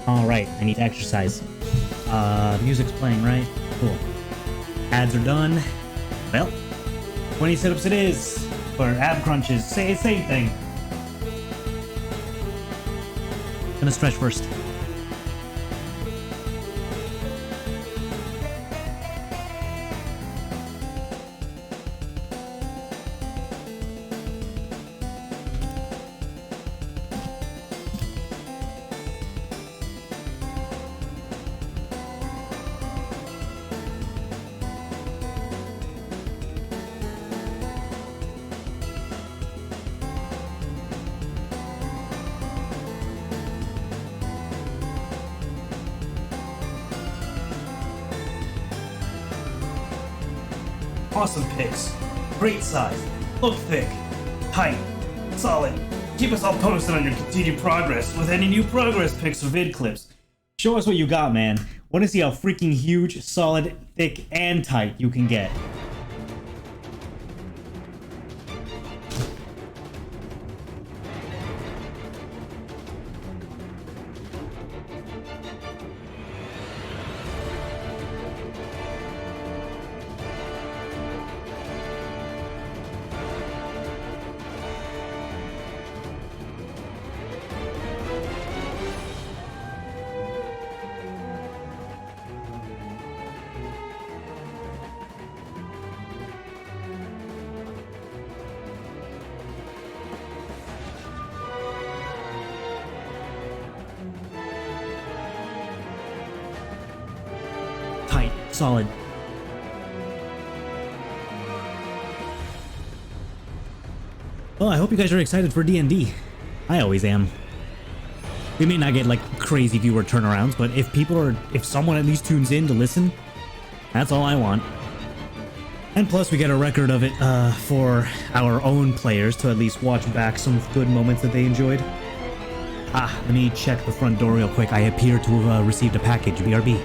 Alright, I need to exercise. Music's playing, right? Cool. Ads are done. Well, 20 sit-ups it is. For ab crunches. Same thing. Gonna stretch first. Awesome pics. Great size. Look thick. Tight. Solid. Keep us all posted on your continued progress with any new progress pics or vid clips. Show us what you got, man. Want to see how freaking huge, solid, thick, and tight you can get. Tight, solid. Well, I hope you guys are excited for D&D. I always am. We may not get like crazy viewer turnarounds, but if someone at least tunes in to listen, that's all I want. And plus we get a record of it for our own players to at least watch back some good moments that they enjoyed. Let me check the front door real quick. I appear to have received a package, BRB.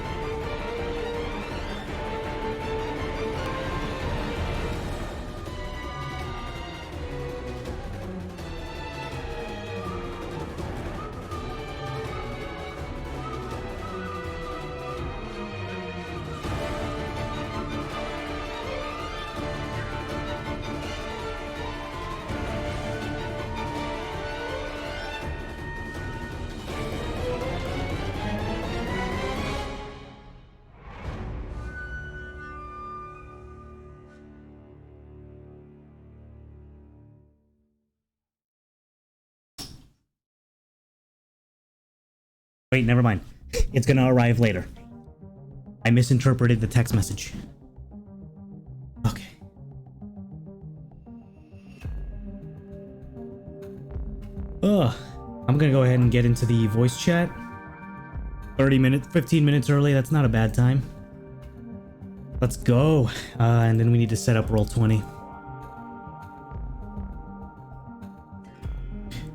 Wait, never mind. It's gonna arrive later. I misinterpreted the text message. Okay. I'm gonna go ahead and get into the voice chat. 15 minutes early, that's not a bad time. Let's go. And then we need to set up Roll20.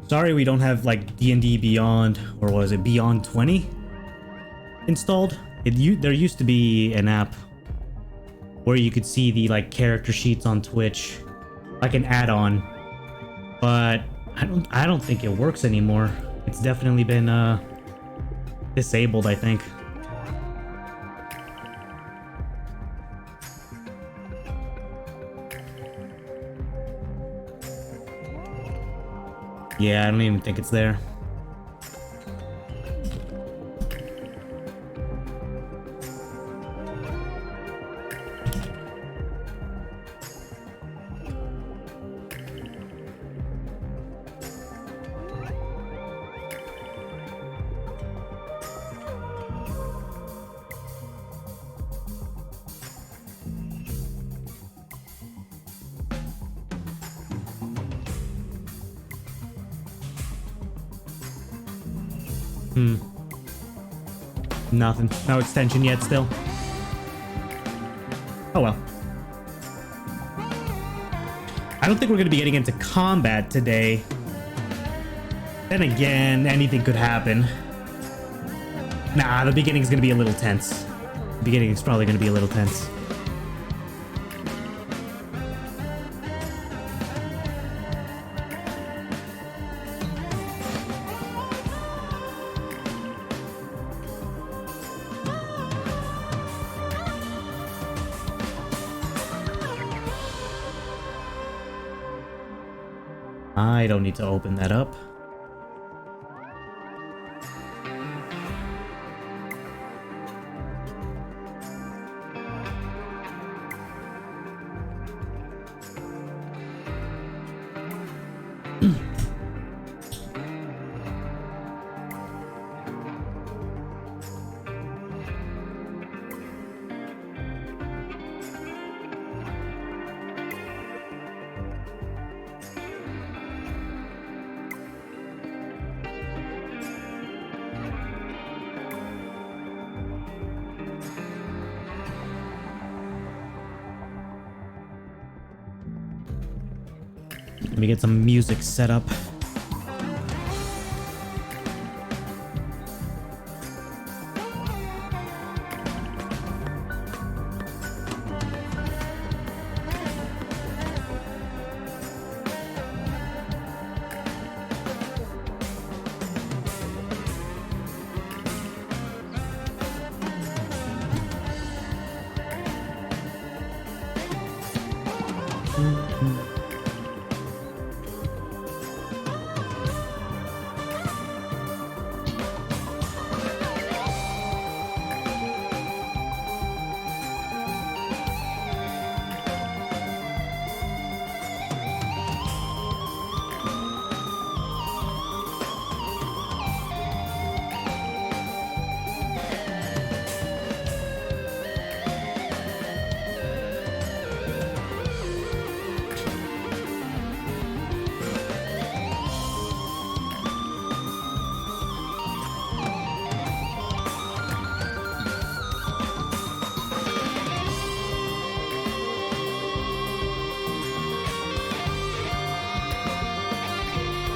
Sorry we don't have like D&D Beyond, or was it Beyond 20 installed? There used to be an app where you could see the like character sheets on Twitch, like an add-on, but I don't think it works anymore. It's definitely been disabled, I think. Yeah, I don't even think it's there. Nothing. No extension yet still. Oh well. I don't think we're going to be getting into combat today. Then again, anything could happen. Nah, the beginning's going to be a little tense. The beginning is probably going to be a little tense. I don't need to open that up. Let me get some music set up.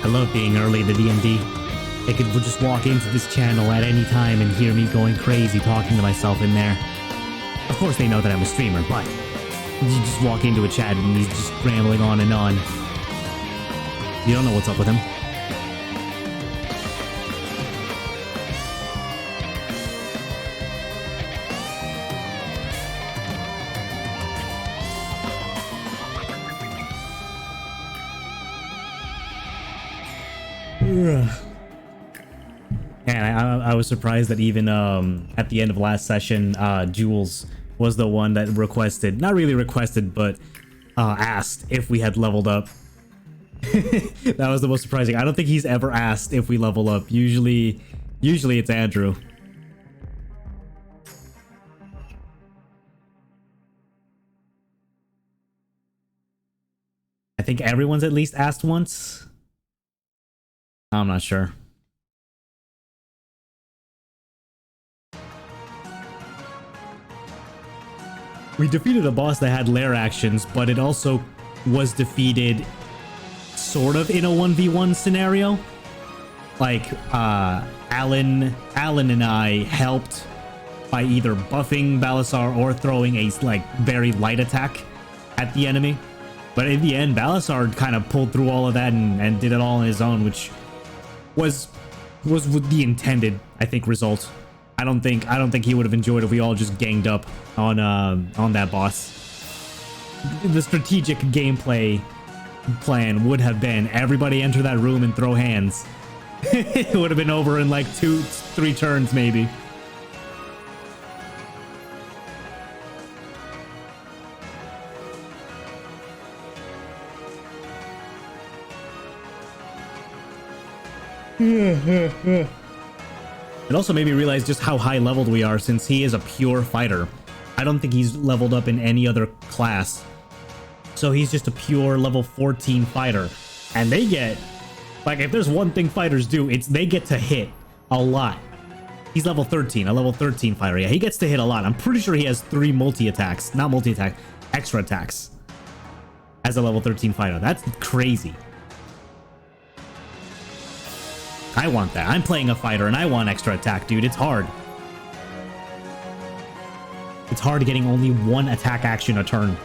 I love being early to D&D. They could just walk into this channel at any time and hear me going crazy talking to myself in there. Of course they know that I'm a streamer, but you just walk into a chat and he's just rambling on and on. You don't know what's up with him. And I was surprised that even at the end of last session, Jules was the one that requested, not really requested, but asked if we had leveled up. That was the most surprising. I don't think he's ever asked if we level up. Usually it's Andrew. I think everyone's at least asked once. I'm not sure. We defeated a boss that had lair actions, but it also was defeated sort of in a 1v1 scenario. Like, Alan and I helped by either buffing Balasar or throwing a, like, very light attack at the enemy. But in the end, Balasar kind of pulled through all of that and did it all on his own, which was the intended, I think, result. I don't think he would have enjoyed if we all just ganged up on that boss. The strategic gameplay plan would have been everybody enter that room and throw hands. It would have been over in like 2-3 turns maybe. It also made me realize just how high leveled we are since he is a pure fighter. I don't think he's leveled up in any other class. So he's just a pure level 14 fighter. And they get, like, if there's one thing fighters do, it's they get to hit a lot. He's level 13, a level 13 fighter. Yeah, he gets to hit a lot. I'm pretty sure he has 3 multi-attacks, not multi-attack, extra attacks as a level 13 fighter. That's crazy. I want that. I'm playing a fighter and I want extra attack, dude. It's hard. It's hard getting only 1 attack action a turn.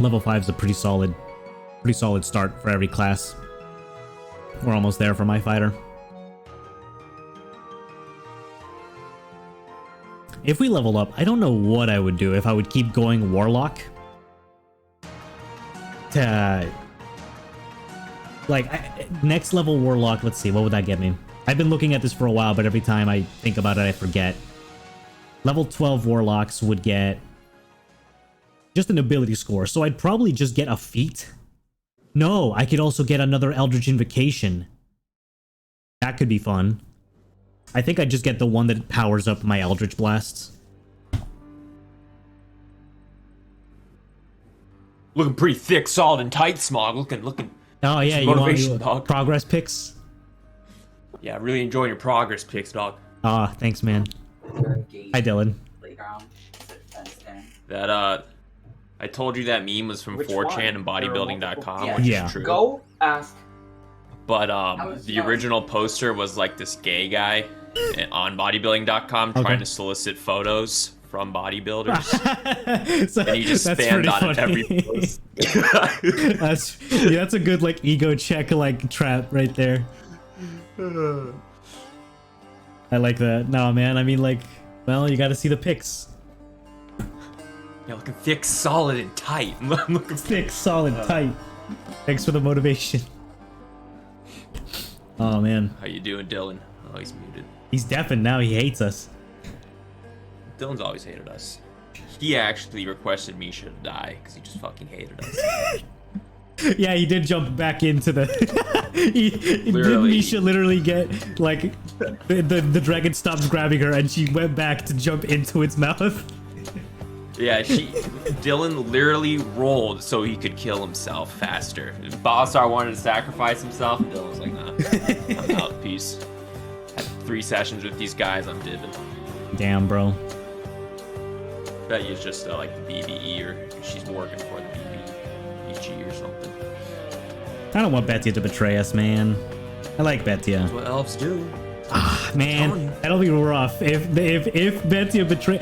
Level 5 is a pretty solid start for every class. We're almost there for my fighter. If we level up, I don't know what I would do if I would keep going Warlock. Next level Warlock, let's see, what would that get me? I've been looking at this for a while, but every time I think about it, I forget. Level 12 Warlocks would get just an ability score, so I'd probably just get a feat. No, I could also get another Eldritch Invocation. That could be fun. I think I'd just get the one that powers up my Eldritch Blasts. Looking pretty thick, solid, and tight, Smog. Looking. Oh yeah, you want dog. progress picks? Yeah, really enjoying your progress picks, dog. Ah, thanks, man. Hi, Dylan. That I told you that meme was from 4chan and bodybuilding.com, which is true. Go ask. But the original poster was like this gay guy on bodybuilding.com trying to solicit photos from bodybuilders. So, and he just spammed on it every post. that's a good like ego check like trap right there. I like that. No, man, I mean like, well, you got to see the pics. Yeah, looking thick, solid, and tight. I'm looking thick, solid, tight. Thanks for the motivation. Oh man. How you doing, Dylan? Oh, he's muted. He's deafened now. He hates us. Dylan's always hated us. He actually requested Misha to die because he just fucking hated us. Yeah, he did jump back into the. Did Misha literally get like the dragon stopped grabbing her and she went back to jump into its mouth? Yeah, Dylan literally rolled so he could kill himself faster. Bossar wanted to sacrifice himself, and Dylan was like, nah, I'm out, peace. Had 3 sessions with these guys, I'm dipping. Damn, bro. Bet you it's just like the BBE, or she's working for the BBEG or something. I don't want Betia to betray us, man. I like Betia. That's what elves do. Ah, man, that'll be rough. If Betia betray...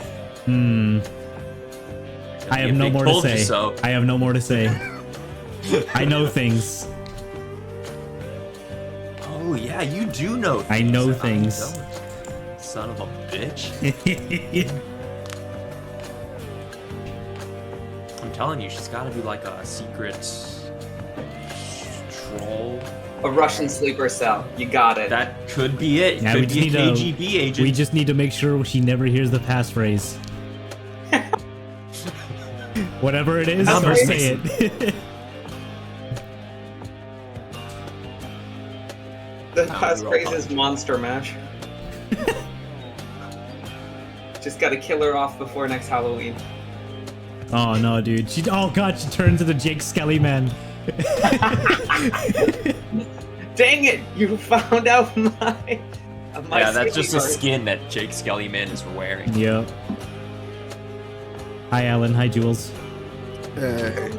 I have no more to say. So. I have no more to say. I know things. Oh yeah, you do know things. I know things. Son of a bitch. I'm telling you, she's gotta be like a secret troll. A Russian sleeper cell. You got it. That could be it. Yeah, could be a KGB agent. We just need to make sure she never hears the passphrase. Whatever it is, don't say it. The passphrase is Monster Mash. Just gotta kill her off before next Halloween. Oh no, dude. Oh god, she turned to the Jake Skelly man. Dang it! You found out my yeah, that's just a skin that Jake Skellyman is wearing. Yep. Hi, Alan. Hi, Jules. Hey.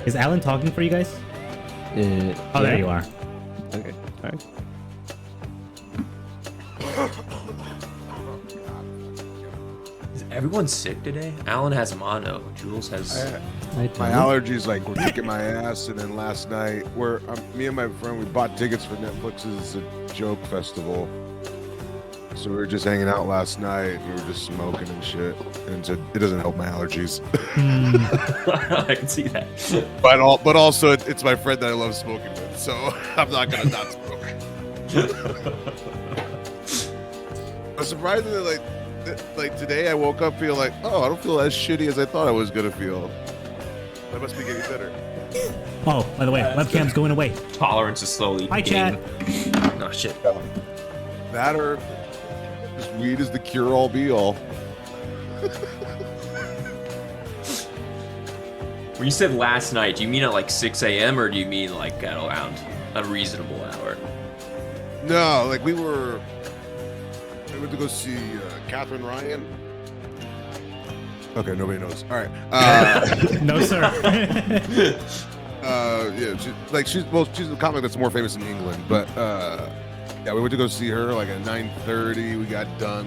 Is Alan talking for you guys? Oh, there you are. Okay. All right. Is everyone sick today? Alan has mono. Jules has. My allergies like were kicking my ass, and then last night, me and my friend we bought tickets for Netflix's Joke Festival. So we were just hanging out last night. We were just smoking and shit, and so it doesn't help my allergies. I can see that. But also, it's my friend that I love smoking with, so I'm not gonna not smoke. But surprisingly, like today, I woke up feeling like, oh, I don't feel as shitty as I thought I was gonna feel. I must be getting better. Oh, by the way, webcam's going away. Tolerance is slowly. Hi, chat. Oh shit. That or just weed is the cure-all, be-all. When you said last night, do you mean at like 6 a.m. or do you mean like at around a reasonable hour? No, like we went to go see Catherine Ryan. Okay, nobody knows. All right. No, sir. Yeah, she's a comic that's more famous in England, but yeah, we went to go see her like at 9:30. We got done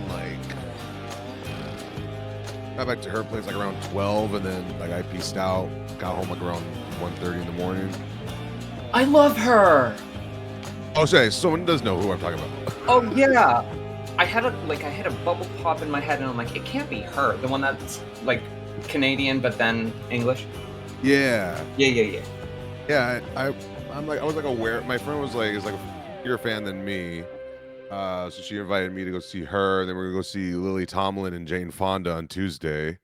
got back to her place like around 12, and then like I peaced out, got home like around 1:30 in the morning. I love her. Oh, sorry, someone does know who I'm talking about. Oh yeah. I had a bubble pop in my head, and I'm like, it can't be her. The one that's like Canadian, but then English. Yeah. Yeah. Yeah, I'm like, I was like aware. My friend was like, is like a bigger fan than me. So she invited me to go see her. And then we're gonna go see Lily Tomlin and Jane Fonda on Tuesday.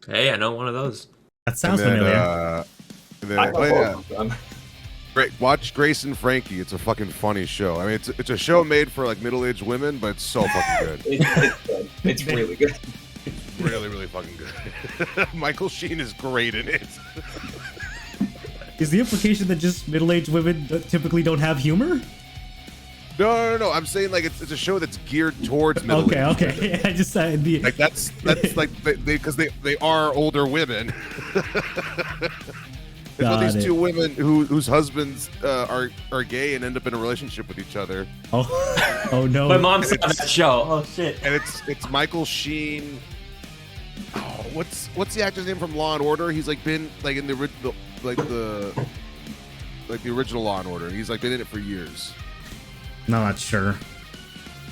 Hey, I know one of those. That sounds and then, familiar. And then, I know oh yeah, both of them. great. Watch Grace and Frankie. It's a fucking funny show. I mean, it's a show made for like middle-aged women, but it's so fucking good. It's good. It's really good. Really, really fucking good. Michael Sheen is great in it. Is the implication that just middle-aged women typically don't have humor? No. I'm saying like it's a show that's geared towards middle. Okay. Yeah, I just the Like that's like because they are older women. There's all these two women whose husbands are gay and end up in a relationship with each other. Oh no! My mom saw that show. Oh shit! And it's Michael Sheen. Oh, what's the actor's name from Law and Order? He's like been like in the original Law and Order. He's like been in it for years. Not sure.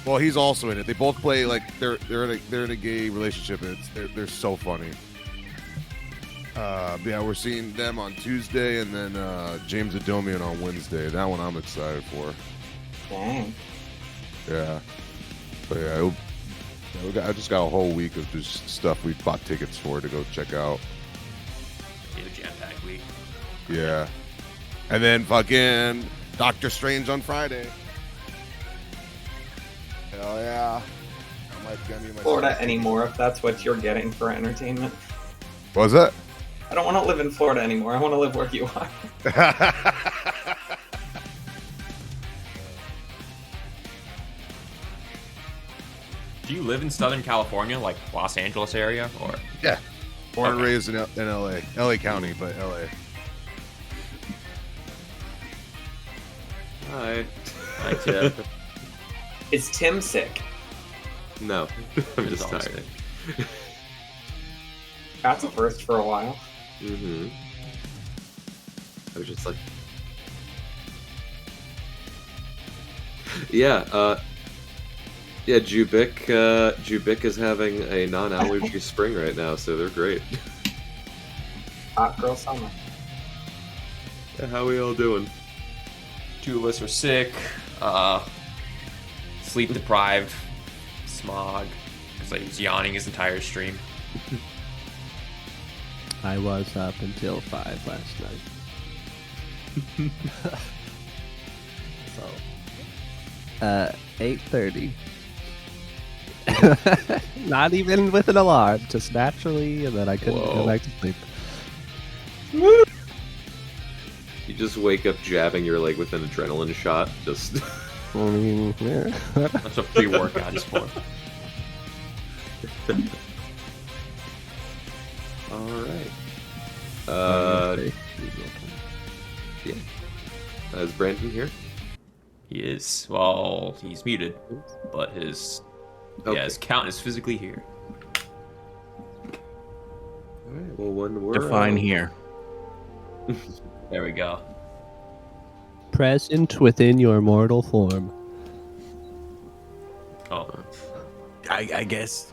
Well, he's also in it. They both play like they're in a gay relationship, and they're so funny. Yeah, we're seeing them on Tuesday, and then James Adomian on Wednesday. That one I'm excited for. Dang. Yeah, but yeah, I just got a whole week of just stuff we bought tickets for to go check out. Jam-packed week. Yeah, and then fucking Doctor Strange on Friday. Hell yeah! I might get me my Florida anymore, if that's what you're getting for entertainment. What was that? I don't want to live in Florida anymore. I want to live where you are. Do you live in Southern California, like Los Angeles area, or? Yeah, born and Okay. raised in LA County, but LA. Hi. Hi, Tip. Is Tim sick? No, I'm He's just always tired. That's a first for a while. Mm-hmm. I was just like, yeah, Jubic is having a non-allergy spring right now, so they're great. Hot girl summer. Yeah, how we all doing? Two of us are sick. Sleep deprived. Smog. Because like, he was yawning his entire stream. I was up until 5 last night. So, 8:30. Not even with an alarm, just naturally, and then I couldn't go back to sleep. You just wake up jabbing your leg with an adrenaline shot, just... I mean, yeah. That's what pre-workout is for. Alright. Okay. Yeah. Is Brandon here? He is. Well, he's muted, but his his count is physically here. Alright, well, when we're... Define here. There we go. Present within your mortal form. Oh, I guess.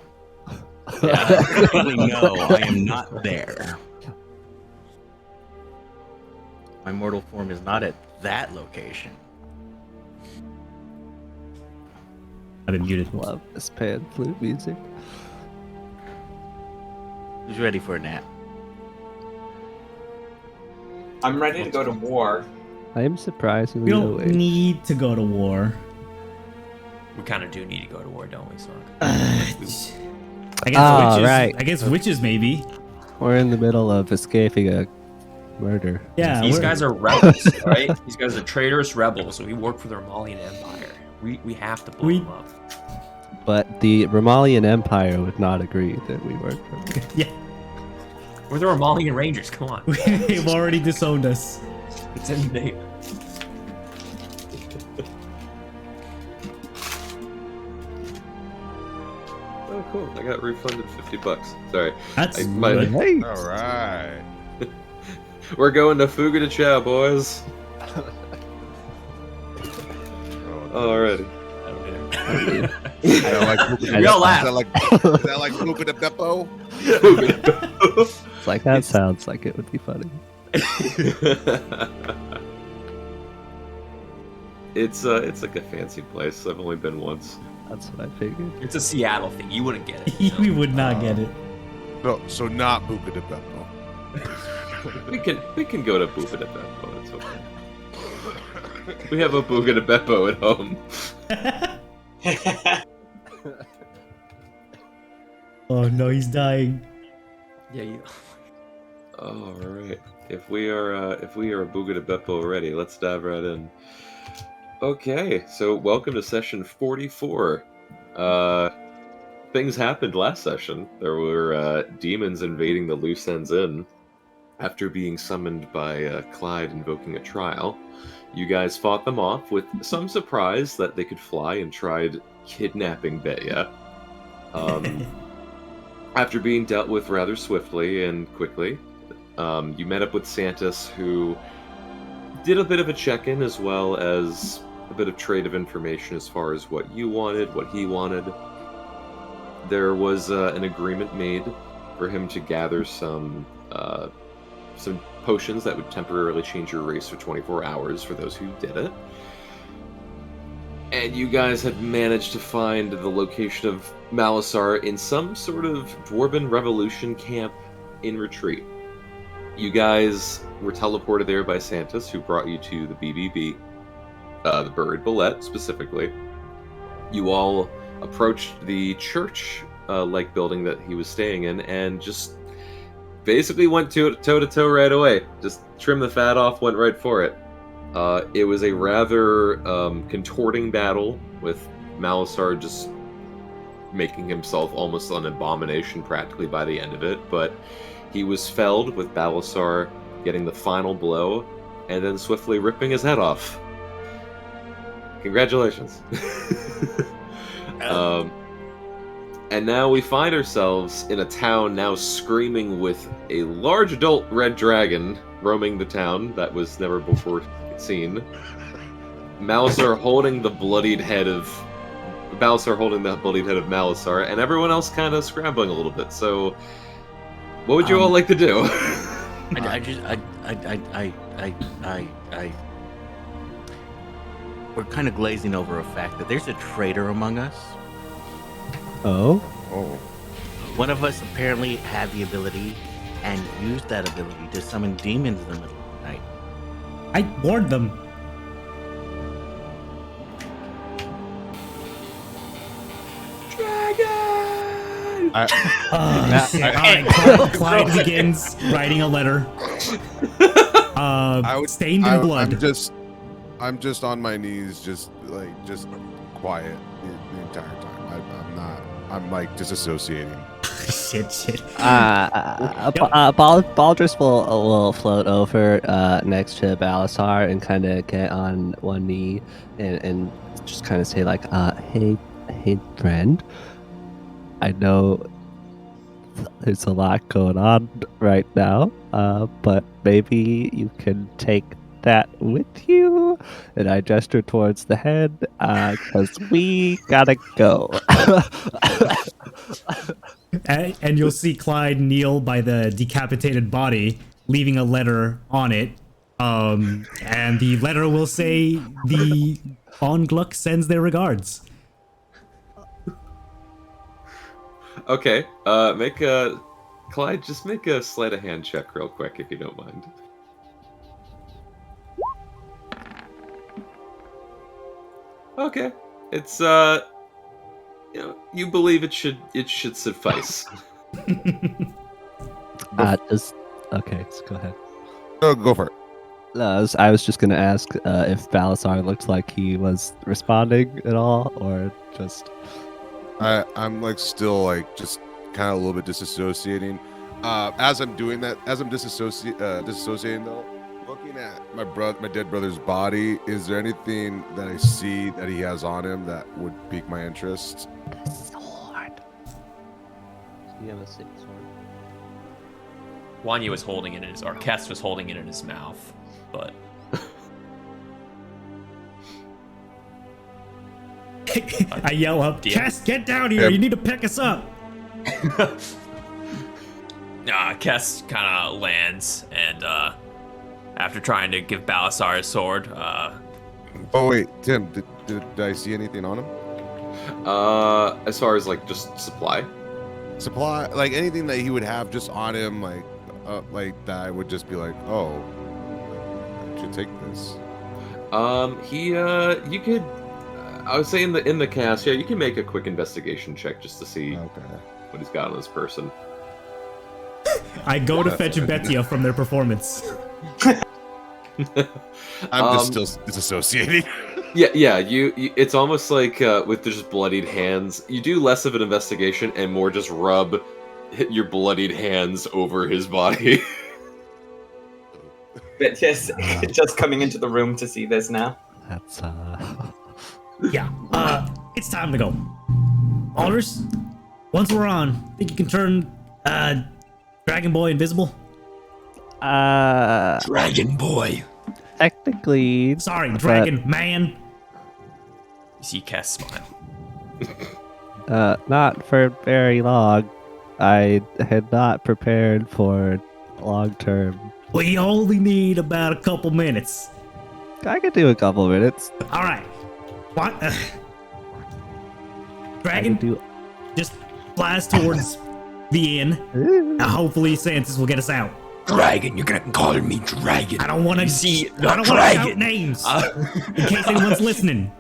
Yeah, currently, no, I am not there. My mortal form is not at that location. I've been muted. Love this pan flute music. Who's ready for a nap? I'm ready to go to war. I am surprisingly We don't awake. need to go to war. we kind of do need to go to war, don't we, Sog? I guess Ah, witches. right. I guess witches maybe. We're in the middle of escaping a murder. Yeah. These we're- guys are rebels, right? These guys are traitorous rebels, and we work for the Romalian Empire. We have to blow them up. But the Romalian Empire would not agree that we work for them. Yeah. We're the Romalian Rangers. Come on, They've already disowned us. it's in the name. Oh, cool. I got refunded $50. Sorry. That's I might- good. Hey! All right. We're going to Fuga de Chao, boys. Alrighty. I don't know. Is that like Buca We all laugh. Is that like Buca de Beppo? It's like that sounds like it would be funny. It's like a fancy place. I've only been once. That's what I figured. It's a Seattle thing. You wouldn't get it. You know? We would not get it. No, so not Buca de Beppo. We can go to Buca de Beppo. It's okay. We have a Buca de Beppo at home. Oh no, he's dying. Yeah, you. All right. If we are a Buca de Beppo already, let's dive right in. Okay, so welcome to session 44. Things happened last session. There were demons invading the Loose Ends Inn. After being summoned by Clyde invoking a trial, you guys fought them off with some surprise that they could fly and tried kidnapping Beya. After being dealt with rather swiftly and quickly, you met up with Santos, who did a bit of a check-in as well as a bit of trade of information as far as what you wanted, what he wanted. There was an agreement made for him to gather some potions that would temporarily change your race for 24 hours for those who did it. And you guys had managed to find the location of Malasar in some sort of Dwarven Revolution camp in retreat. You guys were teleported there by Santos, who brought you to the BBB, the Buried Bullet specifically. You all approached the church-like building that he was staying in and just basically went toe-to-toe right away. Just trimmed the fat off, went right for it. It was a rather contorting battle, with Malasar just making himself almost an abomination practically by the end of it, but he was felled, with Balasar getting the final blow, and then swiftly ripping his head off. Congratulations. And now we find ourselves in a town now screaming with a large adult red dragon roaming the town that was never before seen. Malasar holding the bloodied head of Malasar, and everyone else kind of scrambling a little bit. So, what would you all like to do? We're kind of glazing over a fact that there's a traitor among us. Oh? One of us apparently had the ability and used that ability to summon demons in the middle of the night. I warned them. Alright, Clyde begins writing a letter. Stained in blood. I'm just on my knees, just quiet the entire time. I'm like disassociating. Shit. Baldrus will float over next to Balasar and kind of get on one knee and just kind of say like, hey friend, I know there's a lot going on right now, but maybe you can take that with you. And I gesture towards the head, because we gotta go. And you'll see Clyde kneel by the decapitated body, leaving a letter on it. And the letter will say, the Von Gluck sends their regards. Okay, Clyde, just make a sleight of hand check real quick, if you don't mind. Okay, it's you believe it should suffice. Okay, just go ahead. Oh, go for it. I was just gonna ask if Balasar looked like he was responding at all, or just. I'm like still like just kind of a little bit disassociating. As I'm doing that, as I'm disassociating though, looking at my dead brother's body, is there anything that I see that he has on him that would pique my interest? Sword. You have a sick sword. Wanya was holding it in his, or Kess was holding it in his mouth, but I yell up, DM. Cass, get down here. Yep. You need to pick us up. Kess kind of lands, and after trying to give Balasar his sword, Oh wait, Tim, did I see anything on him? As far as like just supply. Supply, like anything that he would have just on him, like that I would just be like, oh, I should take this. You could. I would say in the cast, yeah, you can make a quick investigation check just to see Okay. what he's got on this person. I go to That's fetch good. Betia from their performance. I'm just still disassociating. Yeah. You it's almost like with just bloodied hands, you do less of an investigation and more just rub your bloodied hands over his body. But just coming into the room to see this now. That's Yeah, it's time to go. Aldous, once we're on, think you can turn Dragon Boy invisible? Dragon Boy. technically. Sorry, Dragon Man. You see Kess smile. Not for very long. I had not prepared for long term. We only need about a couple minutes. I could do a couple minutes. All right. What? I Dragon, could do. just flies towards the inn. Hopefully, Santos will get us out. Dragon, you're gonna call me Dragon. I don't want to see I don't want to shout names in case anyone's listening.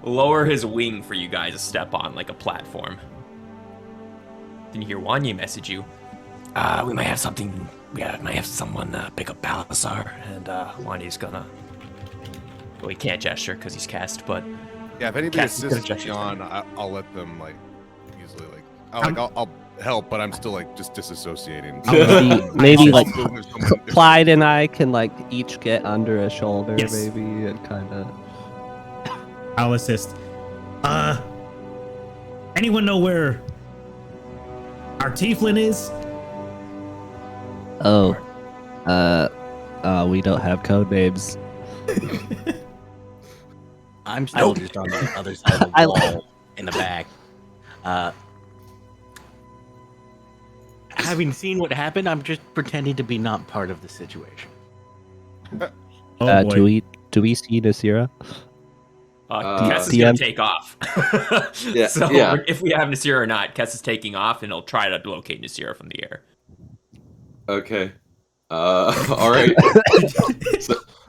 Lower his wing for you guys to step on like a platform. Then you hear Wanya message you. We might have something. We might have someone pick up Balasar, and Wanya's gonna. Well, he can't gesture because he's cast, but Yeah, if anybody Cass is gonna assists gesture. John, I'll let them like easily I'll help, but I'm still like just disassociating. Maybe like If someone- Clyde and I can like each get under a shoulder, Yes. maybe, and kind of. I'll assist. Anyone know where our tieflin is? Oh, we don't have code names. I'm still just on the other side of the I- wall in the back. Having seen what happened, I'm just pretending to be not part of the situation. Oh boy. Do we see Nasira? Kess is DM? gonna take off. Yeah, So yeah. if we have Nasir or not, Kess is taking off, and he'll try to locate Nasir from the air. Okay. All right.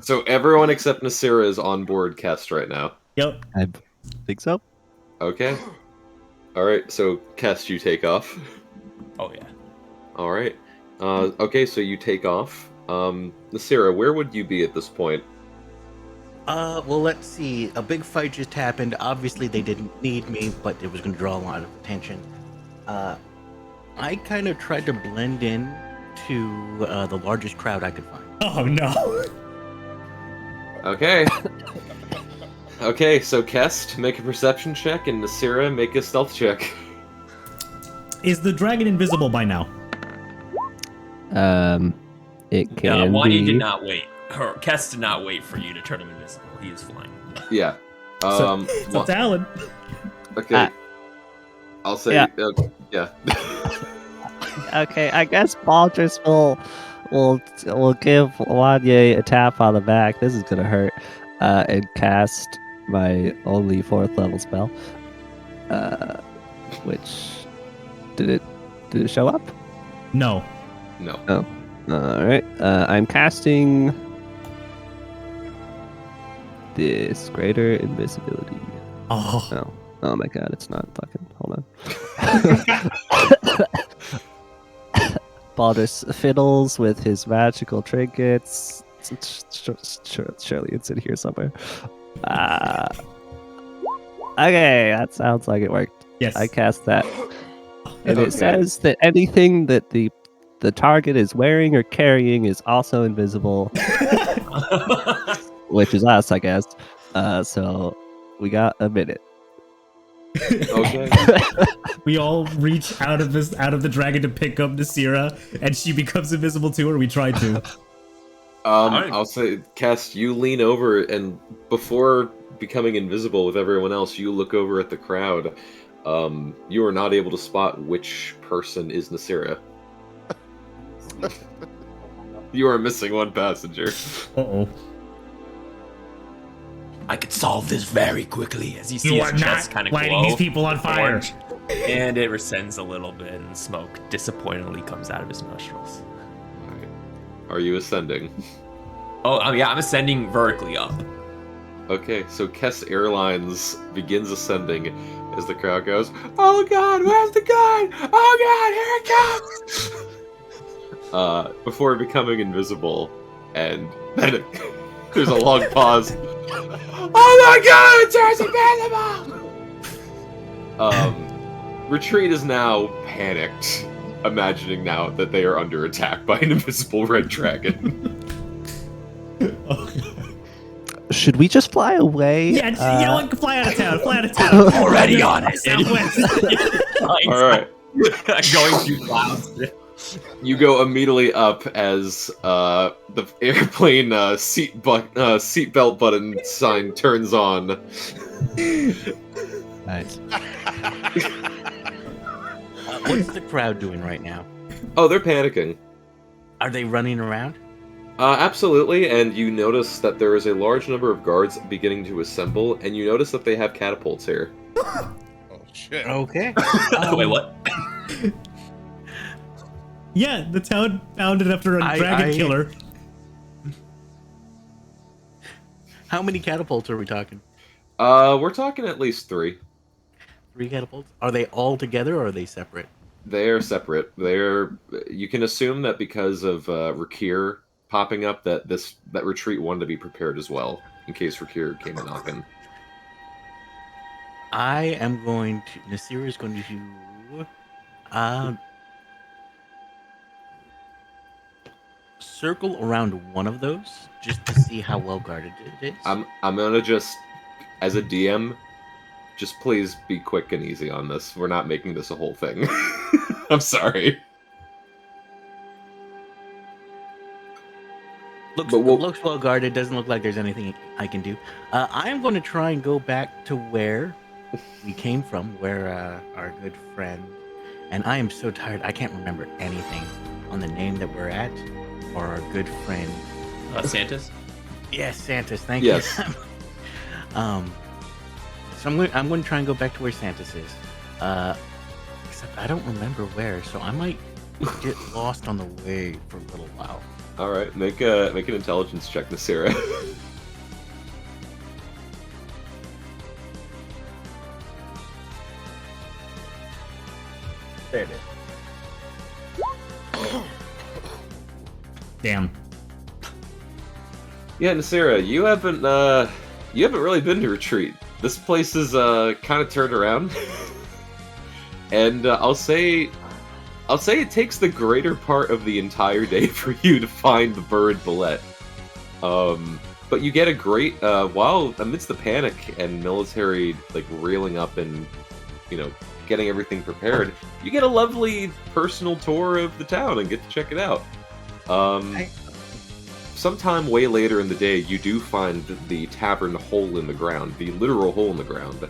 So everyone except Nasira is on board Kest right now. Yep. I think so. Okay. All right. So Kest, you take off. Oh yeah. All right. Okay. So you take off. Nasira, where would you be at this point? Well, let's see. A big fight just happened. Obviously, they didn't need me, but it was going to draw a lot of attention. I kind of tried to blend in to the largest crowd I could find. Oh no. Okay. Okay. So Kest, make a perception check, and Nasira, make a stealth check. Is the dragon invisible by now? It can Wanya be. did not wait. Or Kess did not wait for you to turn him invisible. He is flying. Yeah. So Well, Talon. okay. I'll say. yeah. Yeah. Okay, I guess Baldrus will give Wanye a tap on the back. This is gonna hurt. And cast my only 4th level spell. Which did it show up? No. No. All right. I'm casting this greater invisibility. Oh. Oh my god, it's not fucking. Hold on. Baldrus fiddles with his magical trinkets. Surely it's in here somewhere. Okay, that sounds like it worked. Yes. I cast that. And Okay. it says that anything that the target is wearing or carrying is also invisible, which is us, I guess. So we got a minute. Okay. We all reach out of the dragon to pick up Nasira, and she becomes invisible too, or we try to. I'll say, Kest, you lean over, and before becoming invisible with everyone else, you look over at the crowd. You are not able to spot which person is Nasira. You are missing one passenger. Uh-oh. I could solve this very quickly as you see his chest kind of lighting glow. these people on fire. Orange. And it rescinds a little bit, and smoke disappointingly comes out of his nostrils. Alright. Are you ascending? Oh, yeah, I'm ascending vertically up. Okay, so Kess Airlines begins ascending as the crowd goes, "Oh God, where's the gun? Oh God, here it comes!" Before becoming invisible, and then there's a long pause. "Oh my God, it turns invisible!" Retreat is now panicked, imagining now that they are under attack by an invisible red dragon. Should we just fly away? Yeah, just, you know what? Fly out of town. Fly out of town. Already on it. All right, Going through clouds. you go immediately up as the airplane seatbelt button sign turns on. Nice. What's the crowd doing right now? Oh, they're panicking. Are they running around? Absolutely, and you notice that there is a large number of guards beginning to assemble, and you notice that they have catapults here. Oh shit. Okay. Wait, what? Yeah, the town found it after a dragon killer. How many catapults are we talking? We're talking at least 3. 3 catapults? Are they all together or are they separate? They're separate. You can assume that because of Rakir popping up, that retreat wanted to be prepared as well, in case Rakir came knocking. I am going to... Nasir is going to... circle around one of those, just to see how well guarded it is. I'm gonna just, as a DM, just please be quick and easy on this. We're not making this a whole thing. I'm sorry. Looks well guarded. Doesn't look like there's anything I can do. I am going to try and go back to where we came from, where our good friend... And I am so tired, I can't remember anything on the name that we're at, or our good friend... Santas? Yes, Santas, thank Yes. you. So I'm going to try and go back to where Santas is. Except I don't remember where, so I might get lost on the way for a little while. All right, make an intelligence check, Nasira. There it is. Damn. Yeah, Nasira, you haven't really been to retreat. This place is kind of turned around, and I'll say it takes the greater part of the entire day for you to find the buried bullet. But you get a great while amidst the panic and military reeling up and getting everything prepared. You get a lovely personal tour of the town and get to check it out. Sometime way later in the day, you do find the tavern hole in the ground, the literal hole in the ground,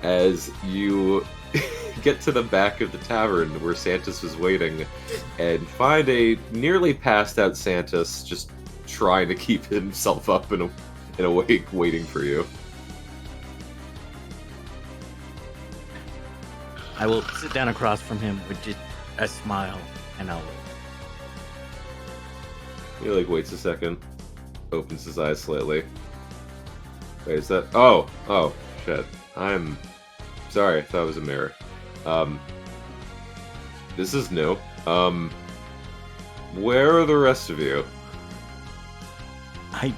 as you get to the back of the tavern where Santas was waiting, and find a nearly passed out Santas just trying to keep himself up and awake, waiting for you. I will sit down across from him with just a smile, and I'll wait. He waits a second, opens his eyes slightly. Wait, is that? Oh, shit. I'm sorry. I thought it was a mirror. This is new. Where are the rest of you? I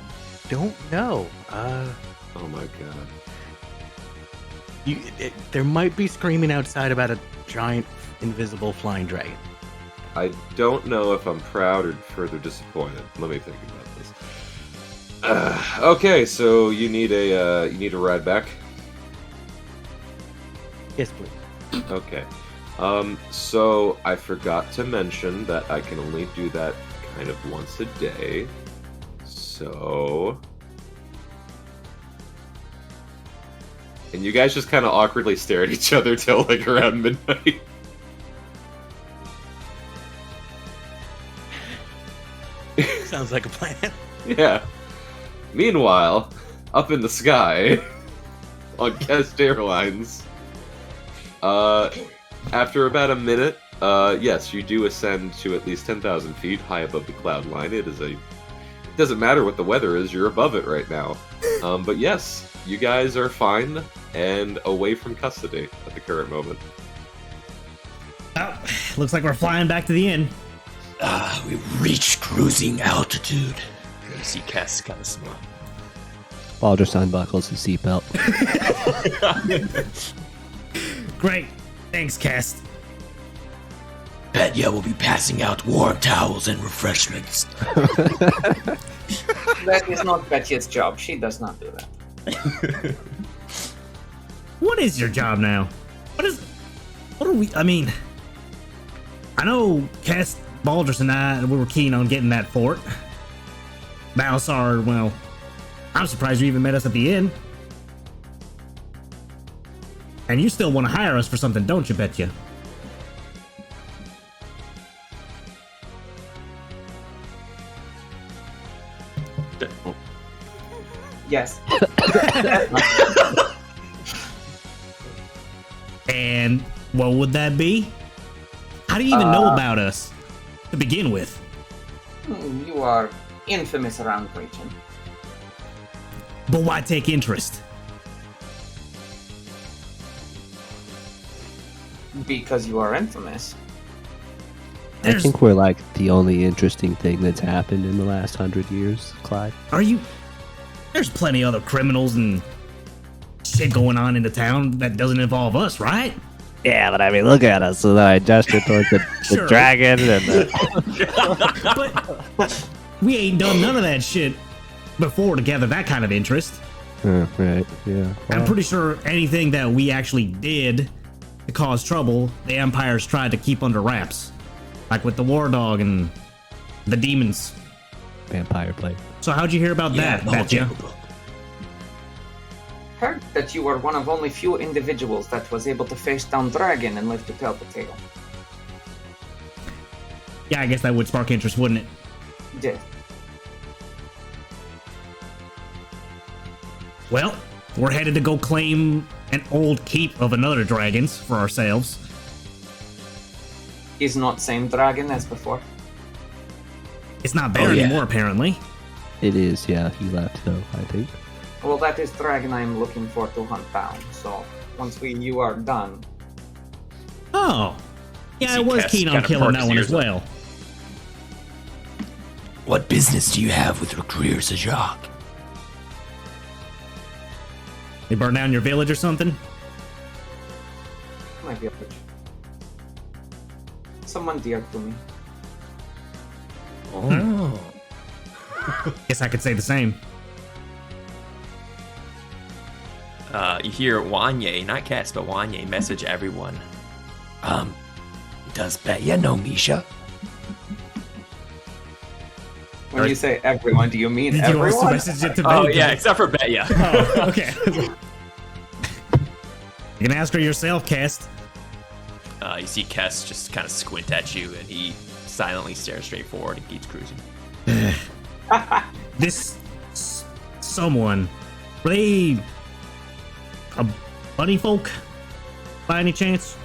don't know. Oh my god. There might be screaming outside about a giant invisible flying dragon. I don't know if I'm proud or further disappointed. Let me think about this. Okay, so you need a ride back. Yes, please. Okay. So I forgot to mention that I can only do that kind of once a day. So And you guys just kind of awkwardly stare at each other till like around midnight. Sounds like a plan. Yeah. Meanwhile, up in the sky, on Guest Airlines, after about a minute, yes, you do ascend to at least 10,000 feet high above the cloud line. It doesn't matter what the weather is, you're above it right now. But yes, you guys are fine and away from custody at the current moment. Oh, looks like we're flying back to the inn. We've reached cruising altitude. You see Cass kind of smile. Baldrus unbuckles his seatbelt. Great. Thanks, Cast. Petya will be passing out warm towels and refreshments. That is not Betty's job. She does not do that. What is your job now? What are we? I mean, I know Cast, Baldrus, and we were keen on getting that fort. Balasar, well, I'm surprised you even met us at the inn. And you still want to hire us for something, don't you, Betya? Yes. And what would that be? How do you even know about us to begin with? You are infamous around region. But why take interest? Because you are infamous. I think we're like the only interesting thing that's happened in the last 100 years, Clyde. Are you? There's plenty other criminals and shit going on in the town that doesn't involve us, right? Yeah, but I mean, look at us. So I gestured towards the Sure. dragon and the... But we ain't done none of that shit before to gather that kind of interest. Right, yeah. I'm pretty sure anything that we actually did to cause trouble, the Empire's tried to keep under wraps. Like with the War Dog and the demons. Vampire play. So how'd you hear about that, Betya? Heard that you were one of only few individuals that was able to face down dragon and live to tell the tale. Yeah, I guess that would spark interest, wouldn't it? Yeah. Well, we're headed to go claim an old keep of another dragon's for ourselves. Is not same dragon as before. It's not there anymore, apparently. It is, yeah. He left though, I think. Well, that is dragon I am looking for to hunt down. So once you are done, Oh. Yeah, I See was Cass keen on kinda killing perks that one ears as up. well. What business do you have with your career as a jock? They burned down your village or something? might be a bitch. Someone dear to me. Oh. Guess I could say the same. You hear Wanye, not Cass, but Wanye message everyone. Does Petya know Misha? When you say everyone, do you mean Did you also everyone? message it to Oh Betty? yeah, except for Betya. Oh, okay. You can ask her yourself, Cast. You see Cass just kind of squint at you, and he silently stares straight forward and keeps cruising. This someone, were they a bunny folk by any chance?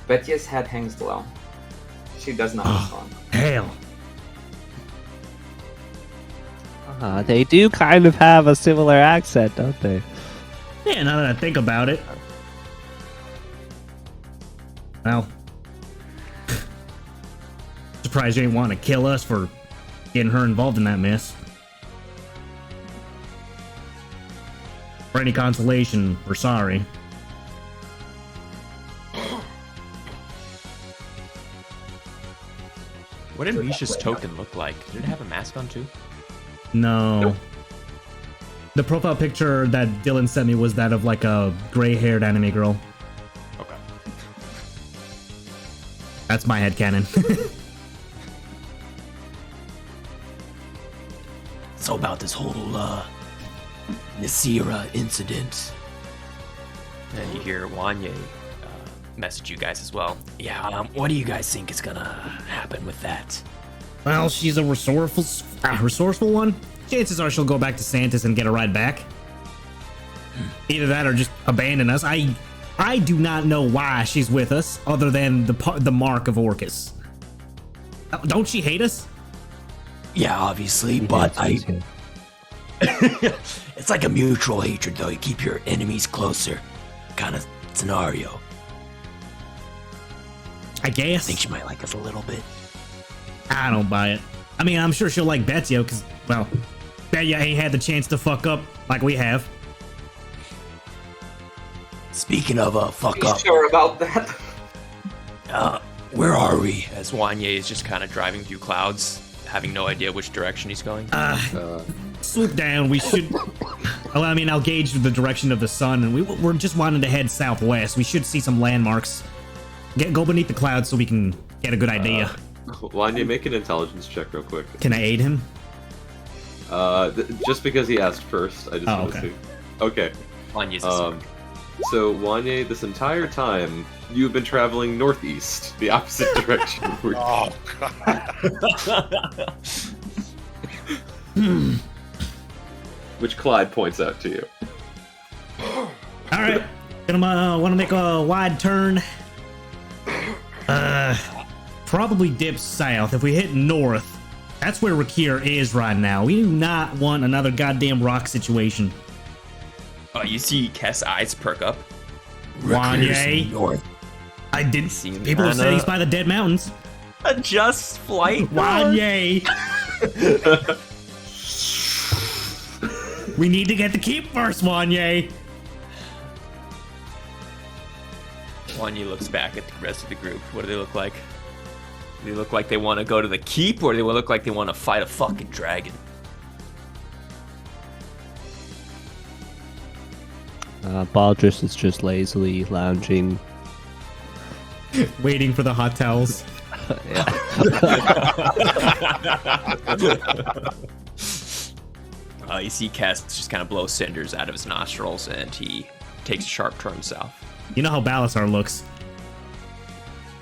Betya's head hangs low. She does not respond. Hell. They do kind of have a similar accent, don't they? Yeah, now that I think about it. Well, surprised you ain't want to kill us for getting her involved in that mess. For any consolation, we're sorry. What did Misha's token look like? Did it have a mask on too? No. The profile picture that Dylan sent me was that of like a gray-haired anime girl. Okay. That's my headcanon. So about this whole Nasira incident. And you hear Wanye message you guys as well. Yeah, what do you guys think is gonna happen with that? Well, she's a resourceful one. Chances are she'll go back to Santas and get a ride back. Either that or just abandon us. I do not know why she's with us, other than the mark of Orcus. Don't she hate us? Yeah, obviously, He but hates us, it's like a mutual hatred, though. You keep your enemies closer, kind of scenario. I guess. I think she might like us a little bit. I don't buy it. I mean, I'm sure she'll like Betio, because, well, Betio ain't had the chance to fuck up like we have. Speaking of fuck Be up, sure about that. where are we? As Wanye is just kind of driving through clouds, having no idea which direction he's going. Swoop down. We should. Well, I mean, I'll gauge the direction of the sun, and we're just wanting to head southwest. We should see some landmarks. Go beneath the clouds so we can get a good idea. Wanya, make an intelligence check real quick. Can I aid him? Just because he asked first, I just Oh, want to okay. see. Okay. Wanye's a So Wanye, this entire time you've been traveling northeast, the opposite direction. Oh god. Which Clyde points out to you. All right. Gonna want to make a wide turn. Probably dip south. If we hit north, that's where Rakir is right now. We do not want another goddamn rock situation. You see Kess' eyes perk up. Wanye. North. I didn't. Seem People have said kinda- he's by the dead mountains. Adjust flight. Wanye. We need to get the keep first, Wanye. Wanye looks back at the rest of the group. What do they look like? Do they look like they want to go to the keep, or do they look like they want to fight a fucking dragon? Baldrus is just lazily lounging. Waiting for the hot towels. You see Kess just kind of blow cinders out of his nostrils, and he takes a sharp turn south. You know how Balasar looks.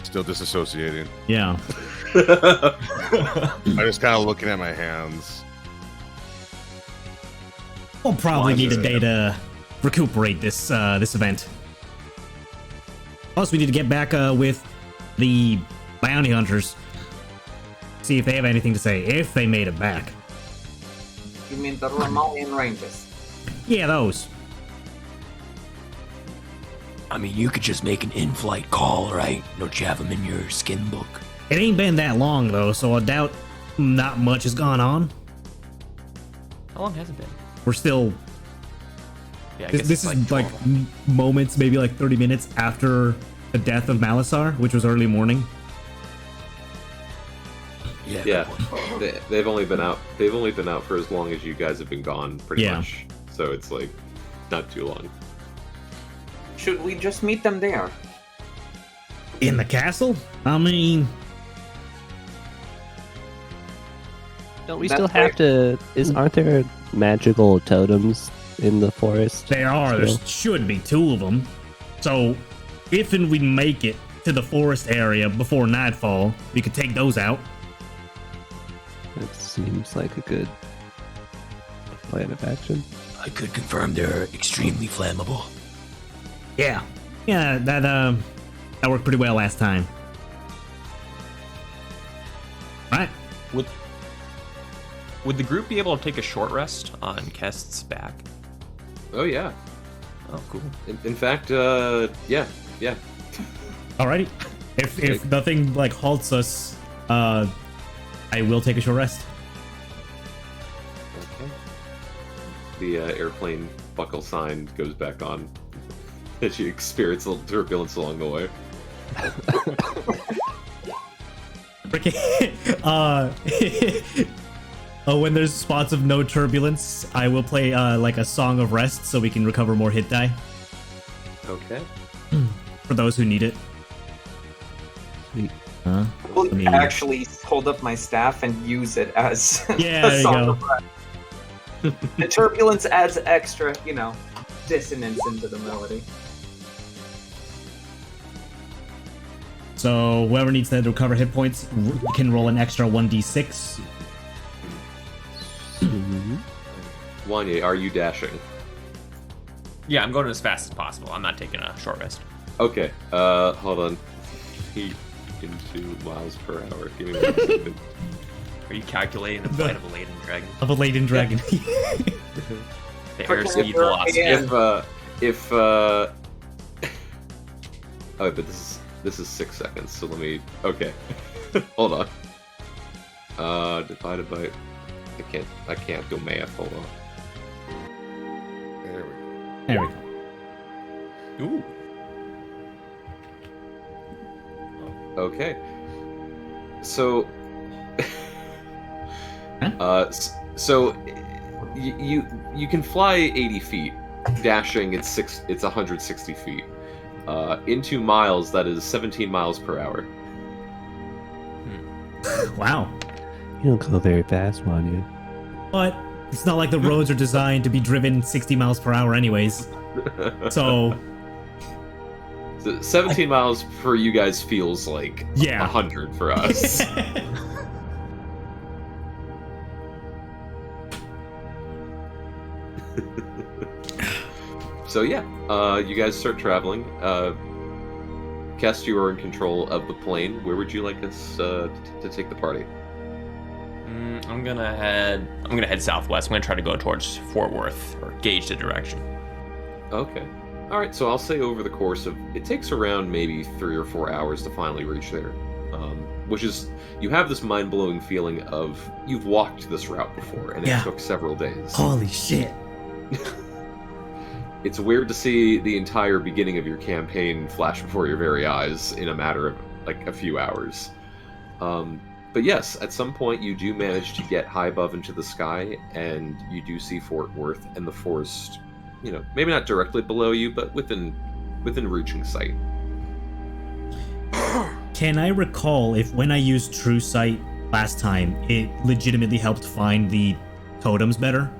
Still disassociating. Yeah. I'm just kind of looking at my hands. We'll probably need a Wanye. day to recuperate this event. Plus, we need to get back with the bounty hunters. See if they have anything to say, if they made it back. You mean the Romalian Rangers? Yeah, those. I mean, you could just make an in-flight call, right? Don't you have them in your skin book? It ain't been that long, though, so I doubt not much has gone on. How long has it been? We're still... Yeah, I This, guess this it's is like 12. moments, maybe like 30 minutes after the death of Malasar, which was early morning. Yeah. Yeah, good point. they've only been out. They've only been out for as long as you guys have been gone, pretty Yeah. much. So it's like not too long. Should we just meet them there? In the castle? I mean... Don't we That's still have to? Aren't there magical totems in the forest? There are. There still? should be two of them. So, if and we make it to the forest area before nightfall, we could take those out. It seems like a good plan of action. I could confirm they're extremely flammable. Yeah. Yeah, that worked pretty well last time. Right. Would the group be able to take a short rest on Kest's back? Oh yeah. Oh, cool. In fact, yeah. Alrighty. If nothing like halts us, I will take a short rest. Okay. The airplane buckle sign goes back on as you experience a little turbulence along the way. When there's spots of no turbulence, I will play like a song of rest so we can recover more hit die Okay. for those who need it. Sweet. Huh? Will I mean- actually hold up my staff and use it as Yeah, a there you song go. of rest. The turbulence adds extra, dissonance into the melody. So whoever needs to recover hit points can roll an extra 1d6. Wanye, are you dashing? Yeah, I'm going as fast as possible. I'm not taking a short rest. Okay, hold on. Feet into miles per hour. Give me 1 second. Are you calculating the flight of a laden dragon? Of a laden dragon. The airspeed Quicker, velocity. yeah. Oh, but this is 6 seconds, so let me... Okay. Hold on. Divided by... I can't do math, hold on. There we go. There we go. Ooh. Okay. So... So... You can fly 80 feet. Dashing, it's 160 feet. Into miles, that is 17 miles per hour. Wow. You don't go very fast, Wanya. But it's not like the roads are designed to be driven 60 miles per hour anyways. So 17 miles for you guys feels like Yeah. 100 for us. So yeah, you guys start traveling. Kest, you are in control of the plane. Where would you like us to take the party? I'm gonna head southwest. I'm gonna try to go towards Fort Worth or gauge the direction. Okay. All right. So I'll say over the course of it takes around maybe 3 or 4 hours to finally reach there, which is you have this mind-blowing feeling of you've walked this route before and Yeah. it took several days. holy shit. It's weird to see the entire beginning of your campaign flash before your very eyes in a matter of like a few hours. But yes, at some point you do manage to get high above into the sky, and you do see Fort Worth and the forest. Maybe not directly below you, but within reaching sight. Can I recall if when I used True Sight last time, it legitimately helped find the totems better?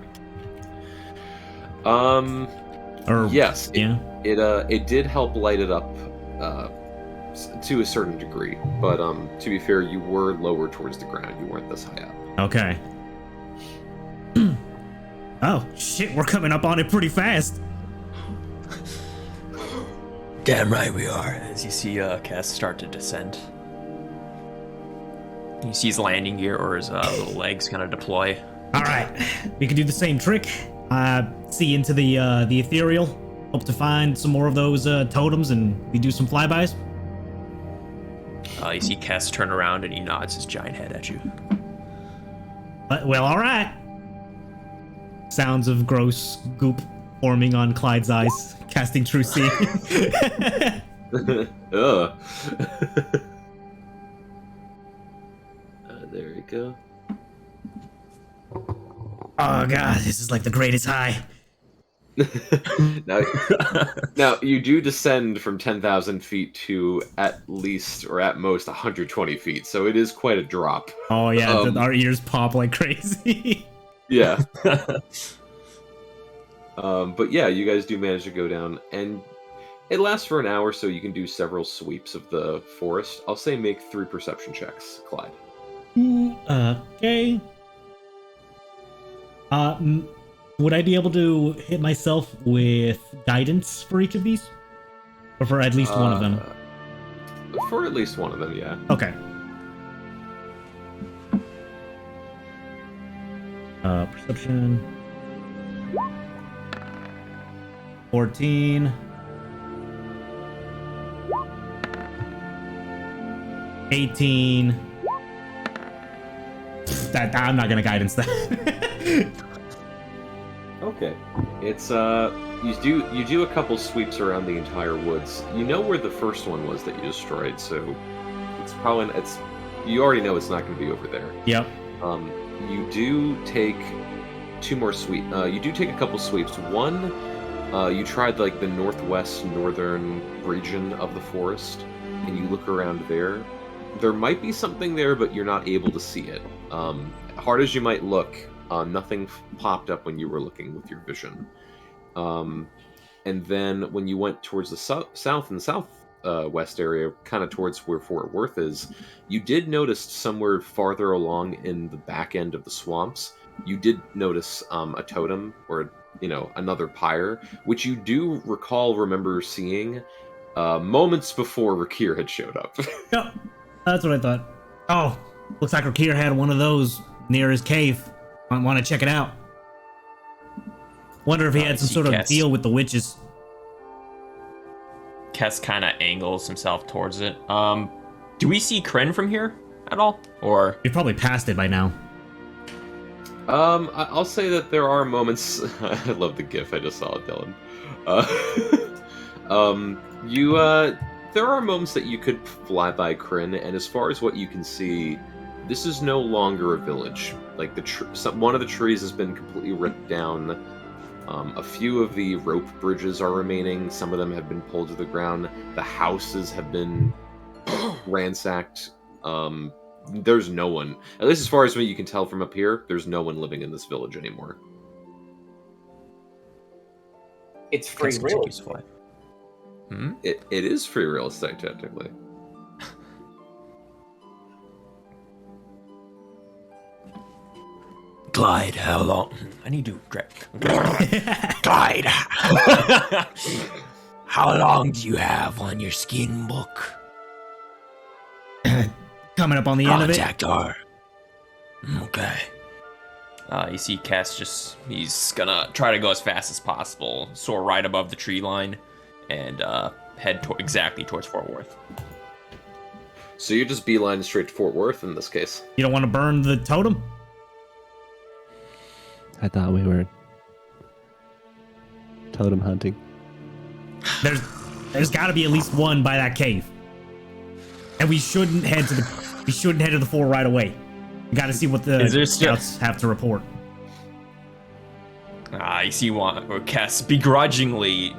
Or Yes. yeah. It did help light it up to a certain degree, but to be fair, you were lower towards the ground. You weren't this high up. Okay. Oh shit, we're coming up on it pretty fast. Damn right we are. As you see Cass start to descend, you see his landing gear or his little legs kind of deploy. All right, we can do the same trick. See into the ethereal. Hope to find some more of those totems, and we do some flybys. You see Cass turn around and he nods his giant head at you. Well, all right. Sounds of gross goop forming on Clyde's eyes, casting True See. Ugh. There we go. Oh god, this is like the greatest high. Now you do descend from 10,000 feet to at least or at most 120 feet, so it is quite a drop. Oh yeah, our ears pop like crazy. Yeah. But yeah, you guys do manage to go down, and it lasts for an hour, so you can do several sweeps of the forest. I'll say make 3 perception checks, Clyde. Okay. Would I be able to hit myself with guidance for each of these? Or for at least one of them? For at least one of them, yeah. Okay. Perception. 14. 18. I'm not gonna guidance that. Okay. It's you do a couple sweeps around the entire woods. You know where the first one was that you destroyed, so you already know it's not going to be over there. Yep. You do take 2 more sweep. You do take a couple sweeps. One, you tried like the northern region of the forest, and you look around there. There might be something there, but you're not able to see it. Hard as you might look, Nothing popped up when you were looking with your vision. And then when you went towards the south and southwest area, kind of towards where Fort Worth is, you did notice somewhere farther along in the back end of the swamps, you did notice a totem or another pyre, which you do remember seeing moments before Rakir had showed up. Yep, that's what I thought. Oh, looks like Rakir had one of those near his cave. Might want to check it out. Wonder if he had some sort of deal with the witches. Kess kind of angles himself towards it. Do we see Kryn from here at all? Or You've probably passed it by now. I'll say that there are moments. I love the GIF I just saw, Dylan. There are moments that you could fly by Kryn, and as far as what you can see, this is no longer a village. Like one of the trees has been completely ripped down. A few of the rope bridges are remaining. Some of them have been pulled to the ground. The houses have been ransacked. There's no one, at least as far as what you can tell from up here, there's no one living in this village anymore. It's free real estate. It is free real estate, technically. Clyde, how long? I need to drink. Clyde, how long do you have on your skin book? Coming up on the end of it. Contact R. Okay. You see Kess he's gonna try to go as fast as possible, soar right above the tree line, and head exactly towards Fort Worth. So you're just beeline straight to Fort Worth in this case? You don't want to burn the totem? I thought we were totem hunting. There's got to be at least one by that cave, and we shouldn't head to the fort right away. We got to see what the scouts have to report. You see Kess begrudgingly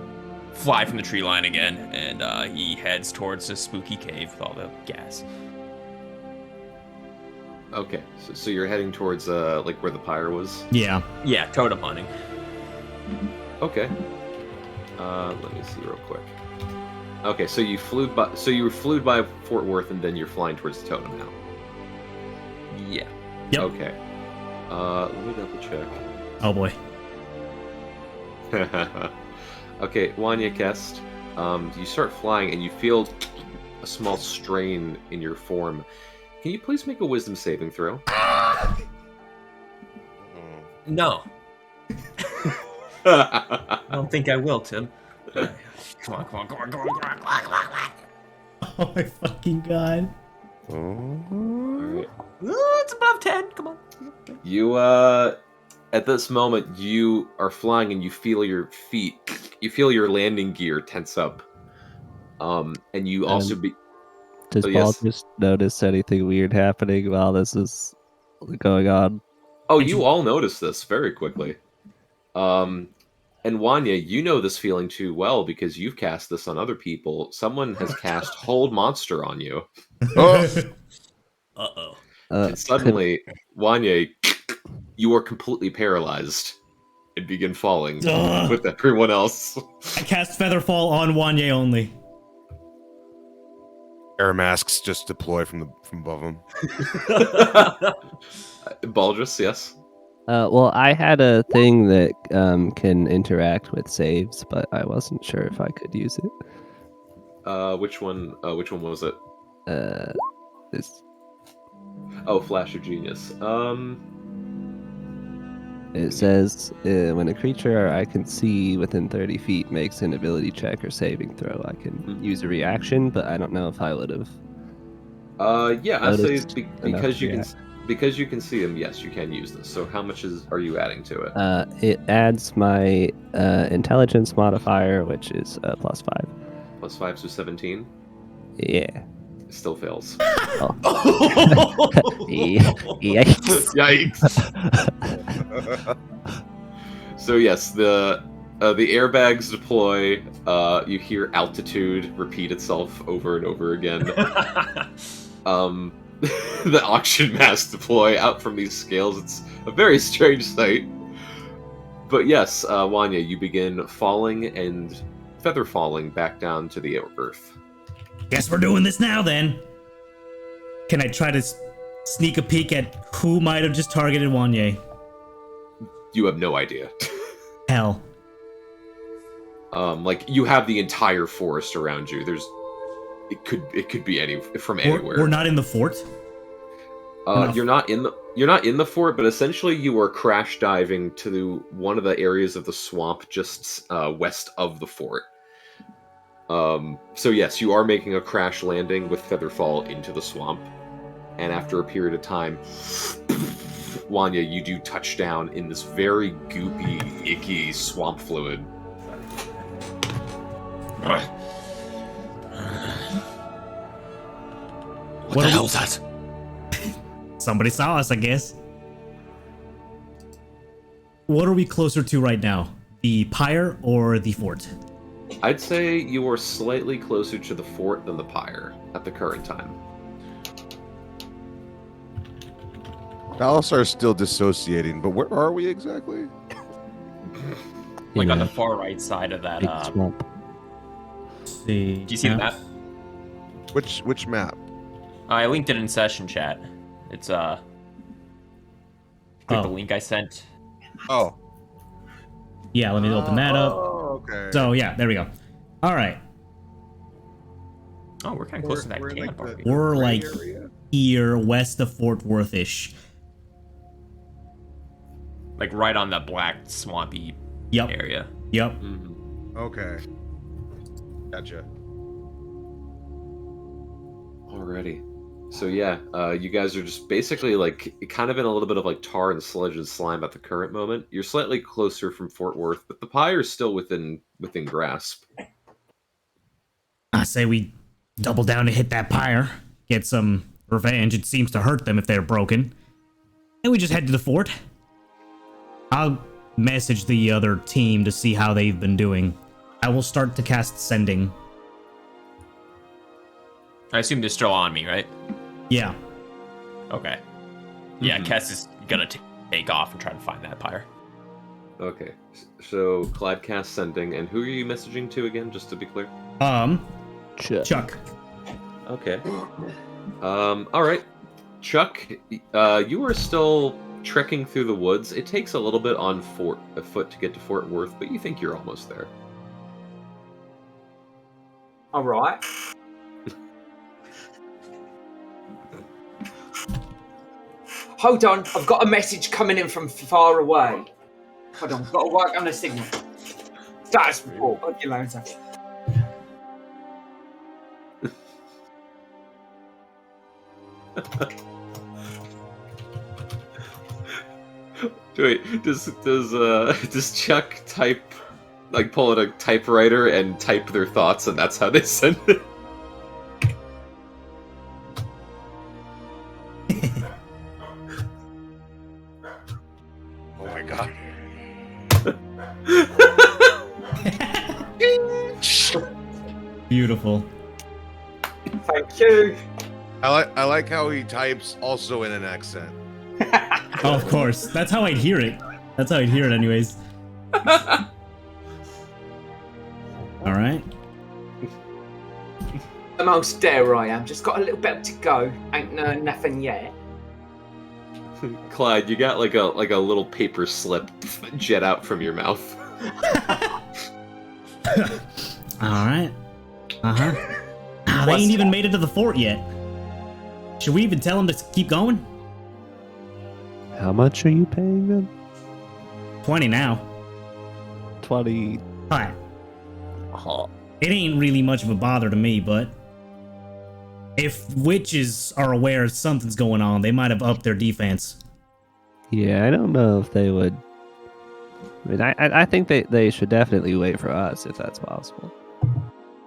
fly from the tree line again, and he heads towards the spooky cave with all the gas. Okay, so you're heading towards like where the pyre was? Yeah. Yeah, totem hunting. Okay. Let me see real quick. Okay, so you flew by Fort Worth, and then you're flying towards the totem now. Yeah. Yep. Okay. Let me double check. Oh boy. Okay, Wanya Kest, you start flying and you feel a small strain in your form. Can you please make a wisdom saving throw? No. I don't think I will, Tim. Come on. Oh my fucking god. Alright. It's above 10. Come on. You, at this moment, you are flying and you feel your landing gear tense up. And you also Does Paul just notice anything weird happening while this is going on? Oh, you all notice this very quickly. And Wanya, you know this feeling too well because you've cast this on other people. Someone has cast Hold Monster on you. Uh-oh. And suddenly, Wanya, you are completely paralyzed and begin falling with everyone else. I cast Featherfall on Wanye only. Air masks just deploy from above him. Baldrus, yes. Well, I had a thing that can interact with saves, but I wasn't sure if I could use it. Which one was it? This. Oh, Flash of Genius. It says when a creature I can see within 30 feet makes an ability check or saving throw, I can use a reaction, but I don't know if I would have. Yeah, I'd say because you can see him. Yes, you can use this. So how much are you adding to it? It adds my intelligence modifier, which is +5. +5, so 17. Yeah. It still fails. Oh. Yikes. Yikes. So yes, the airbags deploy. You hear altitude repeat itself over and over again. the auction mass deploy out from these scales. It's a very strange sight. But yes, Wanya, you begin falling and feather falling back down to the earth. Guess we're doing this now then. Can I try to sneak a peek at who might have just targeted Wanye? You have no idea. Hell. Like you have the entire forest around you. It could be from anywhere. We're not in the fort. You're not in the fort, but essentially you are crash diving to one of the areas of the swamp just west of the fort. So yes, you are making a crash landing with Featherfall into the swamp, and after a period of time, Wanya, you do touch down in this very goopy, icky swamp fluid. What the hell's that? Somebody saw us, I guess. What are we closer to right now? The pyre or the fort? I'd say you are slightly closer to the fort than the pyre at the current time. Balasar's still dissociating, but where are we exactly? Like on the far right side of that. Big swamp. See. Do you see the map? Which map? I linked it in session chat. It's click the link I sent. Oh. Yeah, let me open that up. Oh, okay. So yeah, there we go. All right, Oh, we're kind of close to that We're in, camp. like, aren't we? we're gray like area? here west of Fort Worth-ish. Like right on the black swampy Yep. area. Yep. Okay. Gotcha. Alrighty. So yeah, you guys are just basically like kind of in a little bit of like tar and sludge and slime at the current moment. You're slightly closer from Fort Worth, but the pyre is still within grasp. I say we double down to hit that pyre, get some revenge. It seems to hurt them if they're broken. And we just head to the fort. I'll message the other team to see how they've been doing. I will start to cast Sending. I assume they're still on me, right? Yeah. Okay. Yeah, Kess is gonna take off and try to find that pyre. Okay. So Clyde cast sending, and who are you messaging to again? Just to be clear. Chuck. Okay. All right. Chuck, you are still trekking through the woods. It takes a little bit on foot to get to Fort Worth, but you think you're almost there. All right. Hold on, I've got a message coming in from far away. Hold on, I've got to work on a signal. Status report. Okay, later. Wait, does Chuck type, like pull out a typewriter and type their thoughts, and that's how they send it? Oh my god. Beautiful. Thank you. I like how he types also in an accent. Oh, of course. That's how I'd hear it. That's how I'd hear it anyways. All right. Almost there I am. Just got a little bit to go. Ain't nothing yet. Clyde, you got like a little paper slip jet out from your mouth. All right. Uh-huh. They ain't even made it to the fort yet. Should we even tell them to keep going? How much are you paying them? 20 now. 20. Alright. It ain't really much of a bother to me, but if witches are aware something's going on, they might have upped their defense. Yeah, I don't know if they would. I mean, I think they should definitely wait for us if that's possible.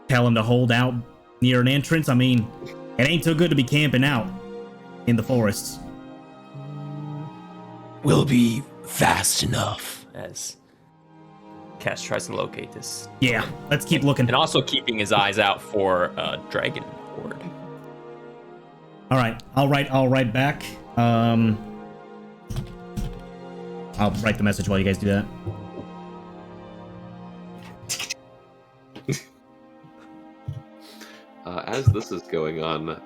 Tell them to hold out near an entrance. I mean, it ain't so good to be camping out in the forests. Will be fast enough. As Cass tries to locate this. Yeah, let's keep looking. And also keeping his eyes out for a dragon horde. All right, I'll write back. I'll write the message while you guys do that. As this is going on,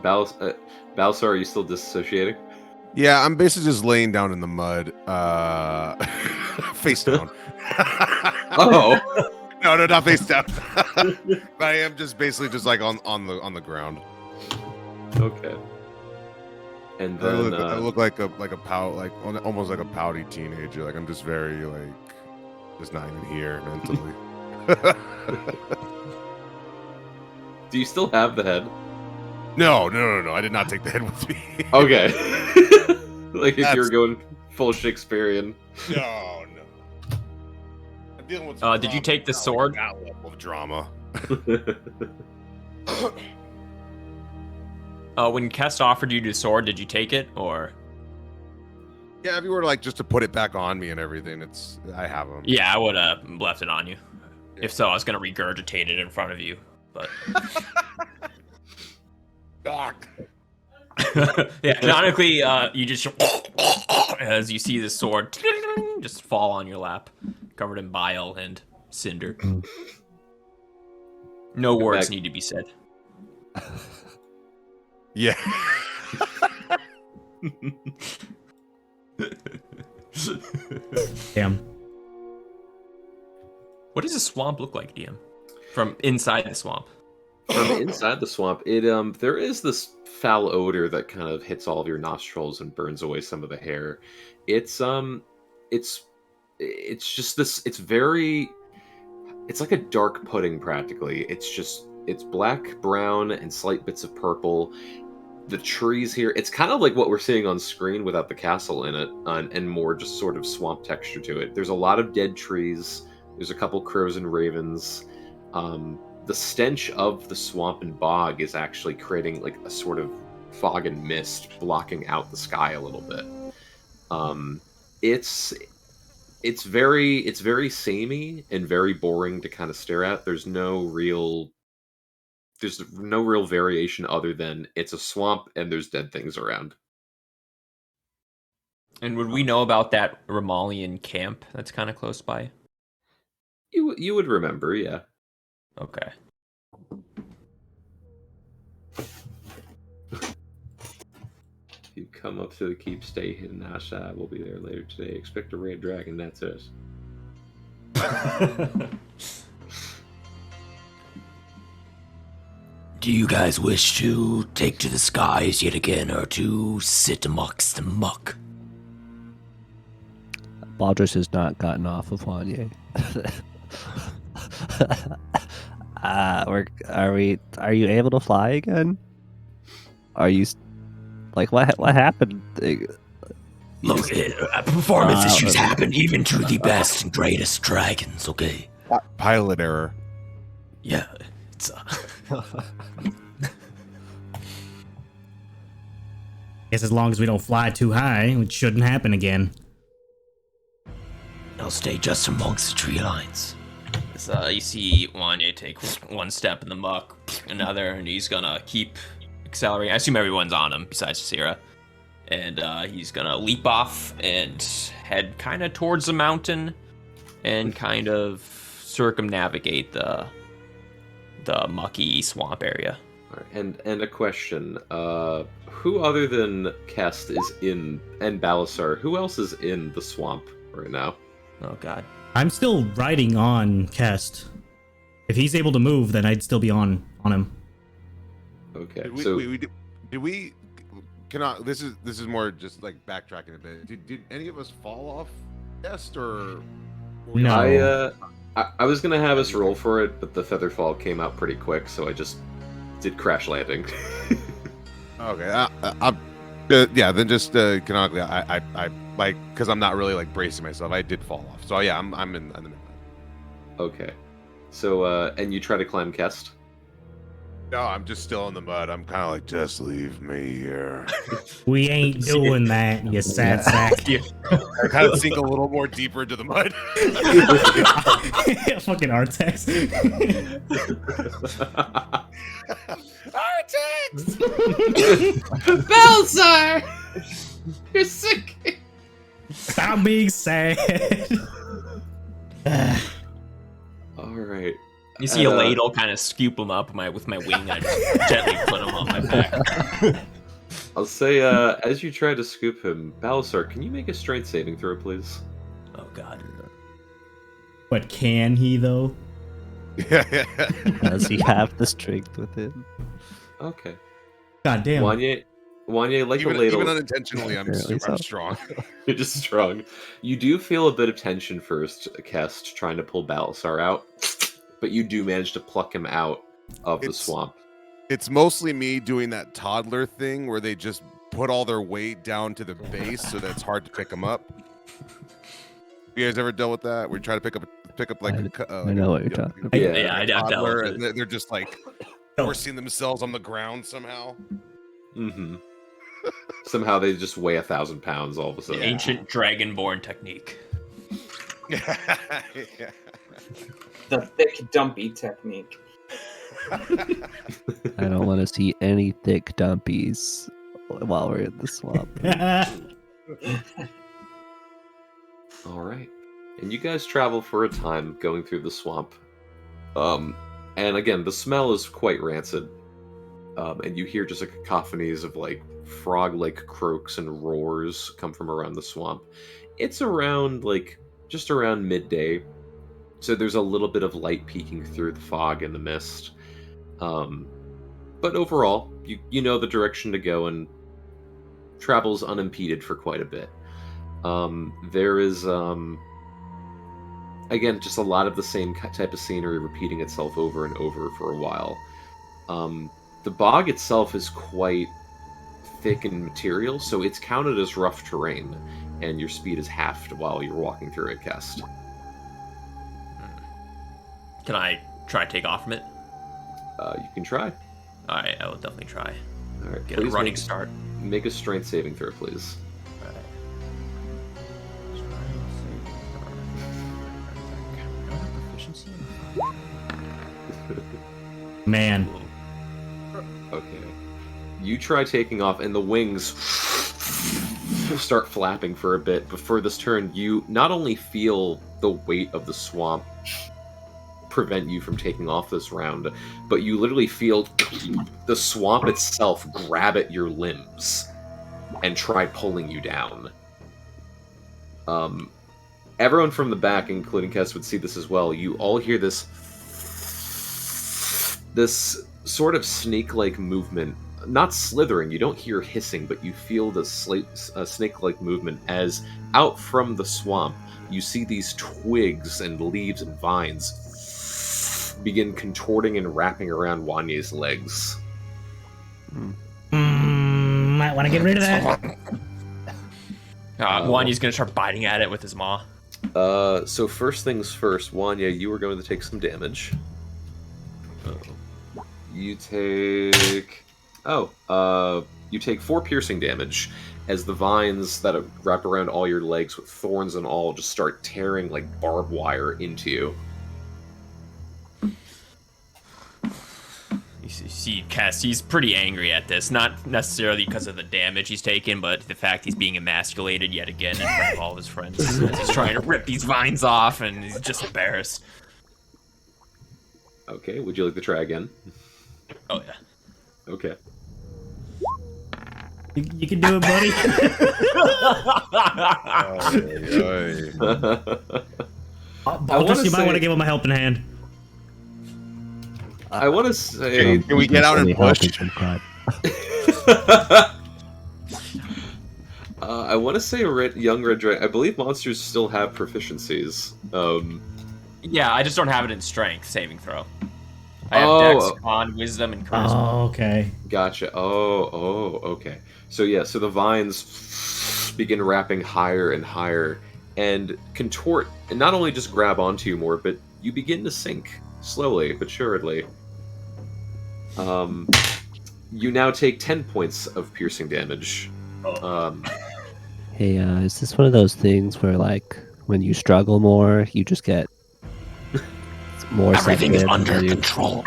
Balsar, are you still disassociating? Yeah, I'm basically just laying down in the mud, face down. Oh, No, not face down. But I am just basically just like on the ground. okay. And then I look like a pout, like almost like a pouty teenager. Like I'm just very like just not even here mentally. do you still have the head? No. I did not take the head with me. Okay. Like if you were That's- going full Shakespearean. No. I'm dealing with Did you drama take the now, like sword? that level of drama. When Kest offered you the sword, did you take it or? Yeah, if you were like just to put it back on me and everything, I have them. Yeah, I would have left it on you. If so, I was gonna regurgitate it in front of you, but. Yeah, canonically, you just as you see the sword just fall on your lap, covered in bile and cinder. No words back. need to be said. Yeah. Damn. What does a swamp look like, DM? From inside the swamp. From inside the swamp, it there is this foul odor that kind of hits all of your nostrils and burns away some of the hair. It's just this. It's like a dark pudding practically. It's black, brown, and slight bits of purple. The trees here, it's kind of like what we're seeing on screen without the castle in it, and more just sort of swamp texture to it. There's a lot of dead trees. There's a couple crows and ravens. The stench of the swamp and bog is actually creating like a sort of fog and mist blocking out the sky a little bit. It's very samey and very boring to kind of stare at. There's no real variation other than it's a swamp and there's dead things around. And would we know about that Romalian camp that's kind of close by? You would remember, yeah. Okay. If you come up to the keep, stay hidden outside. We'll be there later today. Expect a red dragon. That's us. Do you guys wish to take to the skies yet again, or to sit amongst the muck? Baldrus has not gotten off of Wanye. Are you able to fly again? Are you like what happened? Look, performance issues happen even to the best and greatest dragons, okay? Pilot error. Yeah, it's Guess as long as we don't fly too high, it shouldn't happen again. I'll stay just amongst the tree lines. So you see Wanye take one step in the muck, another, and he's gonna keep accelerating. I assume everyone's on him besides Sierra. And he's gonna leap off and head kind of towards the mountain and kind of circumnavigate the mucky swamp area. All right, and a question: who other than Kest is in, and Balasar? Who else is in the swamp right now? Oh god. I'm still riding on Kest. If he's able to move, then I'd still be on him. Okay, Did we, so did we cannot this is more just like backtracking a bit. Did any of us fall off Est or No. I was gonna have us roll for it, but the feather fall came out pretty quick, so I just did crash landing. Okay, yeah, then just canonically, I like because I'm not really like bracing myself. I did fall off, so yeah, I'm in the middle. Okay, so and you try to climb Kest. No, I'm just still in the mud. I'm kind of like, just leave me here. We ain't doing that, you sad sack. I kind of sink a little more deeper into the mud. Fucking Artex. Artex! Balzar! You're sick. Stop being sad. All right. You see a ladle kind of scoop him up with my wing. I just gently put him on my back. I'll say, as you try to scoop him, Balasar, can you make a strength saving throw, please? Oh god. But can he though? Does he have the strength with him? Okay. God damn. Wanye, like even, a ladle. even unintentionally, I'm Apparently so. strong. You're just strong. You do feel a bit of tension first, Kest, trying to pull Balasar out, but you do manage to pluck him out of the swamp. It's mostly me doing that toddler thing where they just put all their weight down to the base, so that it's hard to pick them up. You guys ever dealt with that? Where you try to pick up like I know what you're talking about. Yeah, I've dealt toddler, with it. and they're just like forcing themselves on the ground somehow. Mm-hmm. Somehow they just weigh 1,000 pounds all of a The sudden. ancient dragonborn technique. Yeah. The thick dumpy technique. I don't want to see any thick dumpies while we're in the swamp. All right. And you guys travel for a time going through the swamp. And again, the smell is quite rancid. And you hear just a cacophonies of like frog-like croaks and roars come from around the swamp. It's around just around midday. So there's a little bit of light peeking through the fog and the mist. But overall, you know the direction to go and travel's unimpeded for quite a bit. There is again just a lot of the same type of scenery repeating itself over and over for a while. The bog itself is quite thick in material, so it's counted as rough terrain, and your speed is halved while you're walking through it, Kest. Can I try to take off from it? You can try. Alright, I will definitely try. All right, Get a please running start. Make a strength saving throw, please. Man. Okay. You try taking off, and the wings start flapping for a bit. Before this turn, you not only feel the weight of the swamp prevent you from taking off this round, but you literally feel the swamp itself grab at your limbs and try pulling you down. Everyone from the back, including Kess, would see this as well. You all hear this sort of snake-like movement. Not slithering, you don't hear hissing, but you feel the snake-like movement as out from the swamp, you see these twigs and leaves and vines begin contorting and wrapping around Wanye's legs. Might want to get rid of that. Wanya's gonna start biting at it with his maw. So first things first, Wanya, you are going to take some damage. You take... you take 4 piercing damage as the vines that have wrapped around all your legs with thorns and all just start tearing like barbed wire into you. You see, Cass, he's pretty angry at this. Not necessarily because of the damage he's taken, but the fact he's being emasculated yet again in front of all of his friends. As he's trying to rip these vines off, and he's just embarrassed. Okay, would you like to try again? Oh, yeah. Okay. You can do it, buddy. Baltus, you might want to give him a helping hand. I want to say... Can we get out and push? I want to say young Red Dragon... I believe monsters still have proficiencies. Yeah, I just don't have it in strength saving throw. I have Dex, Con, Wisdom, and Charisma. Oh, okay. Gotcha. Okay. So yeah, so the vines begin wrapping higher and higher and contort, and not only just grab onto you more, but you begin to sink slowly but surely. You now take 10 points of piercing damage. Hey, is this one of those things where, like, when you struggle more, you just get more Everything is suffering under than you. control.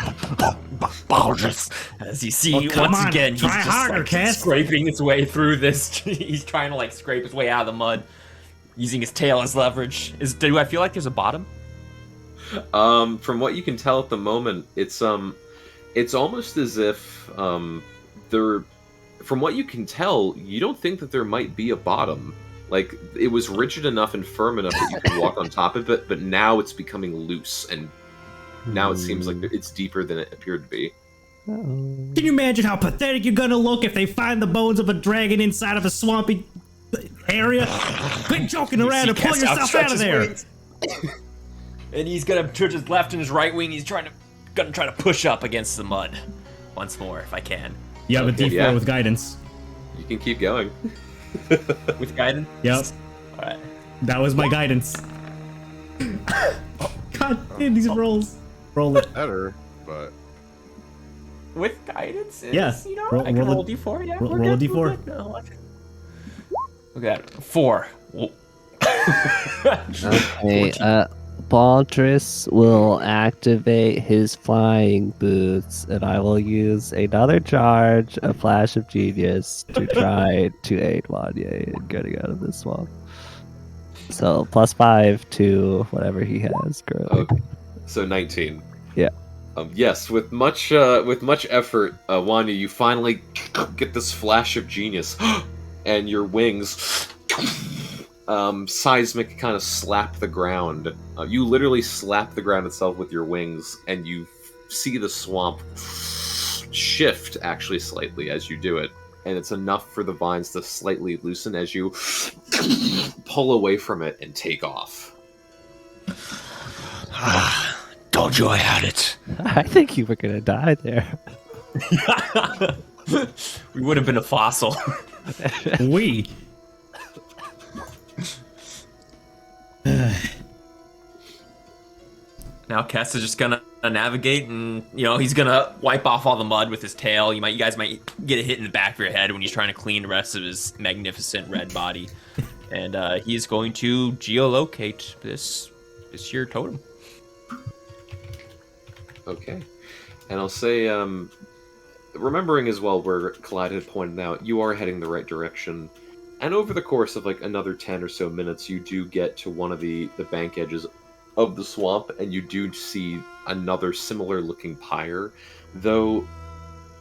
Baldrus. As you see, come once on, again, he's try just harder, like Cass. scraping his way through this. He's trying to like scrape his way out of the mud, using his tail as leverage. Do I feel like there's a bottom? From what you can tell at the moment, it's almost as if there. From what you can tell, you don't think that there might be a bottom. Like, it was rigid enough and firm enough that you could walk on top of it, but now it's becoming loose, and now it seems like it's deeper than it appeared to be. Can you imagine how pathetic you're gonna look if they find the bones of a dragon inside of a swampy area? Quit joking around and pull yourself out of there. And he's gonna twitch his left and his right wing. He's gonna try to push up against the mud once more if I can. You have a Okay, D4 yeah. with guidance. You can keep going. With guidance. Yep, All right. that was my guidance. God damn these rolls. Roll it. Better, but With guidance, Yeah. you know, Roll- I can roll a- roll D4. Yeah, roll- we're roll a good, D4. we're good. No, watch it. Look at that. 4. Whoa. Okay, Baldrus will activate his flying boots, and I will use another charge, a flash of genius, to try to aid Wanye in getting out of this swamp. So +5 to whatever he has currently. Okay. So 19. Yeah. Yes, with much effort, Wanya, you finally get this flash of genius, and your wings seismic kind of slap the ground. You literally slap the ground itself with your wings, and you see the swamp shift actually slightly as you do it. And it's enough for the vines to slightly loosen as you pull away from it and take off. Told you I had it. I think you were gonna die there. We would have been a fossil. We. Now Kess is just gonna navigate, and he's gonna wipe off all the mud with his tail. You guys might get a hit in the back of your head when he's trying to clean the rest of his magnificent red body, and he's going to geolocate this here totem. Okay. And I'll say, remembering as well where Collide had pointed out, you are heading the right direction. And over the course of like another 10 or so minutes, you do get to one of the bank edges of the swamp, and you do see another similar looking pyre. Though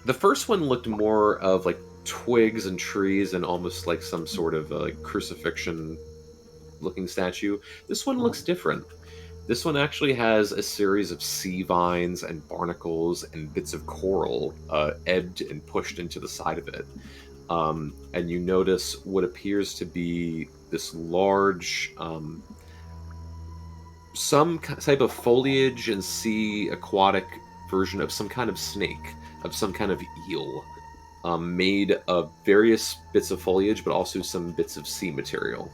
the first one looked more of like twigs and trees and almost like some sort of crucifixion looking statue. This one looks different. This one actually has a series of sea vines and barnacles and bits of coral ebbed and pushed into the side of it. And you notice what appears to be this large, some type of foliage and sea aquatic version of some kind of snake, of some kind of eel, made of various bits of foliage, but also some bits of sea material.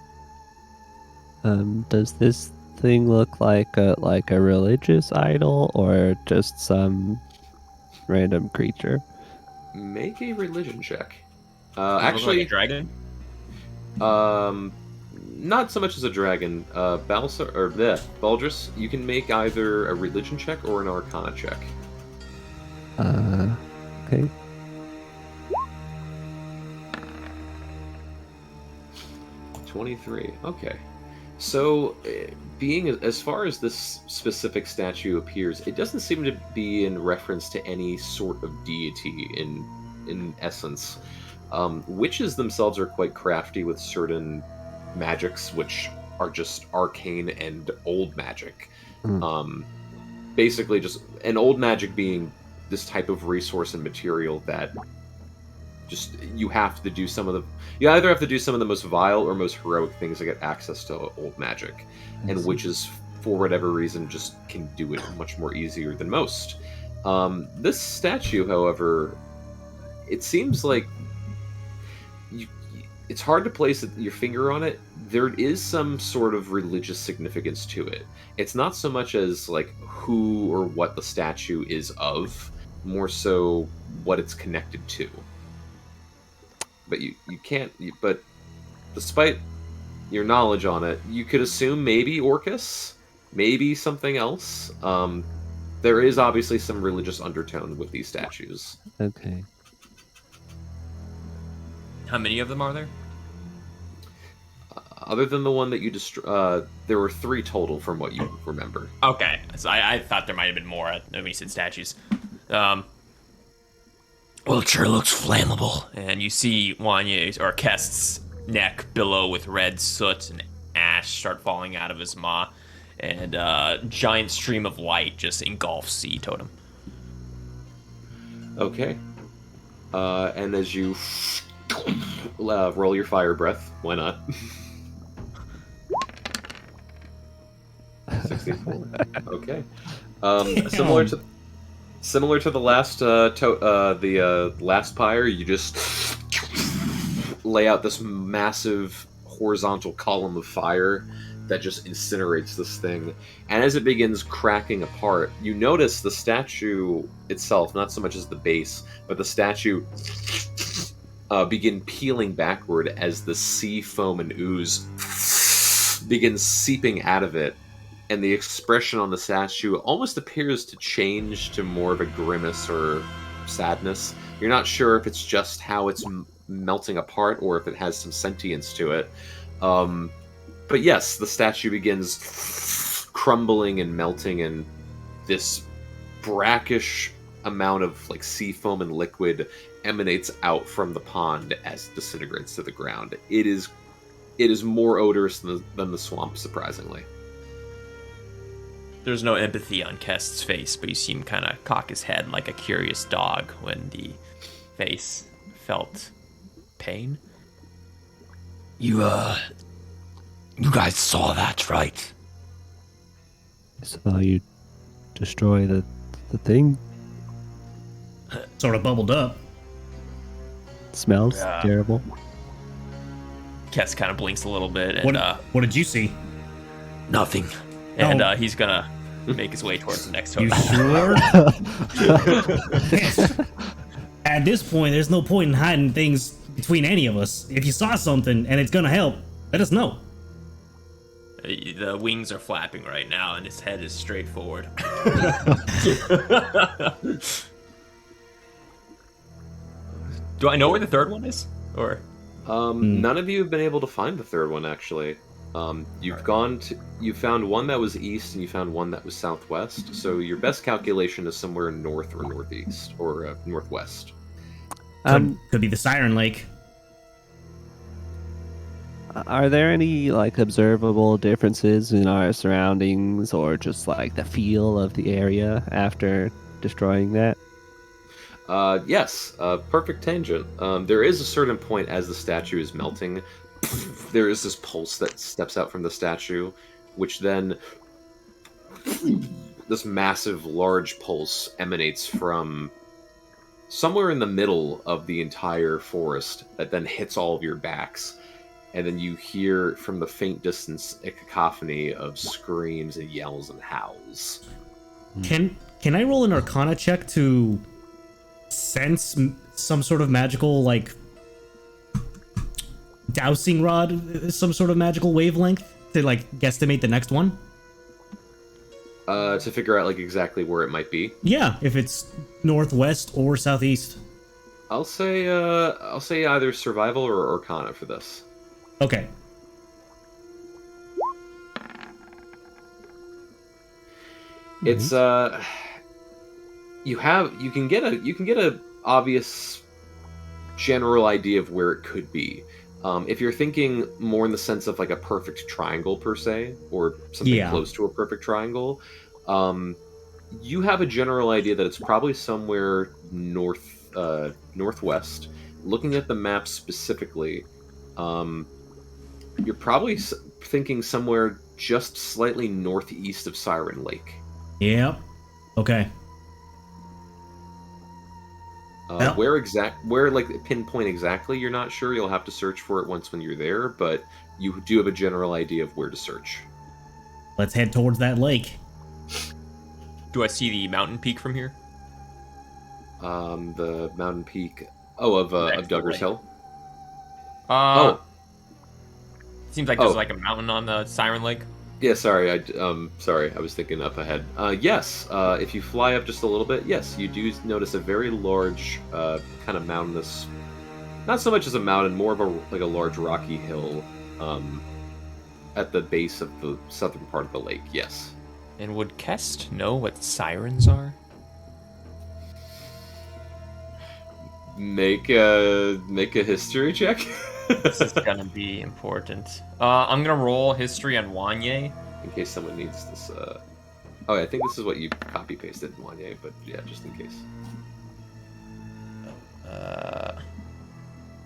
Does this thing look like a religious idol or just some random creature? Make a religion check. Like Actually, a dragon. Not so much as a dragon. Baldrus, you can make either a religion check or an arcana check. Okay. 23. Okay. So, being as far as this specific statue appears, it doesn't seem to be in reference to any sort of deity in essence. Witches themselves are quite crafty with certain magics, which are just arcane and old magic. Basically, just an old magic being this type of resource and material that just you have to do some of the you either have to do some of the most vile or most heroic things to get access to old magic, and witches for whatever reason just can do it much more easier than most. This statue, however, it seems like it's hard to place your finger on it. There is some sort of religious significance to it. It's not so much as like who or what the statue is of, more so what it's connected to. But you can't. But despite your knowledge on it, you could assume maybe Orcus, maybe something else. There is obviously some religious undertone with these statues. Okay. How many of them are there? Other than the one that you there were 3 total from what you remember. Okay, so I thought there might have been more when you said statues. Well, it sure looks flammable. And you see Wanya's or Kest's neck billow with red soot and ash start falling out of his maw, and a giant stream of light just engulfs Sea Totem. Okay. And as you roll your fire breath, why not? 64. Okay. Similar to the last last pyre, you just lay out this massive horizontal column of fire that just incinerates this thing. And as it begins cracking apart, you notice the statue itself, not so much as the base, but the statue begin peeling backward as the sea foam and ooze begins seeping out of it. And the expression on the statue almost appears to change to more of a grimace or sadness. You're not sure if it's just how it's melting apart or if it has some sentience to it. But yes, the statue begins crumbling and melting, and this brackish amount of like sea foam and liquid emanates out from the pond as it disintegrates to the ground. It is more odorous than the swamp, surprisingly. There's no empathy on Kest's face, but you see him kind of cock his head like a curious dog when the face felt pain. You guys saw that, right? So you destroy the thing? Sort of bubbled up. Smells terrible. Kest kind of blinks a little bit, and What did you see? Nothing. and he's gonna make his way towards the next You totem. sure? At this point, there's no point in hiding things between any of us. If you saw something and it's gonna help, let us know. The wings are flapping right now, and his head is straight forward. Do I know where the third one is? Or None of you have been able to find the third one, actually. You found one that was east, and you found one that was southwest. So your best calculation is somewhere north or northeast or northwest. Could be the Siren Lake. Are there any like observable differences in our surroundings or just like the feel of the area after destroying that? Yes, perfect tangent. There is a certain point as the statue is melting, there is this pulse that steps out from the statue, which then this massive, large pulse emanates from somewhere in the middle of the entire forest that then hits all of your backs. And then you hear from the faint distance a cacophony of screams and yells and howls. Can I roll an Arcana check to sense some sort of magical, like, dowsing rod, some sort of magical wavelength to, like, guesstimate the next one? To figure out, like, exactly where it might be? Yeah, if it's northwest or southeast. I'll say either survival or Arcana for this. Okay. It's you can get a obvious general idea of where it could be. If you're thinking more in the sense of like a perfect triangle per se, or something close to a perfect triangle, you have a general idea that it's probably somewhere northwest. Looking at the map specifically, you're probably thinking somewhere just slightly northeast of Siren Lake. Yep. Okay. Where like pinpoint exactly, you're not sure. You'll have to search for it when you're there, but you do have a general idea of where to search. Let's head towards that lake. Do I see the mountain peak from here? The mountain peak. Of Duggar's Hill. Seems like there's like a mountain on the Siren Lake. Yeah, sorry. Sorry. I was thinking up ahead. Yes. If you fly up just a little bit, yes, you do notice a very large, kind of mountainous. Not so much as a mountain, more of a large rocky hill, um, at the base of the southern part of the lake. Yes. And would Kest know what sirens are? Make a history check. This is gonna be important. I'm gonna roll history on Wanye. In case someone needs this. Oh, I think this is what you copy pasted in Wanye, but yeah, just in case.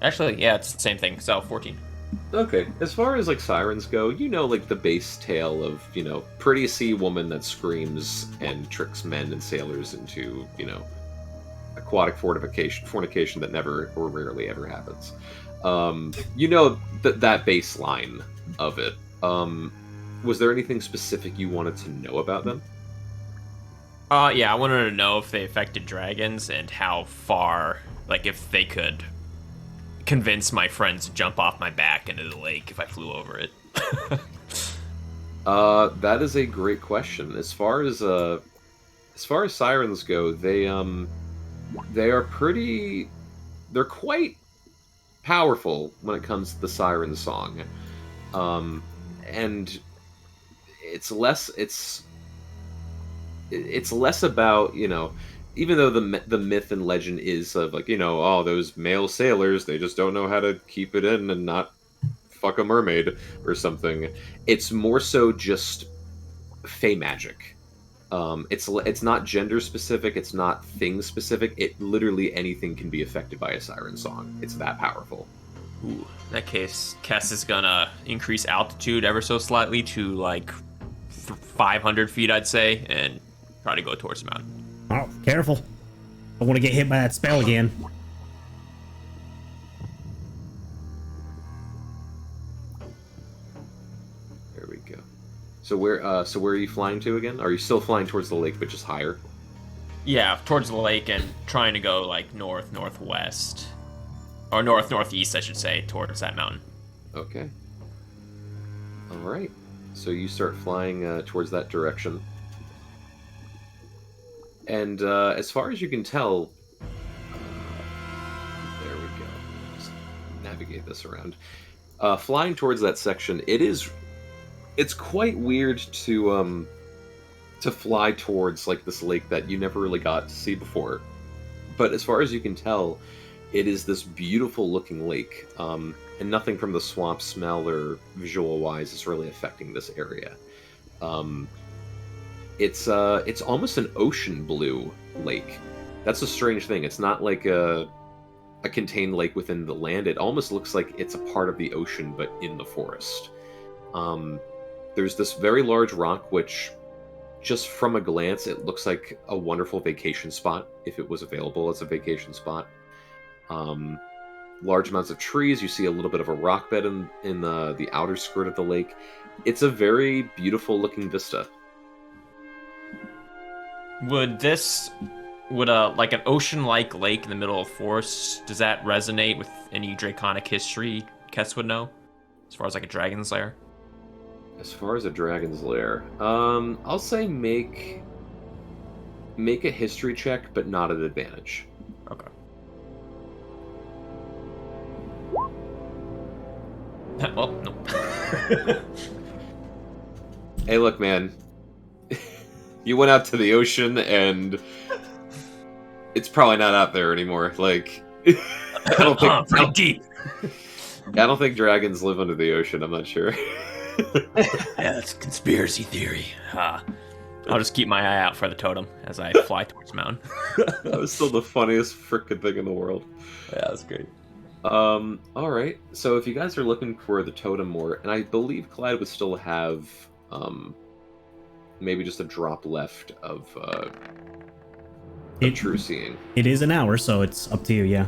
Actually, yeah, it's the same thing. So 14. Okay. As far as like sirens go, like the base tale of pretty sea woman that screams and tricks men and sailors into aquatic fornication that never or rarely ever happens. That baseline of it. Was there anything specific you wanted to know about them? Yeah, I wanted to know if they affected dragons and how far, like if they could convince my friends to jump off my back into the lake if I flew over it. That is a great question. As far as sirens go, they are pretty. They're quite powerful when it comes to the siren song, and it's less about even though the myth and legend is of like oh, those male sailors, they just don't know how to keep it in and not fuck a mermaid or something. It's more so just fey magic. It's not gender specific. It's not thing specific. It literally anything can be affected by a siren song. It's that powerful. Ooh, in that case, Kess is gonna increase altitude ever so slightly to like 500 feet, I'd say, and try to go towards the mountain. Oh, careful. I want to get hit by that spell again. There we go. So where are you flying to again? Are you still flying towards the lake, but just higher? Yeah, towards the lake and trying to go like northwest. Or northeast, I should say, towards that mountain. Okay. All right. So you start flying towards that direction. And as far as you can tell, there we go. Just navigate this around. Flying towards that section, it's quite weird to fly towards like this lake that you never really got to see before. But as far as you can tell, it is this beautiful looking lake, and nothing from the swamp smell or visual wise is really affecting this area. It's almost an ocean blue lake. That's a strange thing. It's not like a contained lake within the land. It almost looks like it's a part of the ocean, but in the forest. There's this very large rock, which, just from a glance, it looks like a wonderful vacation spot, if it was available as a vacation spot. Large amounts of trees. You see a little bit of a rock bed in the outer skirt of the lake. It's a very beautiful looking vista. Would like an ocean-like lake in the middle of forest, does that resonate with any draconic history Kess would know? As far as like a dragon's lair? As far as a dragon's lair, I'll say make a history check, but not an advantage. Okay. Well, no. Hey, look, man. You went out to the ocean, and it's probably not out there anymore. Like, I don't think Pretty deep. I don't think dragons live under the ocean. I'm not sure. Yeah, that's conspiracy theory. I'll just keep my eye out for the totem as I fly towards the mountain. That was still the funniest frickin' thing in the world. Yeah, that's great. All right. So if you guys are looking for the totem more, and I believe Clyde would still have, maybe just a drop left of true seeing. It is an hour, so it's up to you, yeah.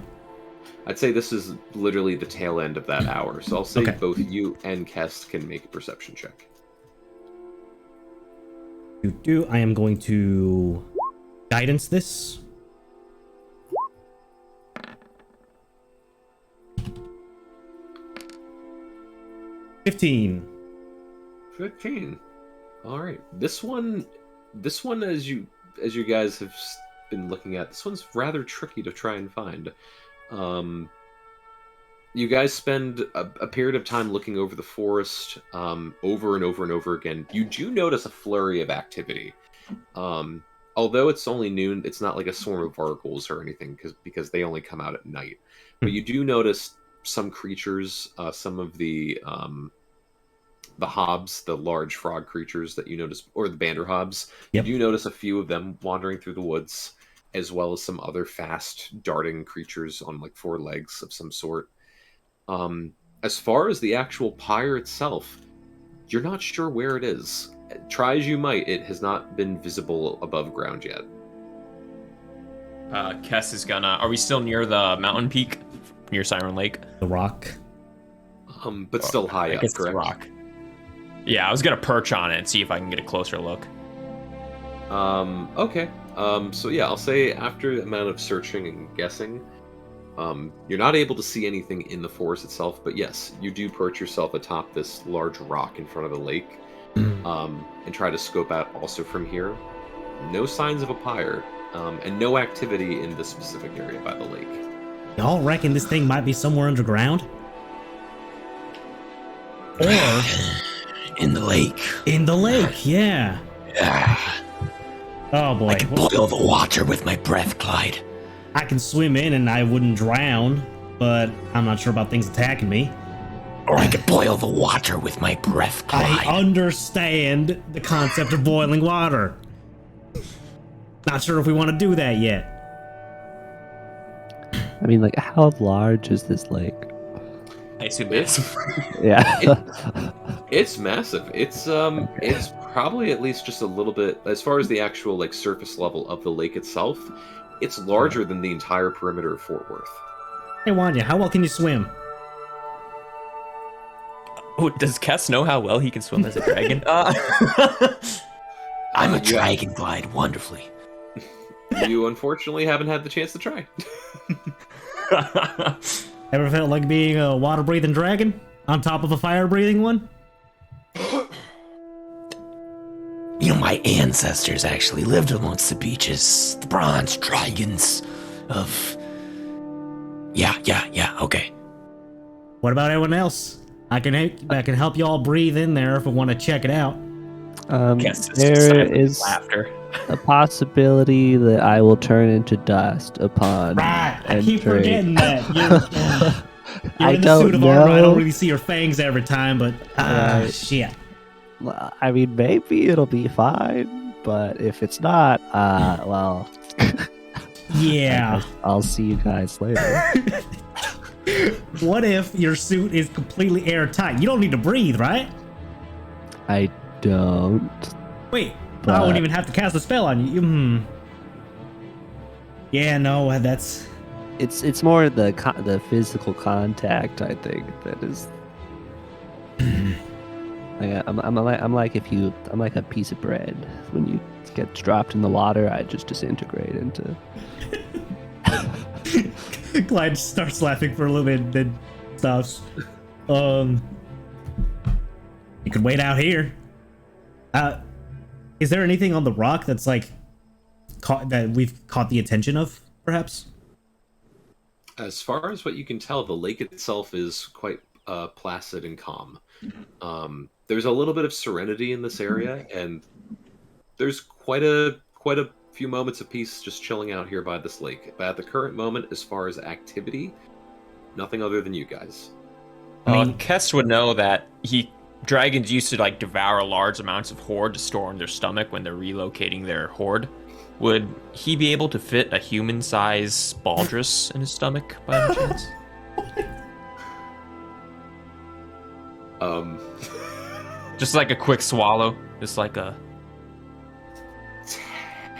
I'd say this is literally the tail end of that hour, so I'll say Okay. both you and Kest can make a perception check. I am going to guidance this. $15. 15. All right, this one, as you guys have been looking at, this one's rather tricky to try and find. You guys spend a period of time looking over the forest, over and over and over again. You do notice a flurry of activity. Although it's only noon, it's not like a swarm of vargals or anything, because they only come out at night. But you do notice some creatures, some of the hobs, the large frog creatures that you notice, or the banderhobs. Yep. You do notice a few of them wandering through the woods, as well as some other fast darting creatures on like 4 legs of some sort. As far as the actual pyre itself, you're not sure where it is. Try as you might, it has not been visible above ground yet. Kess is gonna... Are we still near the mountain peak? Near Siren Lake? The rock. But still high up, correct? correct? The rock. Yeah, I was gonna perch on it and see if I can get a closer look. Okay. So yeah, I'll say after the amount of searching and guessing, you're not able to see anything in the forest itself, but yes, you do perch yourself atop this large rock in front of the lake, and try to scope out also from here. No signs of a pyre, and no activity in this specific area by the lake. Y'all reckon this thing might be somewhere underground? Or In the lake. in the lake, yeah. Oh boy. I can boil the water with my breath, Clyde. I can swim in and I wouldn't drown, but I'm not sure about things attacking me. Or I could boil the water with my breath, Clyde. I understand the concept of boiling water. Not sure if we want to do that yet. I mean, like, how large is this lake? I assume It's Yeah. it's massive. It's probably at least just a little bit, as far as the actual like surface level of the lake itself. It's larger than the entire perimeter of Fort Worth. Hey Wanya, how well can you swim? Oh, does Kess know how well he can swim as a dragon? I'm a Yeah. dragon, Clyde, wonderfully. You unfortunately haven't had the chance to try. Ever felt like being a water-breathing dragon on top of a fire-breathing one? You know, my ancestors actually lived amongst the beaches, the bronze dragons of... Yeah, okay. What about everyone else? I can help you all breathe in there if we want to check it out. Kess is There silent is laughter. a possibility that I will turn into dust upon Right, I keep entering. forgetting that. You're I in the don't suit of armor. I don't know. really see your fangs every time, but Right. shit. Well, I mean, maybe it'll be fine, but if it's not, well, Yeah. I'll see you guys later. What if your suit is completely airtight? You don't need to breathe, right? I don't. Wait, I But- wouldn't even have to cast a spell on you. Yeah, no, that's... It's more the physical contact, I think, that is. I'm like a piece of bread. When you get dropped in the water, I just disintegrate into. Clyde starts laughing for a little bit, then stops. You could wait out here. Is there anything on the rock that's like that we've caught the attention of, perhaps? As far as what you can tell, the lake itself is quite placid and calm. There's a little bit of serenity in this area, and there's quite a few moments of peace just chilling out here by this lake. But at the current moment, as far as activity, nothing other than you guys. I mean- Kess would know that dragons used to like devour large amounts of hoard to store in their stomach when they're relocating their hoard. Would he be able to fit a human-sized baldrus in his stomach by any chance? Just like a quick swallow, just like a.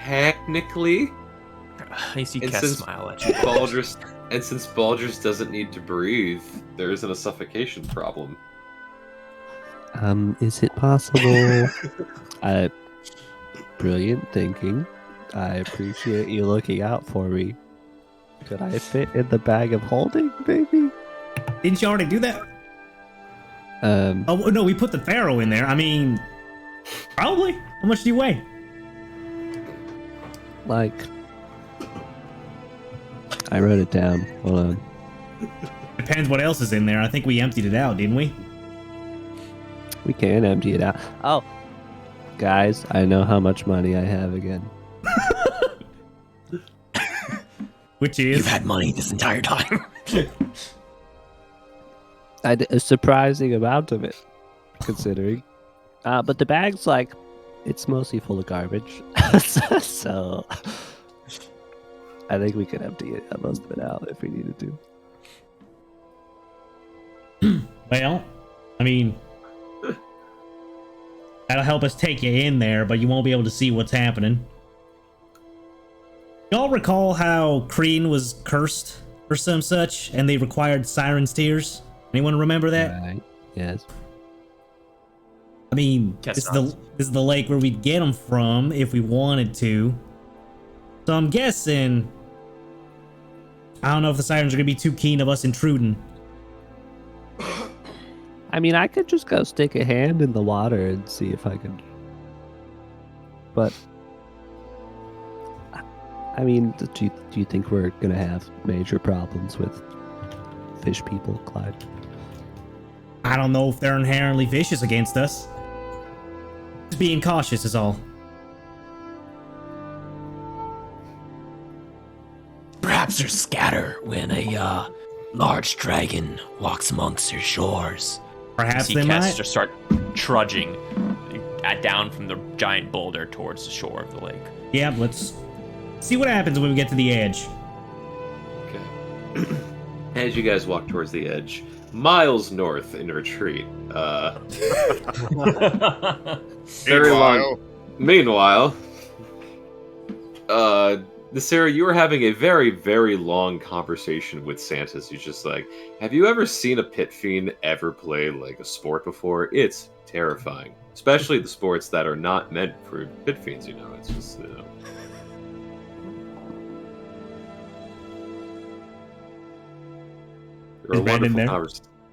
Technically, I see And Kess since smile at you. since Baldrus doesn't need to breathe, there isn't a suffocation problem. Is it possible? Brilliant thinking. I appreciate you looking out for me. Could I fit in the bag of holding, baby? Didn't you already do that? Um, Oh no, we put the pharaoh in there. I mean, Probably. How much do you weigh? Like, I wrote it down. Hold on. Depends what else is in there. I think we emptied it out, didn't we? We can empty it out. Oh, guys, I know how much money I have again. Which is You've had money this entire time. A surprising amount of it, considering. But the bag's like, it's mostly full of garbage. So I think we could empty it, most of it out if we needed to. Well, I mean, that'll help us take you in there, but you won't be able to see what's happening. Y'all recall how Kreen was cursed or some such, and they required siren's tears? Anyone remember that? Right. Yes. I mean, Guess this not. is the lake where we'd get them from if we wanted to. So I'm guessing, I don't know if the sirens are gonna be too keen of us intruding. I mean, I could just go stick a hand in the water and see if I could. But I mean, do you think we're gonna have major problems with fish people, Clyde? I don't know if they're inherently vicious against us. Just being cautious is all. Perhaps they're scatter when a large dragon walks amongst your shores. Perhaps See they Cass might. just start trudging down from the giant boulder towards the shore of the lake. Yeah, let's see what happens when we get to the edge. Okay. As you guys walk towards the edge, miles north in retreat. Very long. Meanwhile, Nasira, you were having a very, very long conversation with Santas. He's just like, have you ever seen a pit fiend ever play like a sport before? It's terrifying. Especially the sports that are not meant for pit fiends, you know. It's just, you know.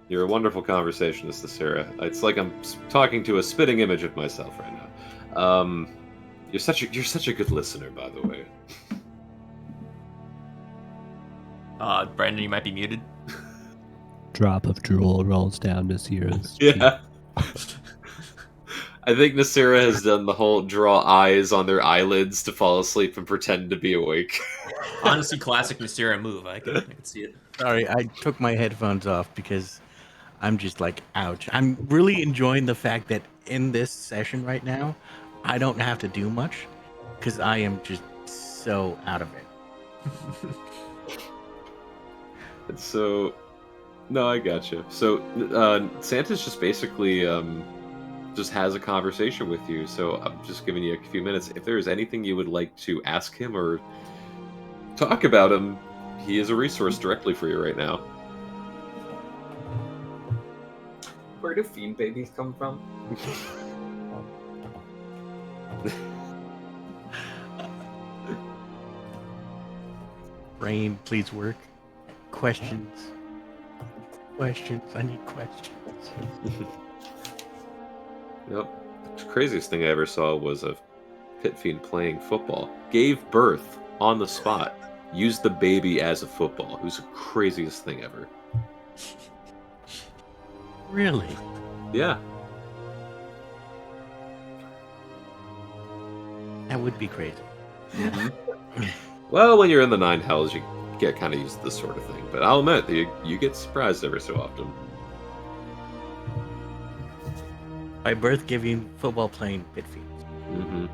You're a wonderful conversationist, Nasira. It's like I'm talking to a spitting image of myself right now. You're such a good listener, by the way. Brandon, you might be muted. Drop of drool rolls down Nasira's Yeah. I think Nasira has done the whole draw eyes on their eyelids to fall asleep and pretend to be awake. Honestly, classic Nasira move. I can see it. Sorry, I took my headphones off because I'm just like, ouch. I'm really enjoying the fact that in this session right now, I don't have to do much because I am just so out of it. And so, no, I gotcha. So, Santa's just basically just has a conversation with you. So I'm just giving you a few minutes. If there is anything you would like to ask him or talk about him, he is a resource directly for you right now. Where do fiend babies come from? Brain, please work. Questions. Questions. I need questions. Yep. The craziest thing I ever saw was a pit fiend playing football. Gave birth on the spot. Used the baby as a football. It was the craziest thing ever. Really? Yeah. That would be crazy. Well, when you're in the Nine Hells, you get kind of used to this sort of thing. But I'll admit, you get surprised every so often. By birth giving football playing pit fiends. Mm-hmm.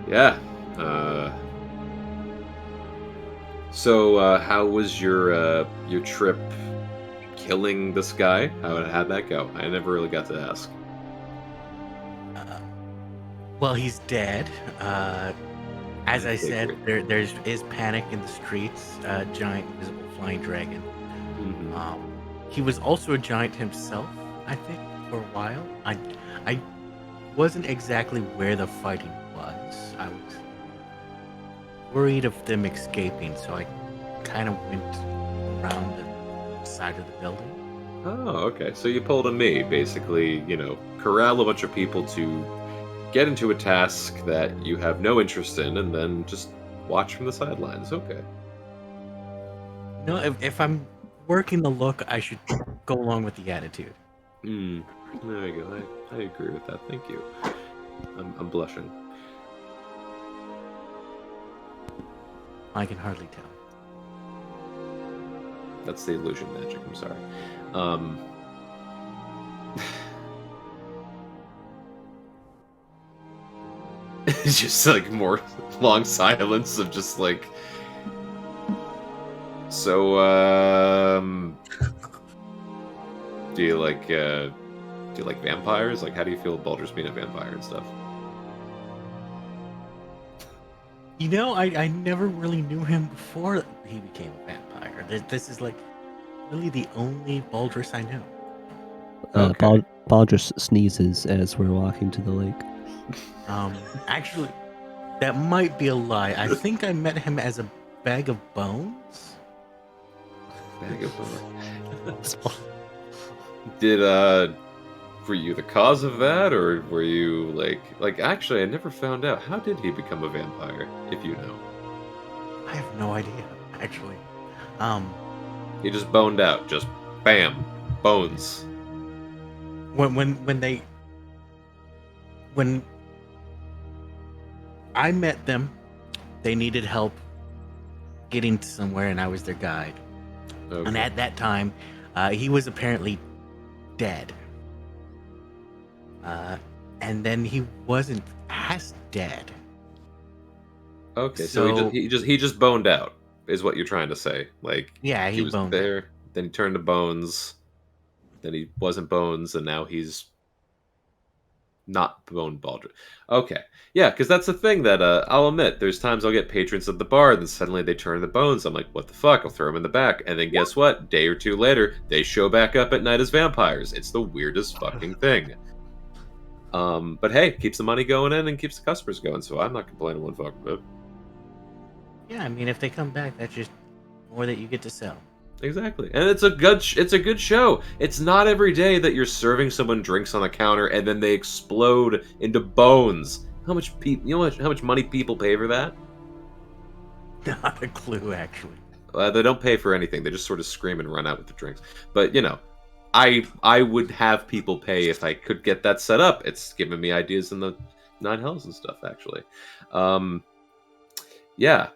Yeah. So, how was your trip killing this guy? How'd that go? I never really got to ask. Well, he's dead. As I Okay, said, great. there is panic in the streets. Giant invisible flying dragon. Mm-hmm. He was also a giant himself, I think, for a while. I wasn't exactly where the fighting was. I was worried of them escaping, so I kind of went around the side of the building. Oh, okay. So you pulled a me, basically, corral a bunch of people to get into a task that you have no interest in, and then just watch from the sidelines. Okay. No, if I'm working the look, I should go along with the attitude. Hmm. There you go. I agree with that. Thank you. I'm blushing. I can hardly tell. That's the illusion magic. I'm sorry. Um. It's just like more long silence of just like. So, do you like vampires? Like, how do you feel Baldur's being a vampire and stuff? I never really knew him before he became a vampire. This is like really the only Baldrus I know. Okay. Baldrus sneezes as we're walking to the lake. Actually, that might be a lie. I think I met him as a bag of bones. Bag of bones. Did were you the cause of that, or were you like? Actually, I never found out. How did he become a vampire? If you know, I have no idea, actually. he just boned out. Just bam, bones. When I met them, they needed help getting to somewhere, and I was their guide. Okay. And at that time, he was apparently dead. And then he wasn't as dead. Okay, so he just boned out, is what you're trying to say. Like, Yeah, he was boned there, then he turned to bones, then he wasn't bones, and now he's not bone Baldric. Okay, yeah, because that's the thing that I'll admit. There's times I'll get patrons at the bar, and then suddenly they turn to bones. I'm like, what the fuck? I'll throw them in the back, and then guess what? Day or two later, they show back up at night as vampires. It's the weirdest fucking thing. But hey, keeps the money going in and keeps the customers going, so I'm not complaining one fucking bit. Yeah, I mean, if they come back, that's just more that you get to sell. Exactly, and it's a good show. It's not every day that you're serving someone drinks on the counter and then they explode into bones. How much how much money people pay for that? Not a clue, actually. They don't pay for anything. They just sort of scream and run out with the drinks. But I would have people pay if I could get that set up. It's given me ideas in the Nine Hells and stuff, actually. Yeah.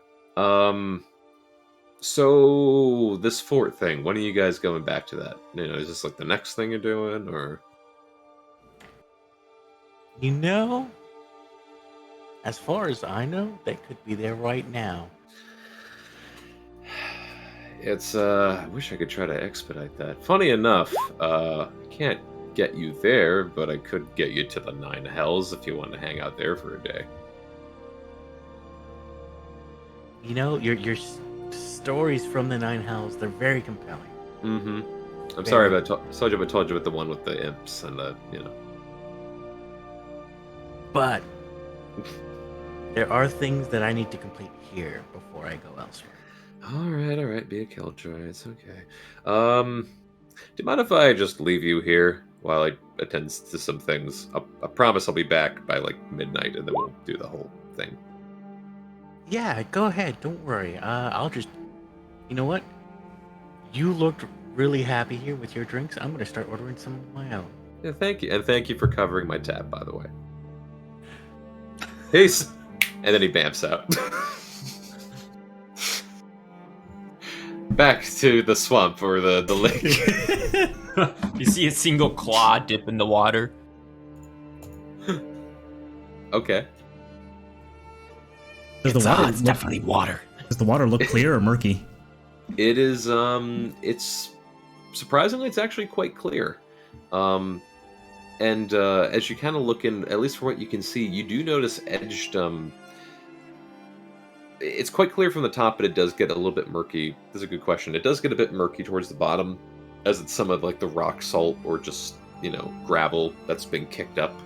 So this fort thing, when are you guys going back to that? Is this like the next thing you're doing, or? As far as I know, they could be there right now. It's I wish I could try to expedite that. Funny enough, I can't get you there, but I could get you to the Nine Hells if you want to hang out there for a day. Your stories from the Nine Hells, they're very compelling. Mm-hmm. I'm sorry about told you about the one with the imps and But there are things that I need to complete here before I go elsewhere. All right. Be a killjoy. It's okay. Do you mind if I just leave you here while I attend to some things? I promise I'll be back by like midnight, and then we'll do the whole thing. Yeah, go ahead. Don't worry. I'll just... You know what? You looked really happy here with your drinks. I'm going to start ordering some of my own. Yeah, thank you. And thank you for covering my tab, by the way. Peace! And then he bamps out. Back to the swamp or the lake. You see a single claw dip in the water. Okay. It's definitely water. Does the water look clear or murky? It is, it's surprisingly, it's actually quite clear. And as you kind of look in, at least for what you can see, you do notice edged, it's quite clear from the top, but it does get a little bit murky. That's a good question. It does get a bit murky towards the bottom, as it's some of like the rock salt or just, gravel that's been kicked up.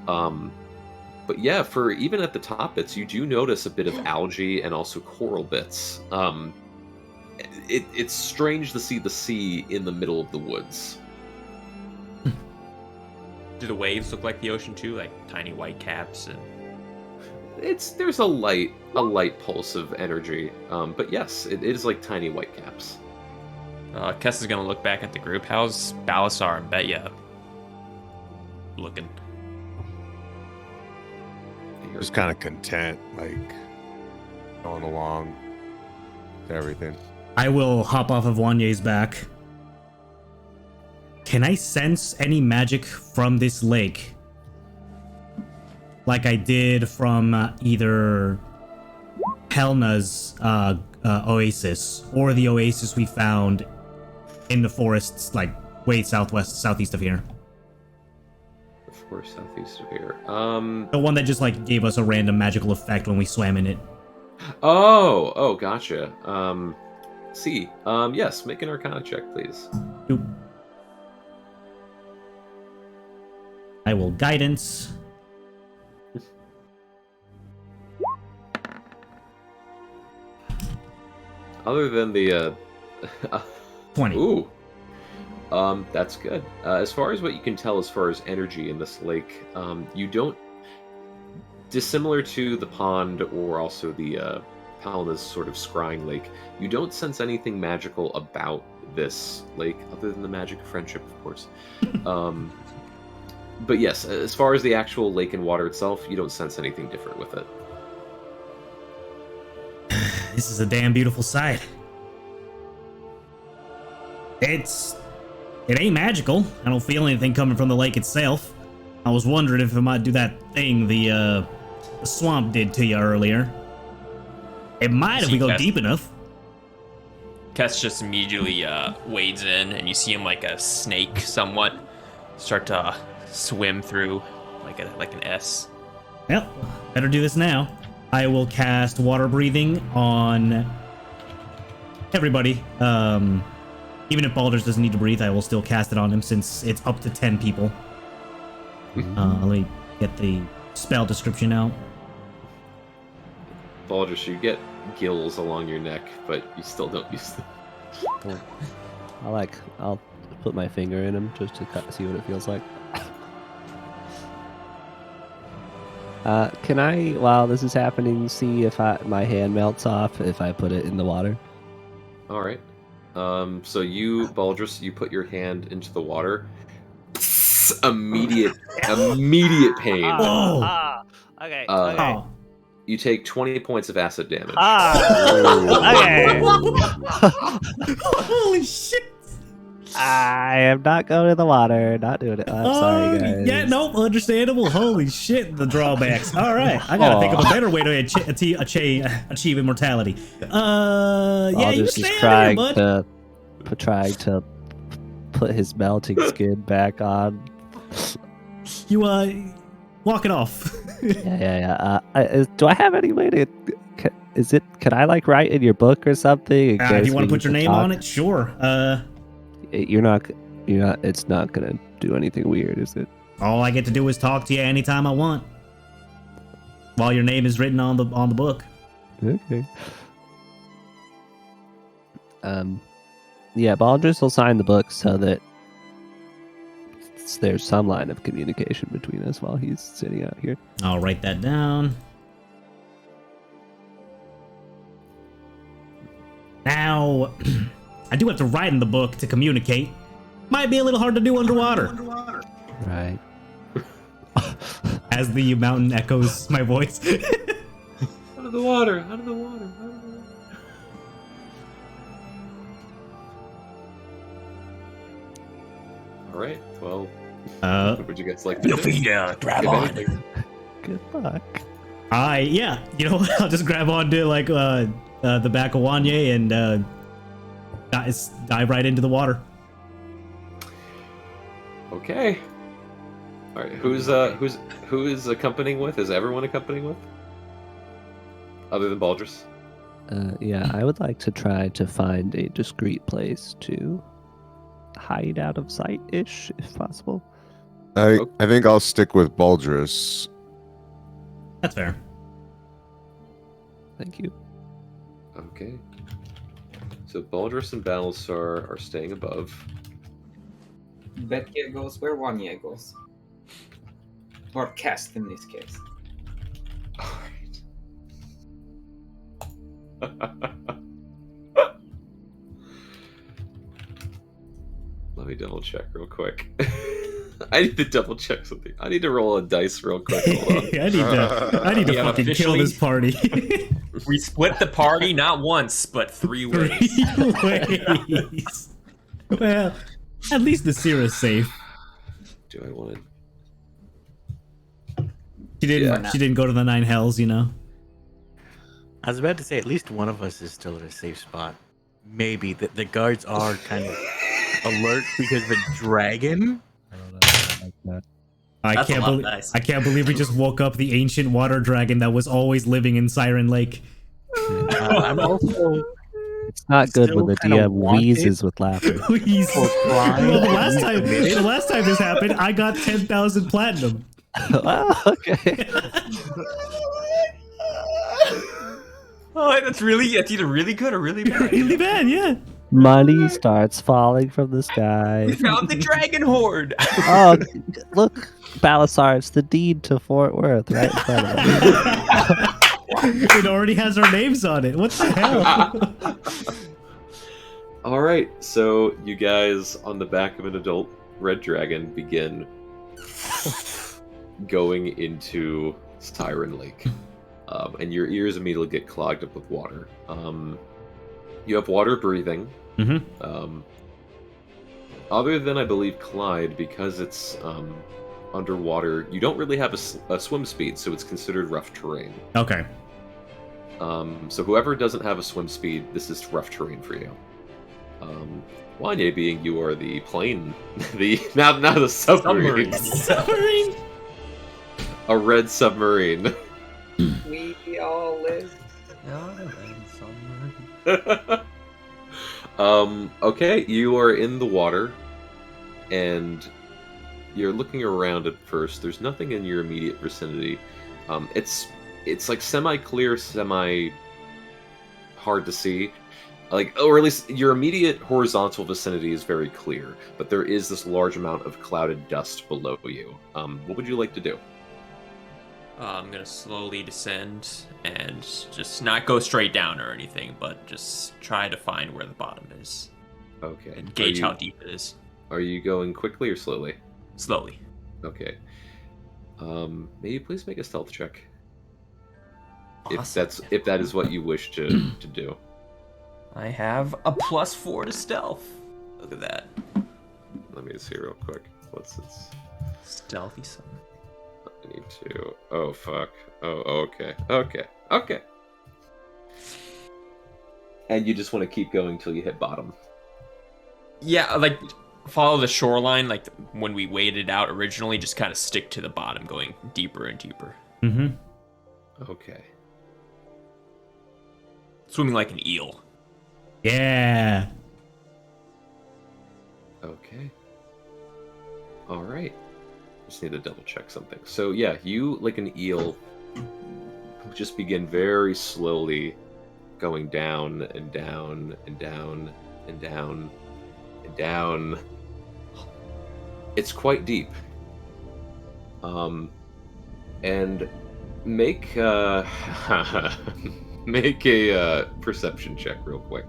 But yeah, for even at the top bits, you do notice a bit of algae and also coral bits. it's strange to see the sea in the middle of the woods. Do the waves look like the ocean too, like tiny white caps? And There's a light pulse of energy, but yes, it is like tiny white caps. Kess is gonna look back at the group. How's Balasar and Betya looking? Just kind of content, like going along to everything. I will hop off of Wanye's back. Can I sense any magic from this lake? Like I did from either Helna's oasis or the oasis we found in the forests, like way southeast of here. Of course, southeast of here. The one that just like gave us a random magical effect when we swam in it. Oh, gotcha. Yes, make an Arcana check, please. Oop. I will guidance. Other than the 20. Ooh. That's good. As far as what you can tell as far as energy in this lake, you don't, dissimilar to the pond or also the Palina's sort of scrying lake, you don't sense anything magical about this lake, other than the magic of friendship, of course. But yes, as far as the actual lake and water itself, you don't sense anything different with it. This is a damn beautiful sight. It ain't magical. I don't feel anything coming from the lake itself. I was wondering if it might do that thing the swamp did to you earlier. It might if we go deep enough. Kess just immediately wades in, and you see him like a snake, somewhat, start to swim through like an S. Well, better do this now. I will cast water breathing on everybody. Even if Baldur's doesn't need to breathe, I will still cast it on him since it's up to 10 people. Let me get the spell description out. Baldur's, you get gills along your neck, but you still don't use them. I'll put my finger in him just to see what it feels like. Can I, while this is happening, see if my hand melts off if I put it in the water? All right. So you, Baldrus, you put your hand into the water. Immediate pain. Oh! Okay. Oh. You take 20 points of acid damage. Okay. Holy shit! I am not going to the water. Not doing it. I'm sorry, guys. Yeah, nope, understandable. Holy shit, the drawbacks. All right, I gotta think of a better way to achieve immortality. Yeah, you Just stay trying out here, bud. trying to put his melting skin back on. You walk it off. Yeah. Do I have any way to? Can I like write in your book or something? If you want to put your name on it, sure. You're not. It's not gonna do anything weird, is it? All I get to do is talk to you anytime I want, while your name is written on the book. Okay. Yeah, Baldrus will sign the book so that there's some line of communication between us while he's sitting out here. I'll write that down. Now, I do have to write in the book to communicate. Might be a little hard to do underwater. Right. As the mountain echoes my voice. Out of the water. All right. Well, what would you guys like to Feel do? free to grab If on. anything. Good luck. Yeah, you know what? I'll just grab onto like the back of Wanye and dive right into the water. Okay. All right. Who is accompanying with? Is everyone accompanying with? Other than Baldrus? Yeah, I would like to try to find a discreet place to hide out of sight-ish, if possible. I think I'll stick with Baldrus. That's fair. Thank you. Okay. So Baldrus and Balasar are staying above. Betia goes where Wanya goes. Or Cast in this case. Let me double check real quick. I need to double check something. I need to roll a dice real quick. Hold on. I need to Yeah, fucking kill officially- this party. We split the party not once, but 3 ways. 3 ways. Well, at least the Syrah's safe. Do I want She didn't. Yeah. She didn't go to the 9 hells, you know. I was about to say at least one of us is still at a safe spot. Maybe the guards are kind of alert because the dragon. I don't know. I like that. That's a lot nice. I can't believe we just woke up the ancient water dragon that was always living in Siren Lake. I'm also It's not good Still when the kinda DM wanted- wheezes with laughter. Please. Or crying. Well, the last time this happened, I got 10,000 platinum. Oh, okay. Oh, that's either really good or really bad. Really bad, yeah. Money starts falling from the We sky. found the dragon horde. Oh, look, Balasar, it's the deed to Fort Worth right in front of us. It already has our names on it. What the hell? All right, so you guys on the back of an adult red dragon begin going into Siren Lake, and your ears immediately get clogged up with water. You have water breathing. Mm-hmm. Other than, I believe, Clyde, because it's underwater, you don't really have a swim speed, so it's considered rough terrain. Okay. So whoever doesn't have a swim speed, this is rough terrain for you. Wanye being you are the plane, now the submarine. Submarine? A red submarine. We all live. Okay, you are in the water, and you're looking around at first. There's nothing in your immediate vicinity. It's like semi-clear, semi-hard to see. Or at least your immediate horizontal vicinity is very clear, but there is this large amount of clouded dust below you. What would you like to do? I'm gonna slowly descend and just not go straight down or anything, but just try to find where the bottom is Okay. and gauge how deep it is. Are you going quickly or slowly? Slowly. Okay. May you please make a stealth check? Awesome. If that is what you wish to do. I have a +4 to stealth. Look at that. Let me see real quick. What's this? Stealthy son. I need to. Oh fuck. Oh, okay. And you just want to keep going till you hit bottom. Yeah, like follow the shoreline, like when we waded out originally, just kind of stick to the bottom, going deeper and deeper. Mm-hmm. Okay. Swimming like an eel. Yeah. Okay. All right. Just need to double check something. So yeah, you, like an eel, just begin very slowly going down and down and down and down and down. It's quite deep. And make make a perception check real quick.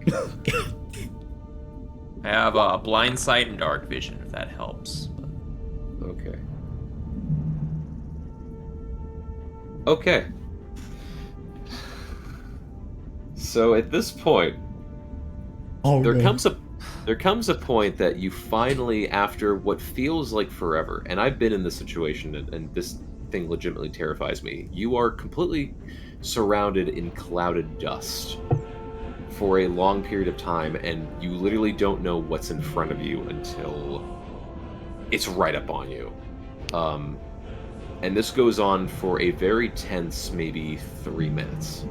I have blind sight and dark vision, if that helps. Okay. Okay. So at this point, Oh, there no. comes a point that you finally, after what feels like forever, and I've been in this situation, and this thing legitimately terrifies me. You are completely surrounded in clouded dust for a long period of time, and you literally don't know what's in front of you until it's right up on you. And this goes on for a very tense, maybe 3 minutes.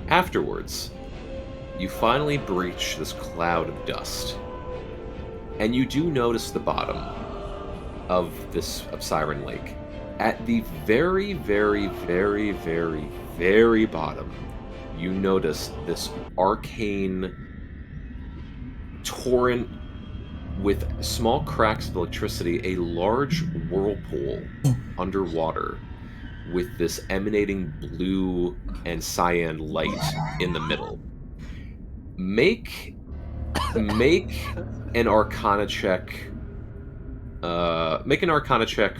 Afterwards, you finally breach this cloud of dust, and you do notice the bottom of Siren Lake. At the very, very, very, very, very bottom, you notice this arcane torrent with small cracks of electricity, a large whirlpool underwater with this emanating blue and cyan light in the middle. Make an Arcana check. Make an Arcana check.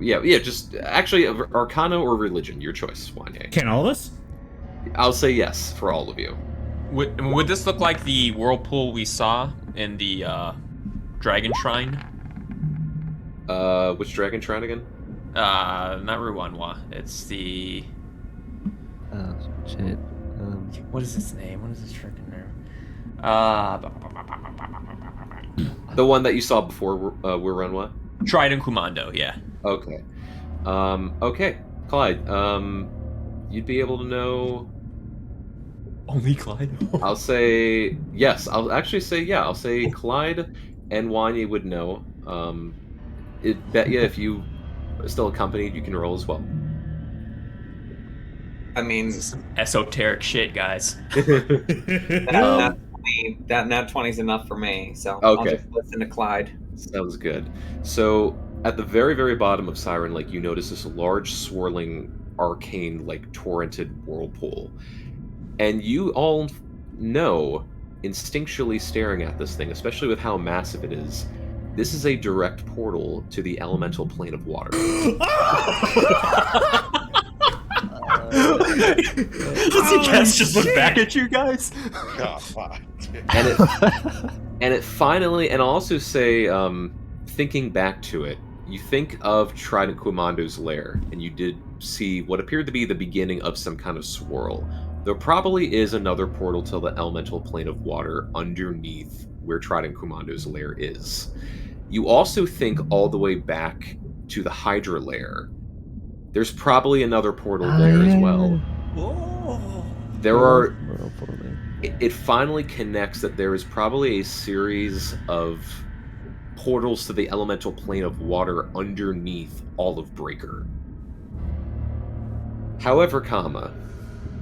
Yeah. Just actually, Arcana or Religion, your choice, Wanye. Can all of us? I'll say yes for all of you. Would this look like the whirlpool we saw in the Dragon Shrine? Which Dragon Shrine again? Not Ruanwa. It's the. Oh shit. What is its name? What is this freaking name? The one that you saw before Ruanwa? Trident Commando. Yeah. Okay. Okay, Clyde. You'd be able to know. Only Clyde. I'll say yes. I'll actually say yeah. I'll say Clyde and Wanye would know. Bet you if you are still accompanied, you can roll as well. I mean, Some esoteric shit, guys. that nat 20's enough for me, so I'll Okay. just listen to Clyde. Sounds good. So at the very, very bottom of Siren Lake, you notice this large, swirling, arcane, like torrented whirlpool, and you all know, instinctually staring at this thing, especially with how massive it is, this is a direct portal to the elemental plane of water. Does he just look back at you guys? God, fuck. And it finally, and I'll also say, thinking back to it, you think of Trident Commando's lair, and you did see what appeared to be the beginning of some kind of swirl. There probably is another portal to the elemental plane of water underneath where Trident Commando's lair is. You also think all the way back to the Hydra lair. There's probably another portal there as well. Oh. There are... It finally connects that there is probably a series of portals to the elemental plane of water underneath Olive Breaker. However,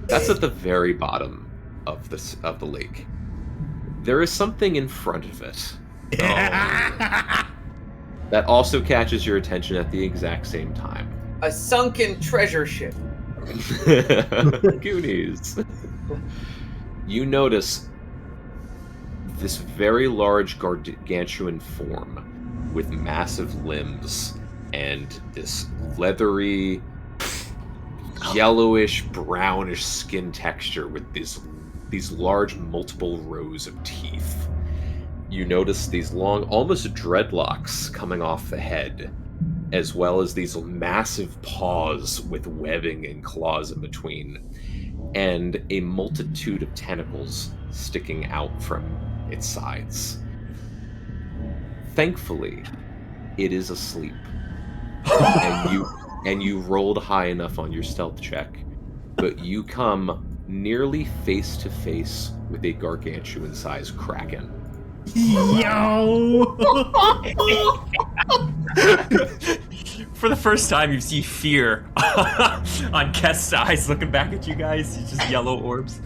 that's at the very bottom of the lake. There is something in front of it that also catches your attention at the exact same time. A sunken treasure ship. Goonies. You notice this very large gargantuan form with massive limbs and this leathery, yellowish, brownish skin texture with these large multiple rows of teeth. You notice these long, almost dreadlocks coming off the head, as well as these massive paws with webbing and claws in between, and a multitude of tentacles sticking out from its sides. Thankfully, it is asleep, and you rolled high enough on your stealth check, but you come nearly face to face with a gargantuan-sized kraken. Yo! For the first time, you see fear on Kest's eyes looking back at you guys. It's just yellow orbs.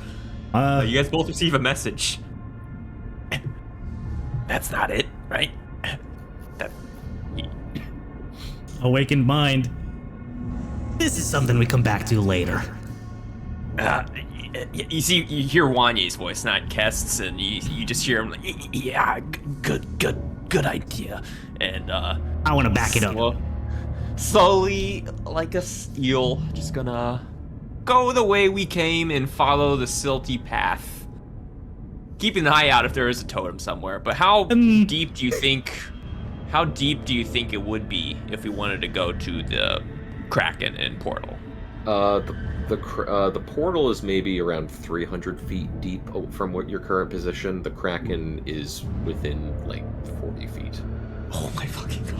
You guys both receive a message. That's not it, right? Awakened mind. This is something we come back to later. You see, you hear Wanye's voice, not Kest's, and you just hear him like, yeah, good idea. And I want to back it up. Slowly, like a seal, just gonna go the way we came and follow the silty path. Keeping an eye out if there is a totem somewhere. But how deep do you think it would be if we wanted to go to the Kraken and portal? The portal is maybe around 300 feet deep from what your current position. The Kraken is within like 40 feet. Oh my fucking god.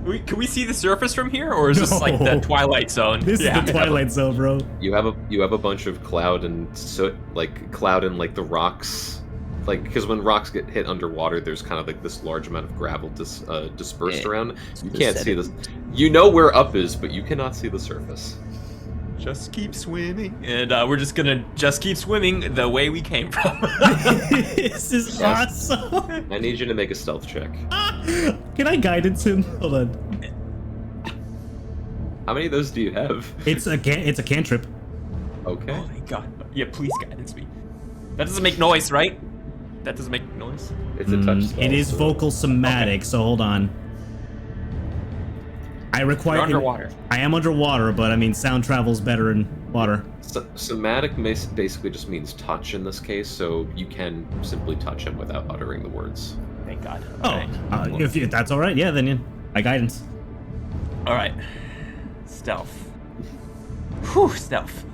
Okay. Can we see the surface from here, or is this like the Twilight Zone? This is the Twilight Zone, bro. You have a bunch of cloud and soot, like cloud and like the rocks like because when rocks get hit underwater, there's kind of like this large amount of gravel dispersed around. You can't see this. You know where up is, but you cannot see the surface. Just keep swimming, and we're just gonna keep swimming the way we came from. This is awesome. I need you to make a stealth check. Can I guidance him? Hold on. How many of those do you have? It's a cantrip. Okay. Oh my god. Yeah, please guidance me. That doesn't make noise, right? That doesn't make noise. It's a touch spell. It is so- vocal somatic, so hold on. I require. You're underwater. I am underwater, but I mean, sound travels better in water. Somatic basically just means touch in this case, so you can simply touch him without uttering the words. Thank God. Oh, if that's all right, yeah, then yeah, I guidance. All right. Stealth. Whew, stealth.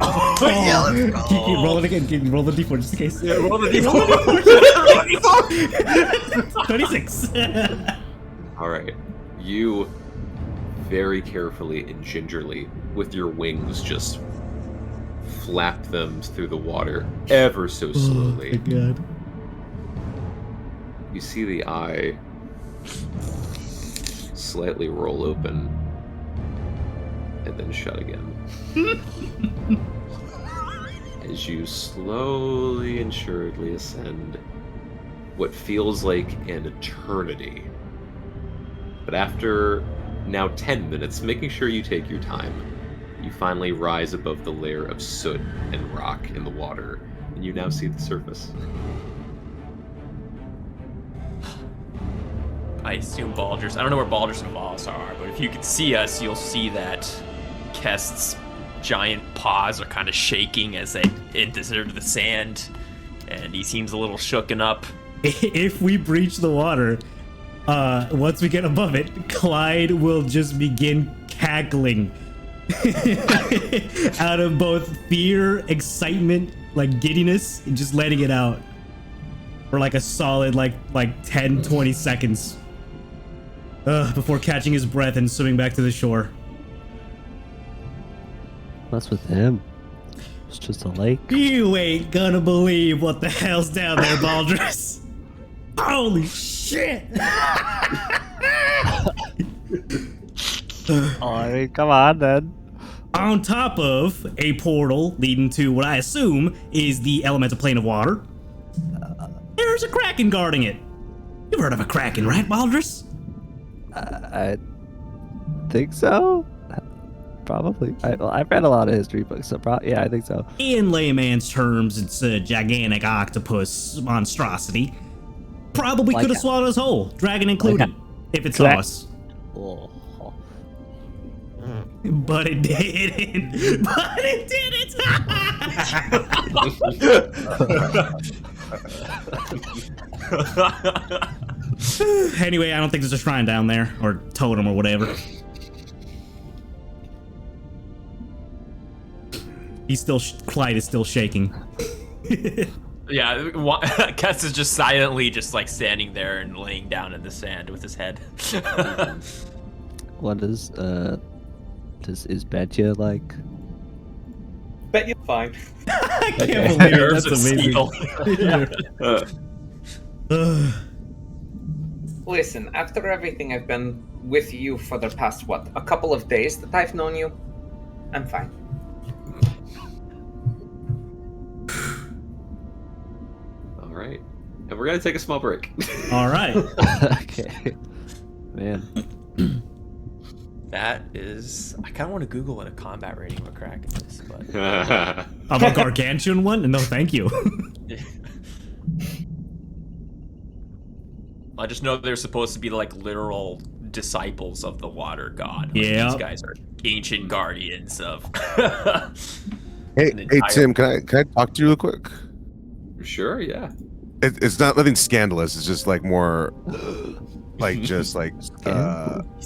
Oh, yeah, let's go. Keep rolling again. Keep roll the d4 just in case. Yeah, roll the d4. 26. All right. You very carefully and gingerly, with your wings, just flap them through the water ever so slowly. Oh my god. You see the eye slightly roll open and then shut again. As you slowly and surely ascend what feels like an eternity. But after now 10 minutes, making sure you take your time, you finally rise above the layer of soot and rock in the water, and you now see the surface. I assume Baldur's. I don't know where Baldur's and Voss are, but if you could see us, you'll see that Kest's giant paws are kind of shaking as they enter the sand, and he seems a little shooken up. If we breach the water, once we get above it, Clyde will just begin cackling out of both fear, excitement, like giddiness, and just letting it out for like a solid like 10-20 seconds before catching his breath and swimming back to the shore. What's with him? It's just a lake. You ain't gonna believe what the hell's down there, Baldrus. Holy shit! Alright, come on then. On top of a portal leading to what I assume is the elemental plane of water, there's a kraken guarding it. You've heard of a kraken, right, Baldrus? I think so. Probably. I've read a lot of history books, so yeah, I think so. In layman's terms, it's a gigantic octopus monstrosity. Probably Like could have swallowed us whole, dragon included, if it saw us. Oh. But it didn't. But it didn't. Anyway, I don't think there's a shrine down there, or totem, or whatever. Clyde is still shaking. Yeah, Kest is just silently just like standing there and laying down in the sand with his head. What is Betya like? Bet you're fine. I can't believe it. That's amazing. Listen, after everything I've been with you for the past, a couple of days that I've known you, I'm fine. All right. And we're going to take a small break. All right. Okay. Man. That is... I kind of want to Google what a combat rating of a kraken is, but... Of a gargantuan one? No, thank you. I just know they're supposed to be like literal disciples of the water god. Yeah. These guys are ancient guardians of... Hey, Tim, can I talk to you real quick? Sure, yeah. It's not nothing scandalous. It's just like more, like just like He's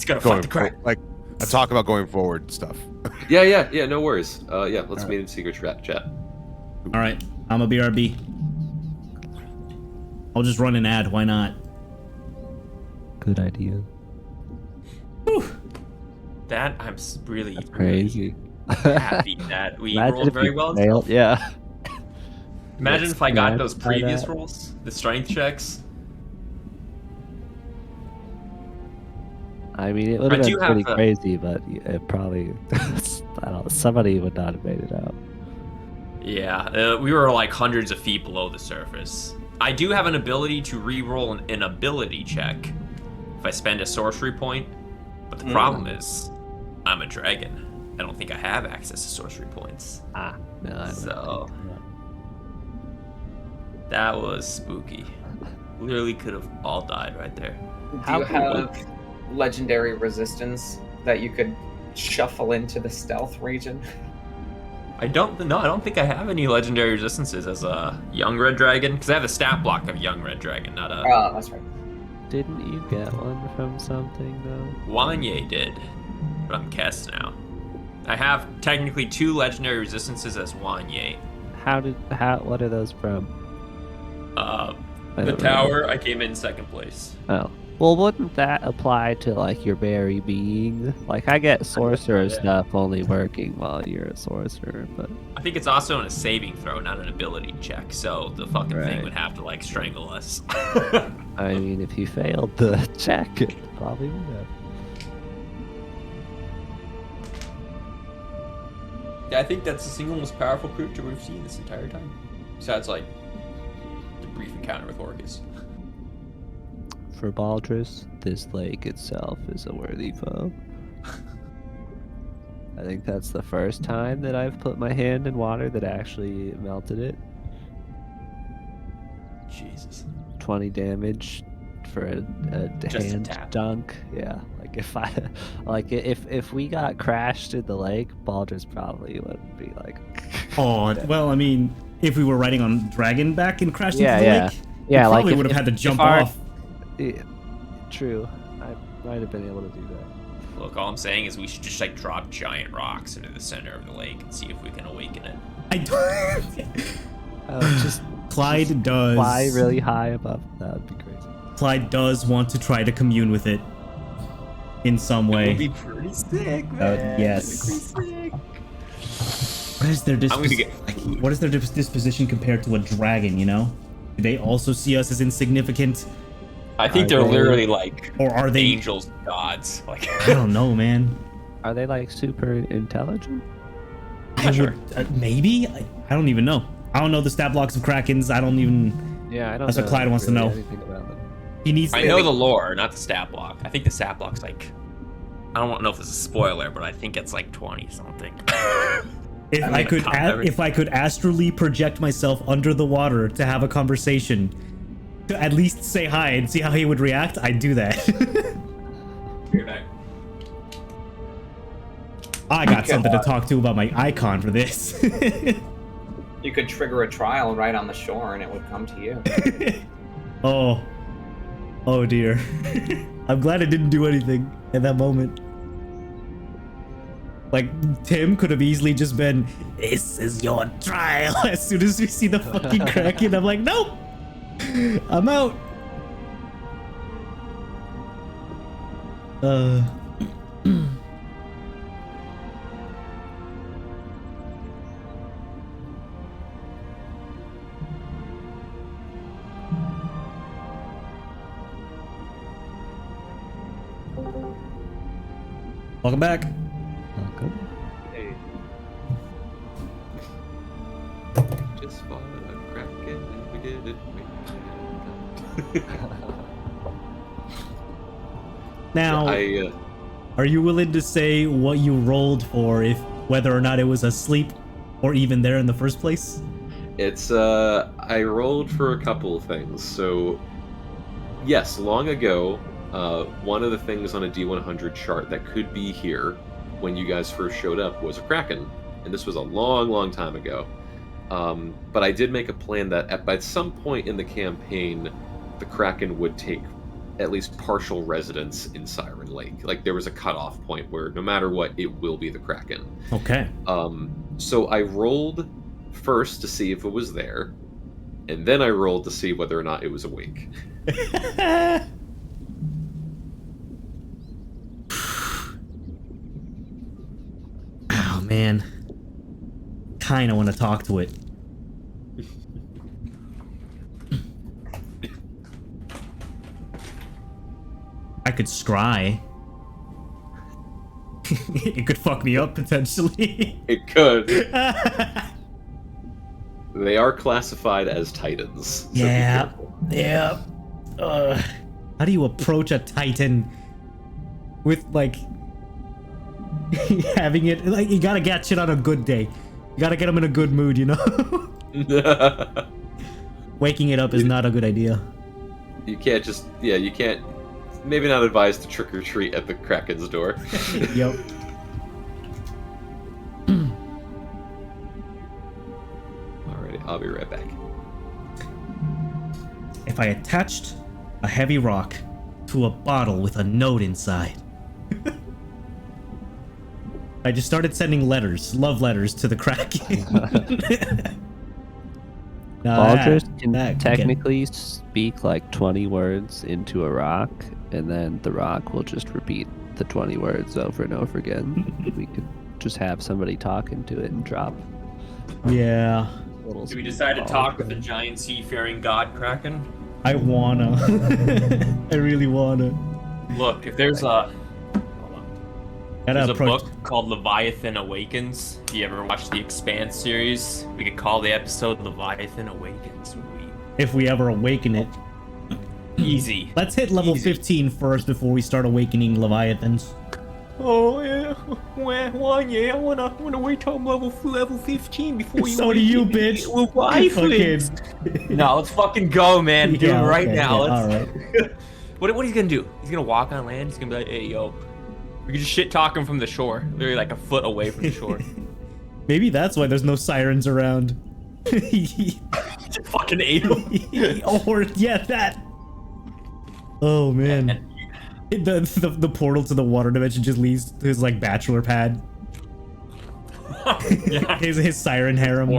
gonna fight going the crack. like a talk about going forward stuff. Yeah, no worries. Yeah, let's meet in secret chat. All right, I'm a BRB. I'll just run an ad. Why not? Good idea. Whew. That I'm really Crazy. happy that we Imagine rolled if very you well. failed. Yeah. Imagine What's if I got meant those by previous that? rolls, the strength checks. I mean, it would I have do been have pretty the- crazy, but it probably I don't know, somebody would not have made it out. Yeah, we were like hundreds of feet below the surface. I do have an ability to re-roll an ability check if I spend a sorcery point, but the problem is I'm a dragon. I don't think I have access to sorcery points. Ah, no, I don't So- think so. That was spooky. Literally could have all died right there. Do How you cool. have legendary resistance that you could shuffle into the stealth region? I don't think I have any legendary resistances as a young red dragon because I have a stat block of young red dragon, not a Oh, that's right. Didn't you get one from something though? Wanye did, but I'm Kess now. I have technically 2 legendary resistances as Wanye. What are those from? I The don't tower, I came in second place. Oh. Well, wouldn't that apply to like your very being? Like I get sorcerer yeah. stuff only working while you're a sorcerer, but I think it's also in a saving throw, not an ability check, so the fucking thing Right. would have to like strangle us. I mean, if you failed the check, it probably would have. Yeah, I think that's the single most powerful creature we've seen this entire time. Besides, like, the brief encounter with Orcus. For Baldrus, this lake itself is a worthy foe. I think that's the first time that I've put my hand in water that actually melted it. Jesus. 20 damage for a Just a hand tap. dunk. Yeah, like if we got crashed in the lake, Baldrus probably would be like. Oh, well, I mean, if we were riding on dragon back and crashed into the lake, yeah. we Like probably if- would have if- had to if jump our- off. Yeah, true. I might have been able to do that. Look, all I'm saying is we should just, like, drop giant rocks into the center of the lake and see if we can awaken it. I don't. Just Clyde does. fly really high above. That would be crazy. Clyde does want to try to commune with it in some way. It would be pretty sick, man. Yes. It would be sick. What is their I'm gonna get. what is their disposition compared to a dragon? You know, do they also see us as insignificant, I think Are they're they- literally like or are they? angels, gods. Like, I don't know, man. Are they like super intelligent? I Not sure. would, maybe. I don't even know. I don't know the stat blocks of krakens. I don't even. Yeah, I don't. That's what know Clyde wants to really know. Anything about them. He needs. I know the lore, not the stat block. I think the stat block's like. I don't know if this is a spoiler, but I think it's like 20 something. If I'm I gonna could, pop everything. if I could astrally project myself under the water to have a conversation, to at least say hi and see how he would react, I'd do that. I got something to talk to about my icon for this. You could trigger a trial right on the shore and it would come to you. Oh dear. I'm glad I didn't do anything at that moment. Like, Tim could have easily just been, "This is your trial." As soon as we see the fucking Kraken, I'm like, nope, I'm out. Welcome back. Welcome. Hey. Just fought a kraken and we did it. Now, are you willing to say what you rolled for, if whether or not it was asleep or even there in the first place? It's I rolled for a couple of things. So yes, long ago, one of the things on a D100 chart that could be here when you guys first showed up was a kraken, and this was a long time ago. But I did make a plan that at some point in the campaign, the kraken would take at least partial residence in Siren Lake. Like there was a cutoff point where no matter what, it will be the kraken. Okay. So I rolled first to see if it was there, and then I rolled to see whether or not it was awake. Oh man, kind of want to talk to it. I could scry. It could fuck me up potentially. It could. They are classified as titans. So be Yeah. careful. Yeah. How do you approach a titan with like having it like you gotta get shit on a good day. You gotta get them in a good mood, you know? Waking it up is not a good idea. You can't just, yeah, you can't, maybe not advised to trick or treat at the Kraken's door. Yep. Alrighty, I'll be right back. If I attached a heavy rock to a bottle with a note inside. I just started sending letters, love letters to the Kraken. Now Baldrus that- can that technically speak like 20 words into a rock, and then the rock will just repeat the 20 words over and over again. We could just have somebody talk into it and drop Yeah, little. Do we decide to talk with the giant seafaring god Kraken? I wanna. I really wanna. Look, if there's a Gotta there's a approach. book called Leviathan Awakens. If you ever watched the Expanse series, we could call the episode Leviathan Awakens. If we ever awaken it. Easy. Let's hit level Easy. 15 first before we start awakening Leviathans. Oh yeah, well, yeah. I wanna wait till I'm level 15 before you. So do you, bitch. Leviathans. No, let's fucking go, man. Do it right okay, now. yeah, Let's... alright. What he's gonna do? He's gonna walk on land. He's gonna be like, "Hey, yo, we can just shit talk him from the shore, literally like a foot away from the shore." Maybe that's why there's no sirens around. Just fucking ate him. Or, yeah, that. Oh, man. The portal to the water dimension just leads to his, like, bachelor pad. Yeah. His siren harem.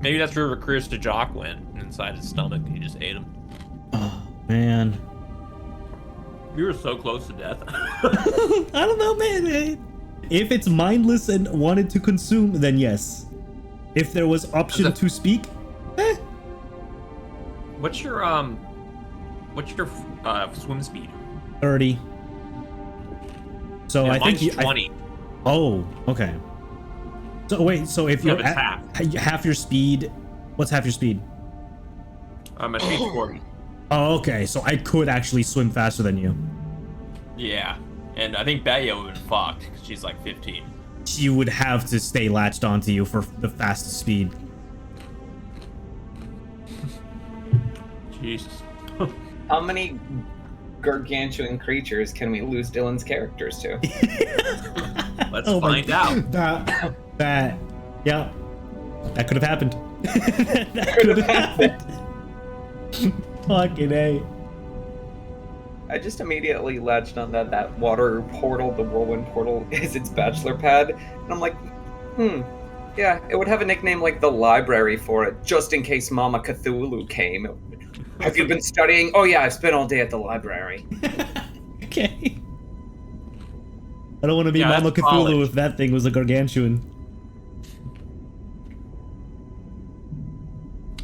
Maybe that's where Krista Jock went inside his stomach. He just ate him. Oh, man. We were so close to death. I don't know, man. If it's mindless and wanted to consume, then yes. If there was option to speak, What's your swim speed? 30. So Yeah, I think mine's 20. oh, okay. So wait, so if Yeah, you're but it's half your speed, what's half your speed? My speed's 40. Oh, okay. So I could actually swim faster than you. Yeah, and I think Baya would have been fucked because she's like 15. She would have to stay latched onto you for the fastest speed. Jesus. How many gargantuan creatures can we lose Dylan's characters to? Let's Oh my find out. That, yeah, that could have happened. That could have happened. Fucking A. I just immediately latched on that water portal, the whirlwind portal, is its bachelor pad. And I'm like, yeah, it would have a nickname like the library for it, just in case Mama Cthulhu came. Have you been studying? Oh yeah, I've spent all day at the library. Okay. I don't want to be Yeah, Mama that's Cthulhu college. if that thing was a gargantuan.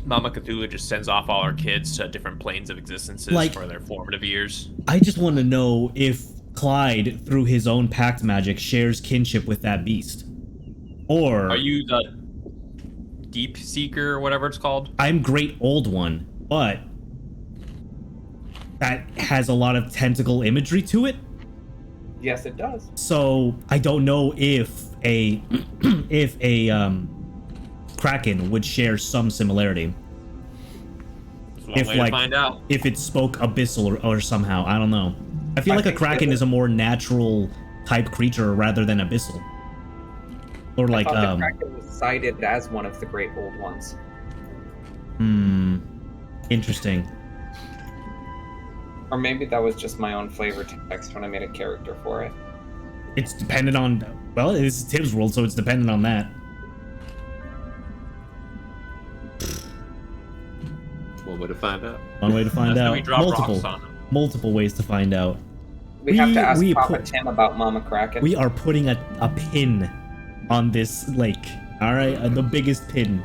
Mama Cthulhu just sends off all our kids to different planes of existences Like- for their formative years. I just want to know if Clyde, through his own pact magic, shares kinship with that beast. Or Are you the Deep Seeker or whatever it's called? I'm Great Old One, but that has a lot of tentacle imagery to it. Yes, it does. So I don't know if a Kraken would share some similarity. There's one If, way like- to find out. If it spoke abyssal or somehow, I don't know. I feel I like a think Kraken that- is a more natural type creature rather than abyssal. Or like, I thought the Kraken was cited as one of the great old ones. interesting. Or maybe that was just my own flavor text when I made a character for it. It's dependent on, well, it's Tim's world, so it's dependent on that. One way to find out. One way to find That's when out. we drop Multiple, rocks on them. multiple ways to find out. We have to ask we Papa put- Tim about Mama Kraken. We are putting a pin on this lake. All right, the biggest pin.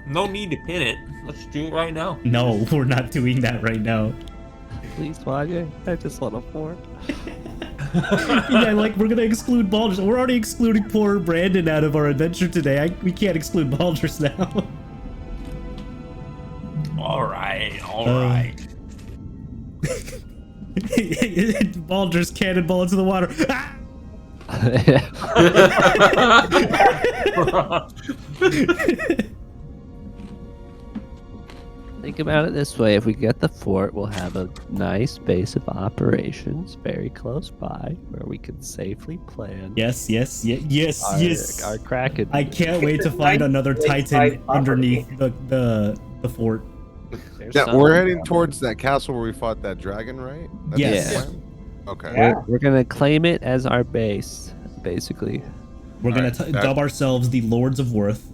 No need to pin it. Let's do it right now. No, we're not doing that right now. Please, Wanya. I just want a fort. Yeah, like we're gonna exclude Baldur's. We're already excluding poor Brandon out of our adventure today. We can't exclude Baldur's now. All right. Baldur's cannonball into the water. Ah! Think about it this way: if we get the fort, we'll have a nice base of operations very close by, where we can safely plan. Yes. Our Kraken. I can't wait to find another Titan underneath the fort. There's Yeah, some- we're heading towards that castle where we fought that dragon, right? That's Yes. the plan? Okay. Yeah. We're gonna claim it as our base, basically. We're gonna Alright, dub ourselves the Lords of Worth.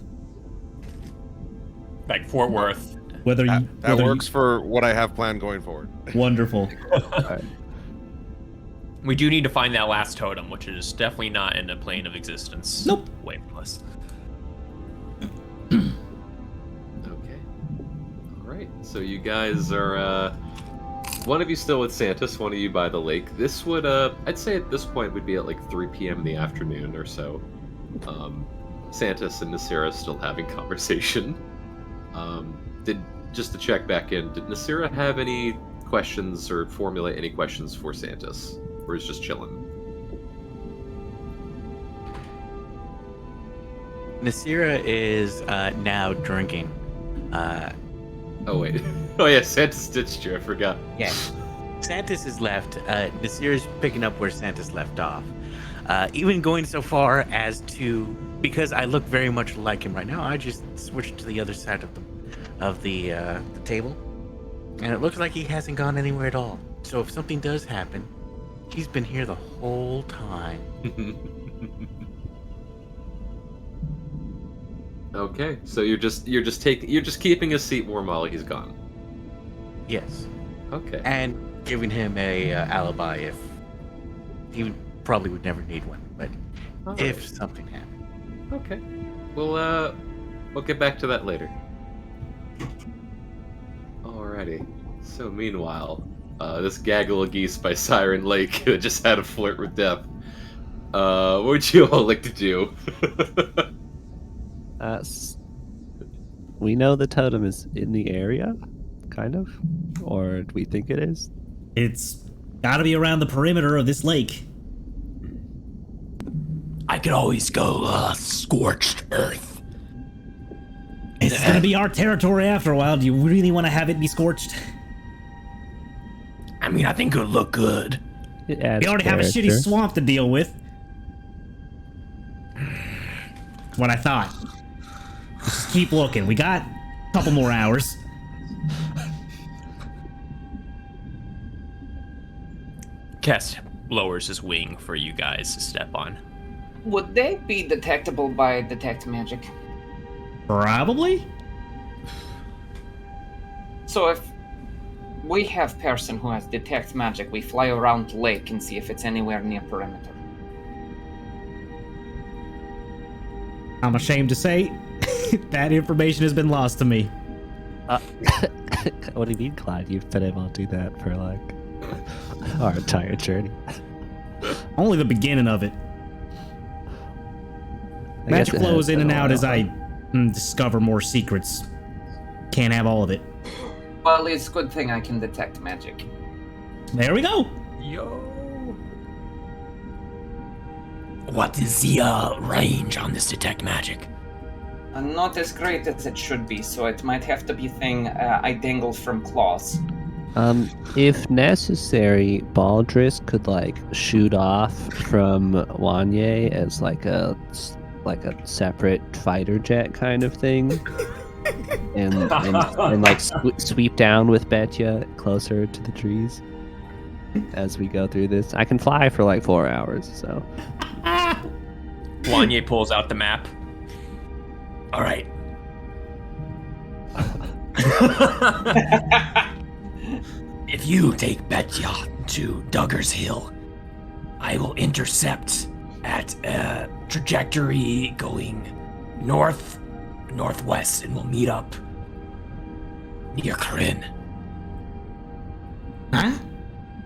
Like Fort Worth. Whether you That whether works for what I have planned going forward. Wonderful. We do need to find that last totem, which is definitely not in the plane of existence. Nope. Wait for us. Okay. All right. So you guys are one of you still with Santis, one of you by the lake. This would I'd say at this point would be at like 3 p.m. in the afternoon or so. Santis and Nasira still having conversation. Just to check back in, did Nasira have any questions or formulate any questions for Santis? Or is just chilling? Nasira is now drinking. Oh wait. Oh yeah, Santis ditched you, I forgot. Yeah. Santis is left. Nasira's picking up where Santis left off. Even going so far as to, because I look very much like him right now, I just switched to the other side of the table, and it looks like he hasn't gone anywhere at all. So if something does happen, he's been here the whole time. Okay, so you're just keeping his seat warm while he's gone. Yes, Okay. and giving him a alibi if he probably would never need one, but All if right. something happened. Okay. Well, we'll get back to that later. Alrighty. So meanwhile, this gaggle of geese by Siren Lake just had a flirt with death. What would you all like to do? We know the totem is in the area, kind of, or do we think it is? It's gotta be around the perimeter of this lake. I could always go scorched earth. It's gonna be our territory after a while. Do you really want to have it be scorched? I mean, I think it would look good. It adds We already have a shitty character. swamp to deal with. What I thought. Let's just keep looking. We got a couple more hours. Kess lowers his wing for you guys to step on. Would they be detectable by detect magic? Probably. So if we have person who has detect magic, we fly around the lake and see if it's anywhere near perimeter. I'm ashamed to say that information has been lost to me. What do you mean, Clyde? You've been able to do that for like our entire journey. Only the beginning of it. I guess Magic it flows has in been and a out as while. I discover more secrets. Can't have all of it. Well, it's a good thing I can detect magic. There we go. Yo. What is the range on this detect magic? Not as great as it should be, so it might have to be thing I dangle from claws. If necessary, Baldris could like shoot off from Wanye as like a separate fighter jet kind of thing, and like sweep down with Betya closer to the trees as we go through this. I can fly for like 4 hours, so Wanye pulls out the map. All right. If you take Betya to Duggar's Hill, I will intercept at a trajectory going northwest, and we'll meet up near Corinne. Huh?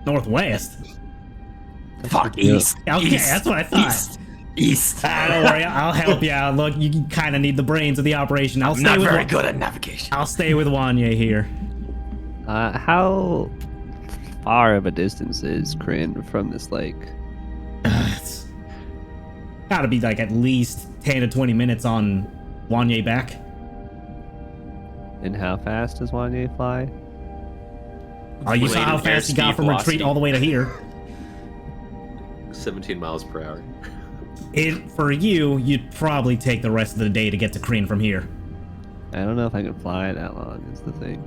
Northwest. Fuck east. Okay, east, that's what I thought. East. Don't worry, I'll help you out. Look, you kind of need the brains of the operation. I'm not very good at navigation. I'll stay with Wanye here. How far of a distance is Kryn from this lake? It's gotta be like at least 10 to 20 minutes on Wanye back. And how fast does Wanye fly? Oh, you saw Related how fast he got airspeed from velocity. retreat all the way to here. 17 miles per hour. For you, you'd probably take the rest of the day to get to Kryn from here. I don't know if I can fly that long. Is the thing.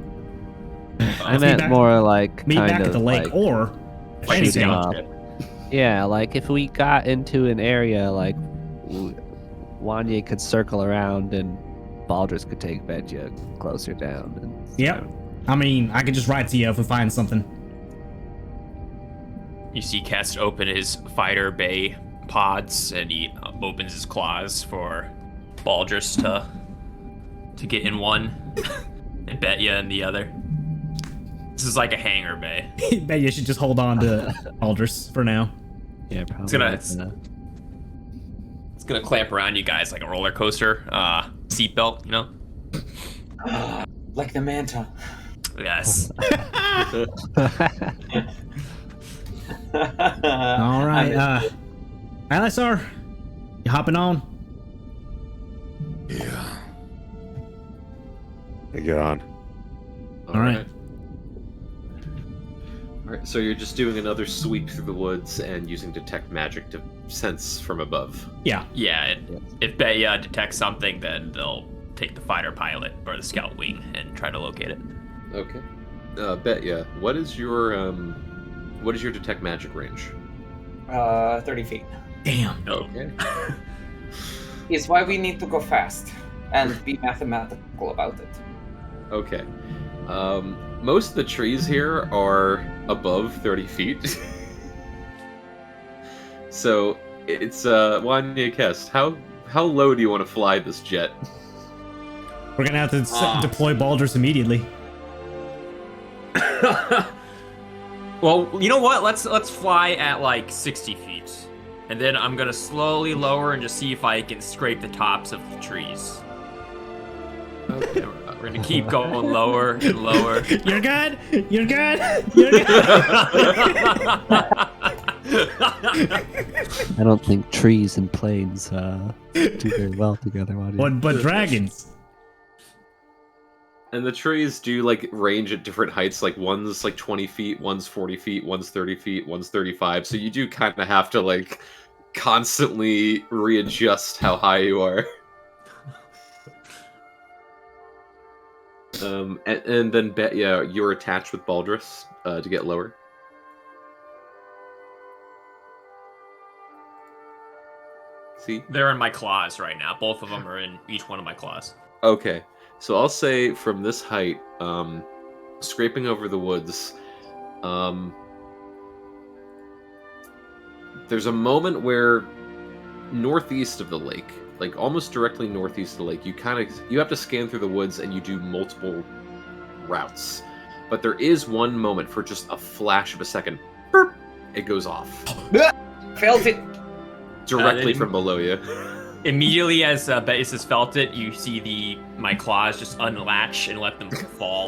I Let's meet meant back- more like Meet kind back of at the lake, like, or if Like anything, scout. Yeah, like if we got into an area like Wanye could circle around and Baldrus could take Vedja closer down. And, Yep. I mean, I could just ride to you if we find something. You see Kest open his fighter bay pods, and he opens his claws for Baldrus to get in one, and Betya in the other. This is like a hangar bay. Maybe you should just hold on to Aldous for now. Yeah, probably. It's gonna clamp around you guys like a roller coaster seatbelt, you know? Like the manta. Yes. All right, Alisar, you hopping on? Yeah. I get on. All right. All right, so you're just doing another sweep through the woods and using detect magic to sense from above. Yeah. Yeah, if Betya detects something, then they'll take the fighter pilot or the scout wing and try to locate it. Okay. Betya, what is your detect magic range? 30 feet. Damn. Okay. Is why we need to go fast and be mathematical about it. Okay. Most of the trees here are above 30 feet. So it's Wanya Kest. How low do you want to fly this jet? We're gonna have to deploy Baldrus immediately. Well, you know what? Let's fly at like 60 feet. And then I'm gonna slowly lower and just see if I can scrape the tops of the trees. Okay. We're gonna keep going lower and lower. You're good. You're good. You're good. I don't think trees and planes do very well together. But dragons. And the trees do like range at different heights. Like one's like 20 feet, one's 40 feet, one's 30 feet, one's 35. So you do kind of have to like constantly readjust how high you are. And then Betya, you're attached with Baldrus to get lower. See? They're in my claws right now. Both of them are in each one of my claws. Okay, so I'll say from this height, scraping over the woods, there's a moment where northeast of the lake, like almost directly northeast of the lake, you have to scan through the woods and you do multiple routes. But there is one moment for just a flash of a second, burp, it goes off. Felt it. Directly from below you. Immediately as Betis has felt it, you see my claws just unlatch and let them fall.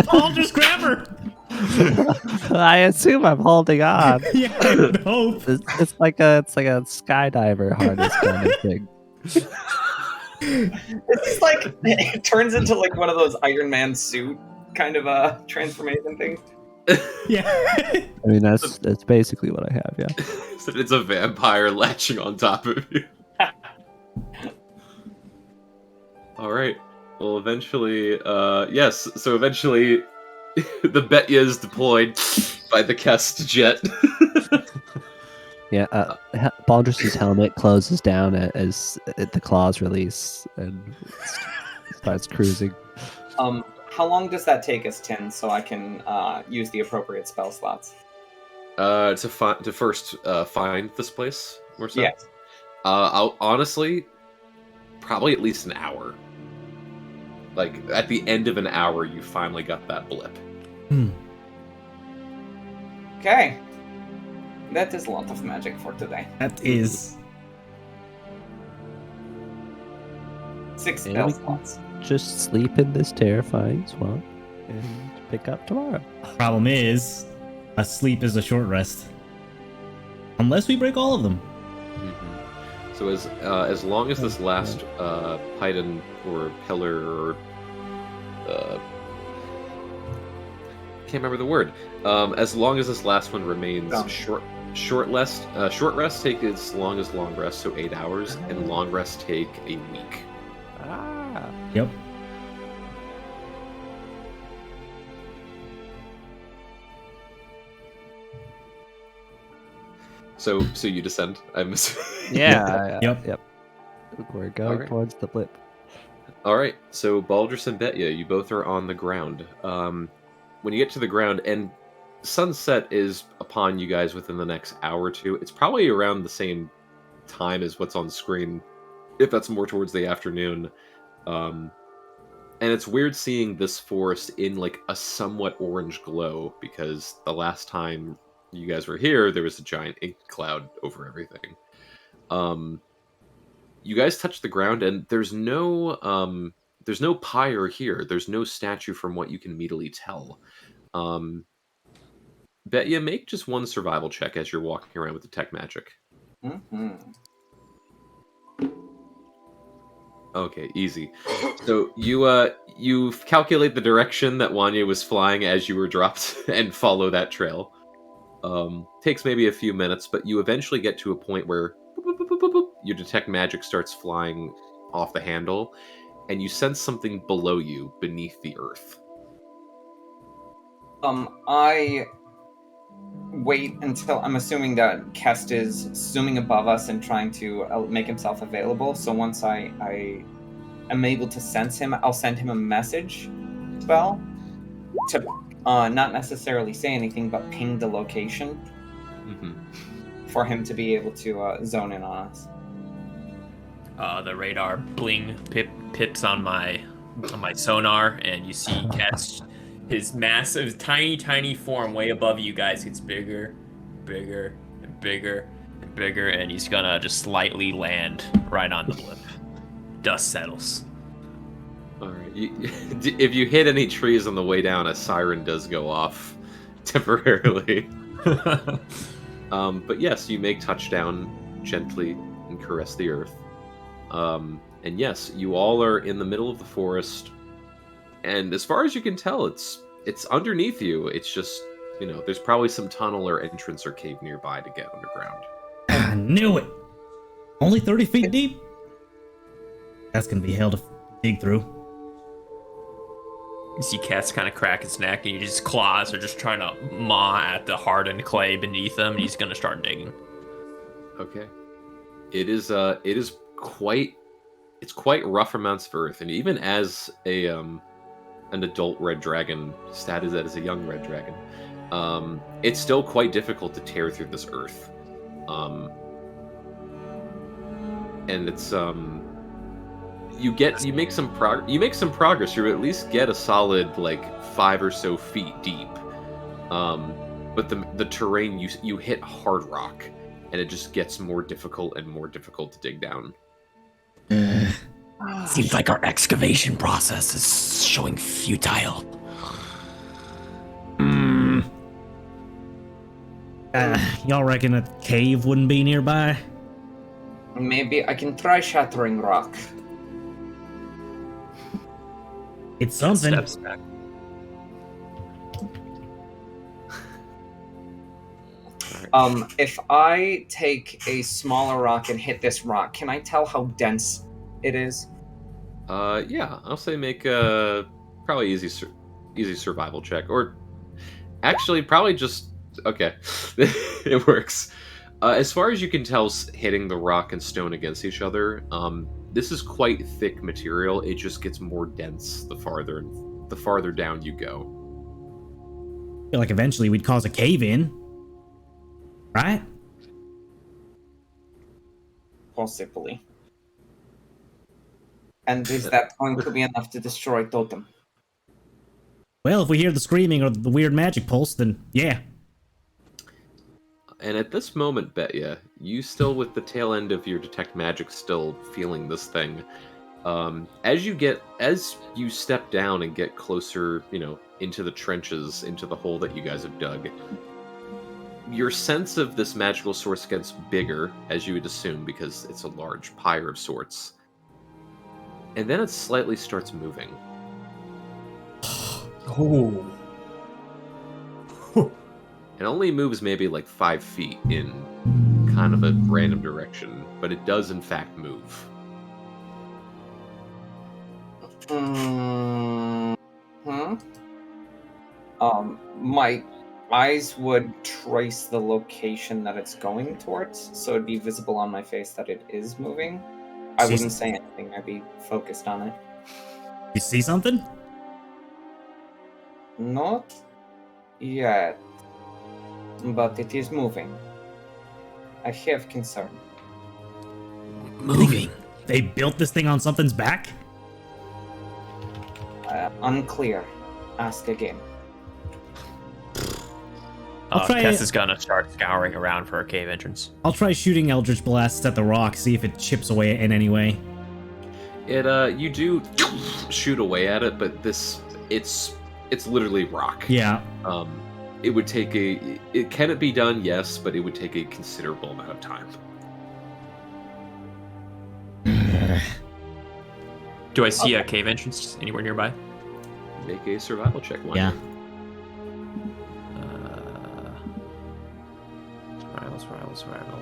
Baldrus, grab her. I assume I'm holding on. Yeah, I would hope. It's like a skydiver harness kind of thing. It's just like it turns into like one of those Iron Man suit kind of transformation things. Yeah. I mean, that's basically what I have. Yeah. So it's a vampire latching on top of you. All right. Well, eventually, yes. So eventually, the Betya is deployed by the Kest jet. Yeah. Baldrus's helmet closes down as the claws release and starts cruising. How long does that take us, Tin, so I can use the appropriate spell slots? To first find this place or so? Yes. I'll honestly, probably at least an hour. Like at the end of an hour, you finally got that blip. Okay. That is a lot of magic for today. That is. 6 And spell we can slots. just sleep in this terrifying swamp and pick up tomorrow. Problem is, a sleep is a short rest. Unless we break all of them. So as long as this last python or pillar or can't remember the word. As long as this last one remains short rest take as long as long rest, so 8 hours, and long rest take a week. Ah. Yep. So you descend. I'm Yeah. Yep. Yep. We're going Alright. towards the blip. All right, so Baldrus and Betya, you both are on the ground. When you get to the ground, and sunset is upon you guys within the next hour or two. It's probably around the same time as what's on screen, if that's more towards the afternoon. And it's weird seeing this forest in like a somewhat orange glow, because the last time you guys were here, there was a giant ink cloud over everything. You guys touch the ground, and there's no pyre here. There's no statue from what you can immediately tell. Betya, make just one survival check as you're walking around with the tech magic. Mm-hmm. Okay, easy. So you calculate the direction that Wanya was flying as you were dropped and follow that trail. Takes maybe a few minutes, but you eventually get to a point where boop, boop, boop, boop, boop, boop, your detect magic starts flying off the handle, and you sense something below you, beneath the earth. I wait until I'm assuming that Kest is zooming above us and trying to make himself available. So once I am able to sense him, I'll send him a message spell to not necessarily say anything, but ping the location for him to be able to zone in on us. The radar bling pips on my sonar, and you see Kest, his massive, tiny form way above you guys gets bigger, and bigger, and he's gonna just slightly land right on the blip. Dust settles. All right. If you hit any trees on the way down, a siren does go off temporarily. But yes, you make touchdown gently and caress the earth. And yes, you all are in the middle of the forest, and as far as you can tell, it's underneath you. It's just, there's probably some tunnel or entrance or cave nearby to get underground. I knew it. Only 30 feet deep? That's gonna be hell to dig through. You see Kest kind of crack his neck, and his claws are just trying to maw at the hardened clay beneath him, and he's gonna start digging. Okay. It is quite rough amounts of earth, and even as an adult red dragon, stat is that as a young red dragon, it's still quite difficult to tear through this earth. And it's you make some progress. You at least get a solid 5 or so feet deep. But the terrain, you hit hard rock, and it just gets more difficult and more difficult to dig down. Seems like our excavation process is showing futile. Y'all reckon a cave wouldn't be nearby? Maybe I can try shattering rock. It's something. Steps back. If I take a smaller rock and hit this rock, can I tell how dense it is? Yeah, I'll say make a probably easy survival check, or actually probably just okay. It works. As far as you can tell, hitting the rock and stone against each other, this is quite thick material. It just gets more dense the farther down you go. I feel like eventually we'd cause a cave in. Right? Possibly. And is that going to be enough to destroy Totem? Well, if we hear the screaming or the weird magic pulse, then yeah. And at this moment, Betya, you still with the tail end of your detect magic still feeling this thing. As you step down and get closer, into the trenches, into the hole that you guys have dug, your sense of this magical source gets bigger, as you would assume, because it's a large pyre of sorts. And then it slightly starts moving. Oh. It only moves maybe like 5 feet in kind of a random direction, but it does in fact move. My eyes would trace the location that it's going towards, so it'd be visible on my face that it is moving. I wouldn't say anything, I'd be focused on it. You see something? Not yet, but it is moving. I have concern. Moving. They built this thing on something's back? Unclear. Ask again. Kess is gonna start scouring around for a cave entrance. I'll try shooting Eldritch Blasts at the rock, see if it chips away in any way. You do shoot away at it, but it's literally rock. Yeah. Can it be done? Yes, but it would take a considerable amount of time. Do I see a cave entrance anywhere nearby? Make a survival check. Yeah. Survival.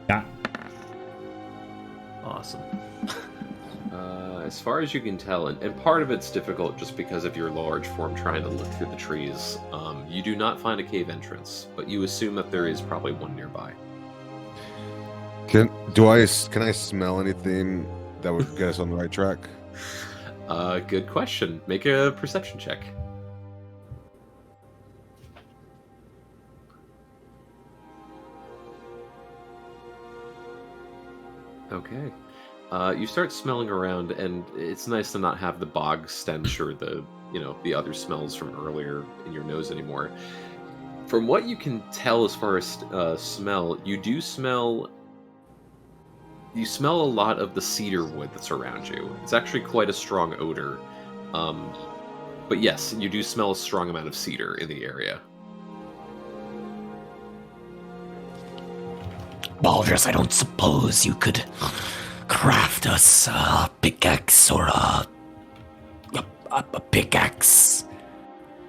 Yeah. Awesome. As far as you can tell, and part of it's difficult just because of your large form trying to look through the trees, you do not find a cave entrance, but you assume that there is probably one nearby. Can I smell anything that would get us on the right track? Good question. Make a perception check. Okay. You start smelling around, and it's nice to not have the bog stench or the other smells from earlier in your nose anymore. From what you can tell as far as smell, you smell a lot of the cedar wood that's around you. It's actually quite a strong odor. But yes, you do smell a strong amount of cedar in the area. Baldrus, I don't suppose you could craft us a pickaxe or a pickaxe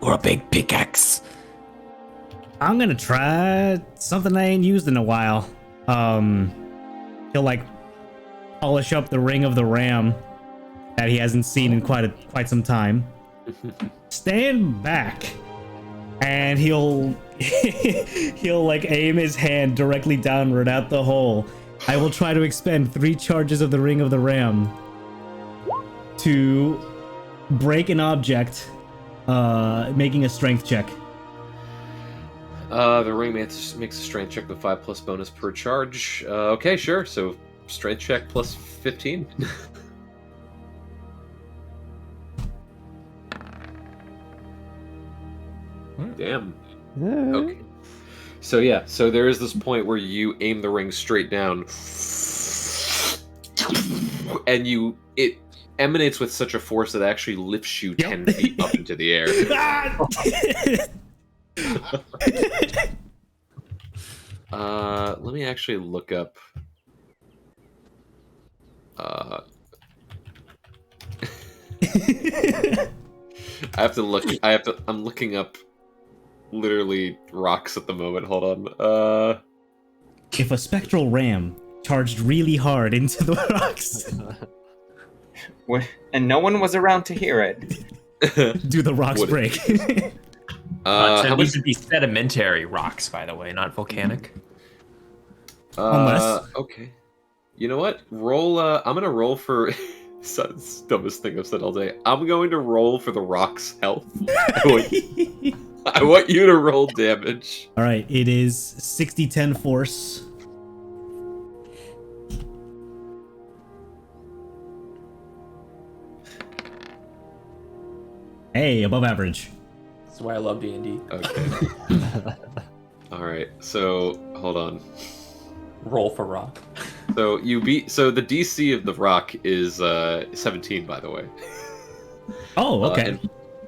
or a big pickaxe. I'm gonna try something I ain't used in a while. He'll like polish up the ring of the ram that he hasn't seen in quite some time. Stand back, and he'll like aim his hand directly downward at the hole. I will try to expend 3 charges of the ring of the ram to break an object, making a strength check. The ring makes a strength check with 5+ bonus per charge. Okay, sure. So strength check plus 15. Damn. Okay. So there is this point where you aim the ring straight down, and it emanates with such a force that it actually lifts you 10 feet up into the air. Let me actually look up. I'm looking up literally rocks at the moment. Hold on. If a spectral ram charged really hard into the rocks, and no one was around to hear it, do the rocks break? So these would be sedimentary rocks, by the way, not volcanic. Unless. Okay. You know what? Roll. I'm gonna roll for. It's the dumbest thing I've said all day. I'm going to roll for the rock's health. I want you to roll damage. All right, it is 60-10 force. Hey, above average. That's why I love D&D. Okay. All right. So hold on. Roll for rock. So the DC of the rock is 17, by the way. Oh, okay.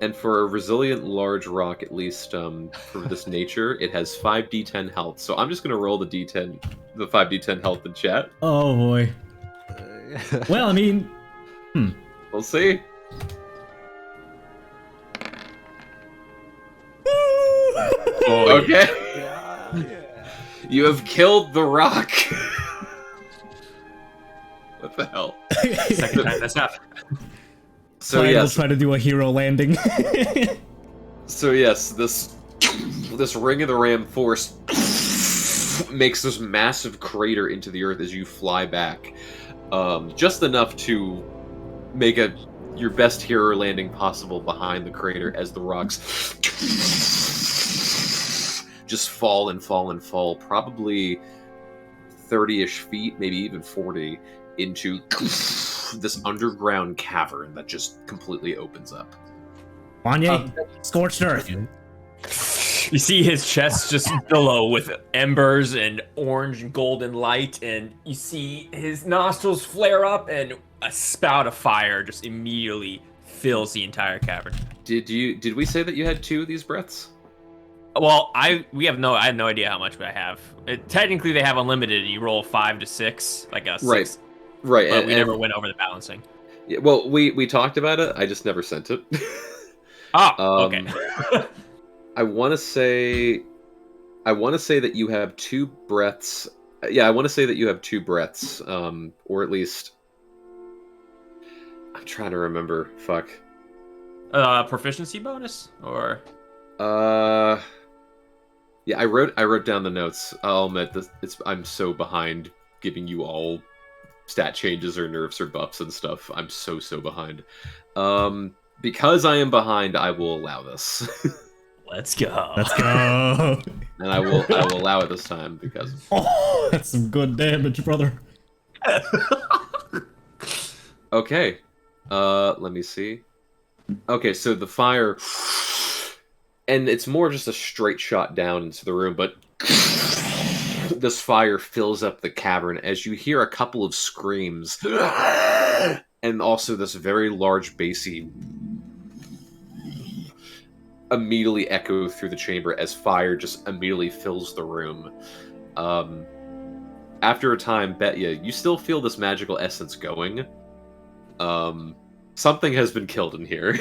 And for a resilient large rock, at least for this nature, it has 5d10 health. So I'm just gonna roll the 5d10 health in chat. Oh boy. Well, I mean, We'll see. Okay. You have killed the rock. What the hell? Second time that's happened. So Clyde will yes. try to do a hero landing. So yes, this Ring of the Ram force makes this massive crater into the earth as you fly back, just enough to make your best hero landing possible behind the crater as the rocks just fall and fall and fall, probably 30-ish feet, maybe even 40, into this underground cavern that just completely opens up. Wanye, scorched earth. You see his chest just billow with embers and orange and golden light, and you see his nostrils flare up, and a spout of fire just immediately fills the entire cavern. Did we say that you had 2 of these breaths? Well, I have no idea how much I have. Technically, they have unlimited. You roll 5 to 6, like a 6. Right. But we never went over the balancing. Yeah, well, we talked about it. I just never sent it. Oh, okay. I want to say that you have 2 breaths. Yeah, I want to say that you have 2 breaths, or at least I'm trying to remember. Fuck. Proficiency bonus or? Yeah, I wrote down the notes. I'll admit this. I'm so behind giving you all stat changes or nerfs or buffs and stuff. I'm so behind. Because I am behind, I will allow this. Let's go. Let's go. And I will allow it this time because Oh, that's some good damage, brother. Okay. Let me see. Okay, so the fire, and it's more just a straight shot down into the room, but this fire fills up the cavern as you hear a couple of screams and also this very large bassy immediately echo through the chamber as fire just immediately fills the room. After a time, Betya, you still feel this magical essence going. Something has been killed in here.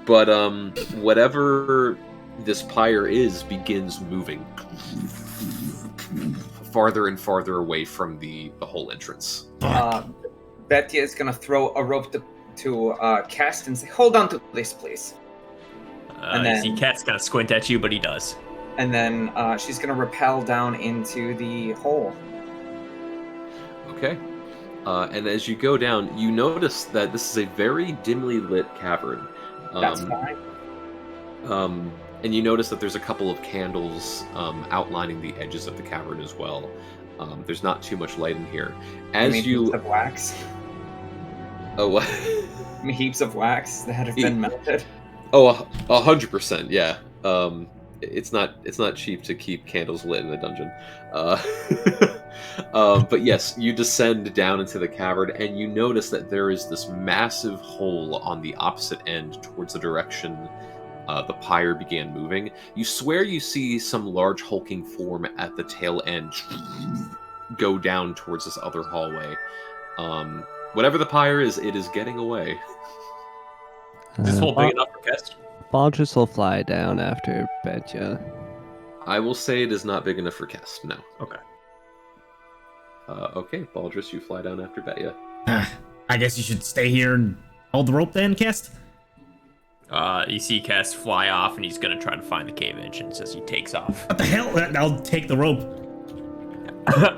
But whatever this pyre is begins moving farther and farther away from the whole entrance. Betty is gonna throw a rope to Cast and say, "Hold on to this, please." And then, you see Cat's gonna squint at you, but he does. And then she's gonna rappel down into the hole. Okay. And as you go down, you notice that this is a very dimly lit cavern. That's fine. And you notice that there's a couple of candles outlining the edges of the cavern as well. There's not too much light in here. As heaps of wax. Oh, what? Heaps of wax that have been melted. Oh, 100%. Yeah. It's not cheap to keep candles lit in a dungeon. But yes, you descend down into the cavern, and you notice that there is this massive hole on the opposite end towards the direction the pyre began moving. You swear you see some large hulking form at the tail end go down towards this other hallway. Whatever the pyre is, it is getting away. Is this hole big enough for Kest? Baldrus will fly down after Betya. I will say it is not big enough for Kest, no. Okay. Okay, Baldrus, you fly down after Betya. I guess you should stay here and hold the rope then, Kest? You see Kest fly off, and he's gonna try to find the cave entrance as he takes off. What the hell? I'll take the rope.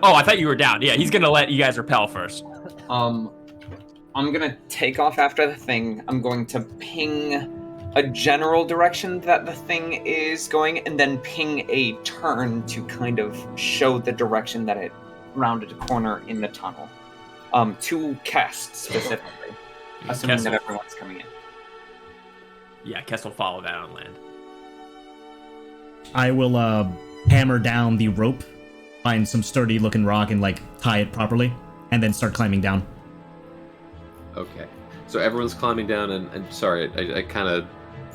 Oh, I thought you were down. Yeah, he's gonna let you guys rappel first. I'm gonna take off after the thing. I'm going to ping a general direction that the thing is going, and then ping a turn to kind of show the direction that it rounded a corner in the tunnel. To Kest specifically, assuming that everyone's coming in. Yeah, Kest will follow that on land. I will hammer down the rope, find some sturdy looking rock and like tie it properly, and then start climbing down. Okay. So everyone's climbing down, and sorry, I kind of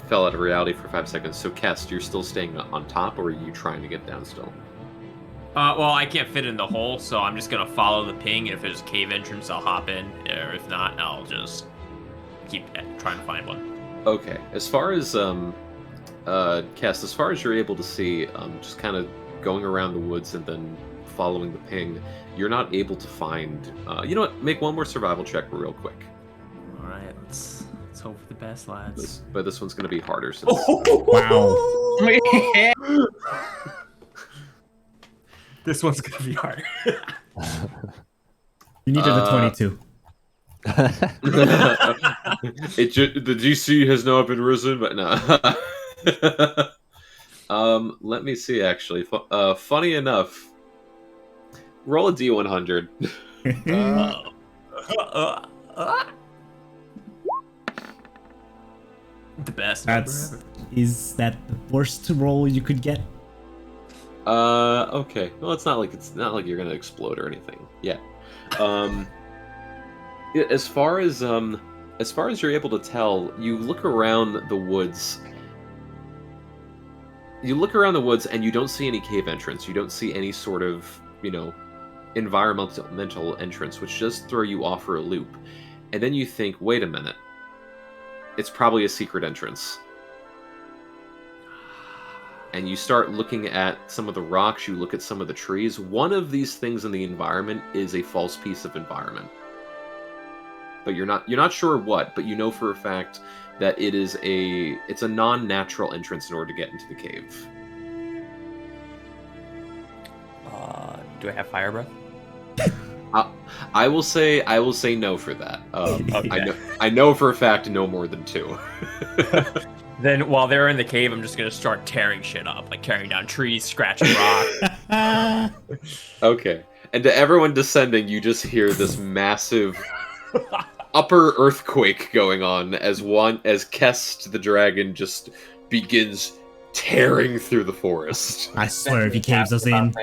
fell out of reality for 5 seconds. So, Kest, you're still staying on top, or are you trying to get down still? Well, I can't fit in the hole, so I'm just gonna follow the ping. If there's a cave entrance, I'll hop in, or if not, I'll just keep trying to find one. Okay. As far as Kest, as far as you're able to see, just kind of going around the woods and then following the ping, you're not able to find. You know what? Make one more survival check real quick. All right, let's hope for the best, lads. But this one's going to be harder. Since... Wow. This one's gonna be harder. You needed a 22. The DC has not been risen, but no. Let me see. Actually, funny enough, roll a D100. The best. Is that the worst roll you could get? Okay. Well, it's not like you're gonna explode or anything. Yeah. Yeah, as far as you're able to tell, you look around the woods. You look around the woods and you don't see any cave entrance. You don't see any sort of, environmental entrance, which does throw you off for a loop. And then you think, wait a minute. It's probably a secret entrance. And you start looking at some of the rocks, you look at some of the trees. One of these things in the environment is a false piece of environment. But you're not sure what, but you know for a fact that it's a non-natural entrance in order to get into the cave. Do I have fire breath? I will say no for that. Okay. I know for a fact no more than 2. Then while they're in the cave, I'm just gonna start tearing shit up, like tearing down trees, scratching rock. Okay. And to everyone descending, you just hear this massive upper earthquake going on as Kest the dragon just begins tearing through the forest. I swear if he caves us in.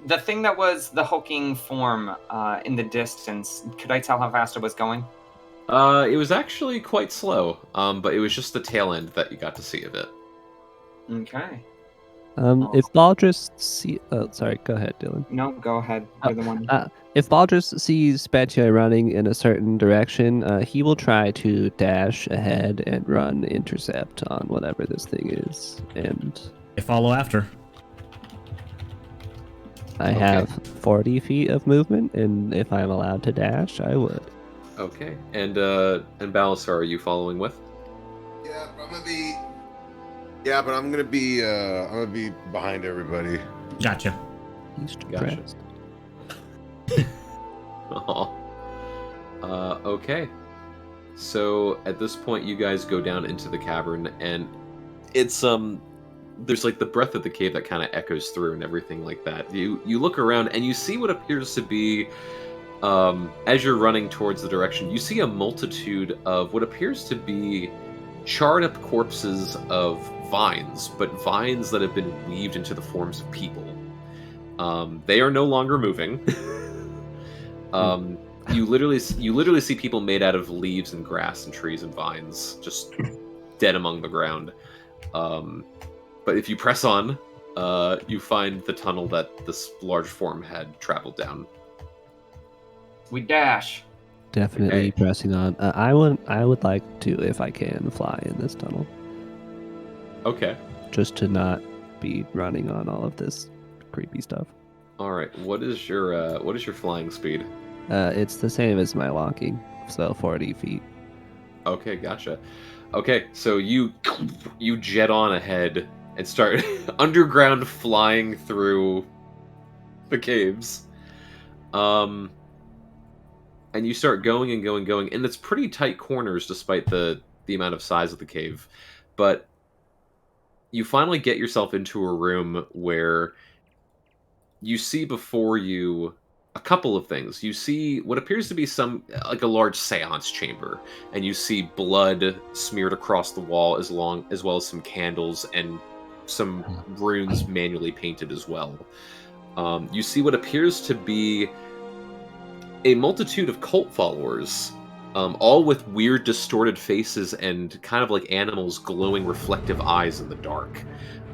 The thing that was the hulking form in the distance, could I tell how fast it was going? It was actually quite slow, but it was just the tail end that you got to see of it. Okay. If Baldrus see, oh, sorry, go ahead, Dylan. No, go ahead. You're the one. If Baldrus sees Spatio running in a certain direction, he will try to dash ahead and run intercept on whatever this thing is. And I follow after. I have 40 feet of movement, and if I'm allowed to dash, I would. Okay. And Balasar, are you following with? Yeah, but I'm gonna be behind everybody. Gotcha. He's Gotcha. depressed. Okay. So at this point, you guys go down into the cavern, and it's there's like the breath of the cave that kind of echoes through and everything like that. You look around and you see what appears to be, as you're running towards the direction, you see a multitude of what appears to be charred up corpses of vines, but vines that have been weaved into the forms of people. They are no longer moving. You literally see people made out of leaves and grass and trees and vines, just dead among the ground. But if you press on, you find the tunnel that this large form had traveled down. We dash. Definitely pressing on. I would like to, if I can, fly in this tunnel. Okay. Just to not be running on all of this creepy stuff. All right. What is your flying speed? It's the same as my walking, so 40 feet. Okay, gotcha. Okay, so you jet on ahead and start underground flying through the caves. And you start going and going, and it's pretty tight corners despite the amount of size of the cave. But you finally get yourself into a room where you see before you a couple of things. You see what appears to be some like a large seance chamber, and you see blood smeared across the wall as well as some candles and some runes manually painted as well. You see what appears to be a multitude of cult followers, all with weird distorted faces and kind of like animals glowing reflective eyes in the dark.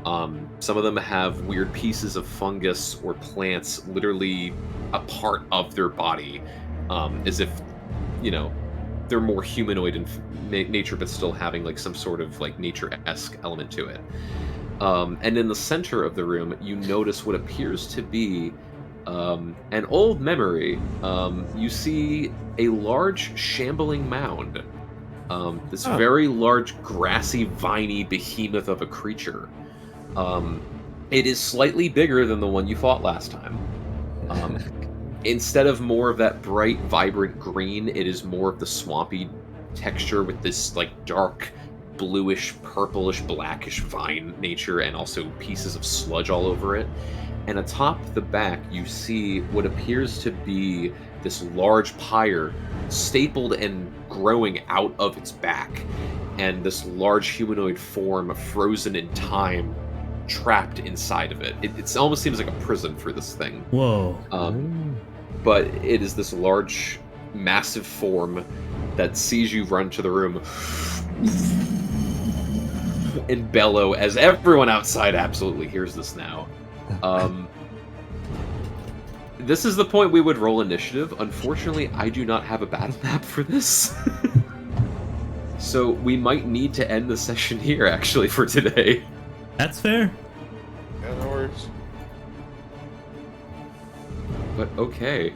Some of them have weird pieces of fungus or plants literally a part of their body, as if, you know, they're more humanoid in nature, but still having like some sort of like nature-esque element to it. And in the center of the room, you notice what appears to be an old memory. You see a large shambling mound. This very large, grassy, viney behemoth of a creature. It is slightly bigger than the one you fought last time. Instead of more of that bright, vibrant green, it is more of the swampy texture with this like dark, bluish, purplish, blackish vine nature, and also pieces of sludge all over it. And atop the back, you see what appears to be this large pyre stapled and growing out of its back, and this large humanoid form frozen in time trapped inside of it. It almost seems like a prison for this thing. Whoa. But it is this large, massive form that sees you run to the room and bellow as everyone outside absolutely hears this now. This is the point we would roll initiative. Unfortunately, I do not have a battle map for this. So we might need to end the session here, actually, for today. That's fair. Yeah, no worries. But okay.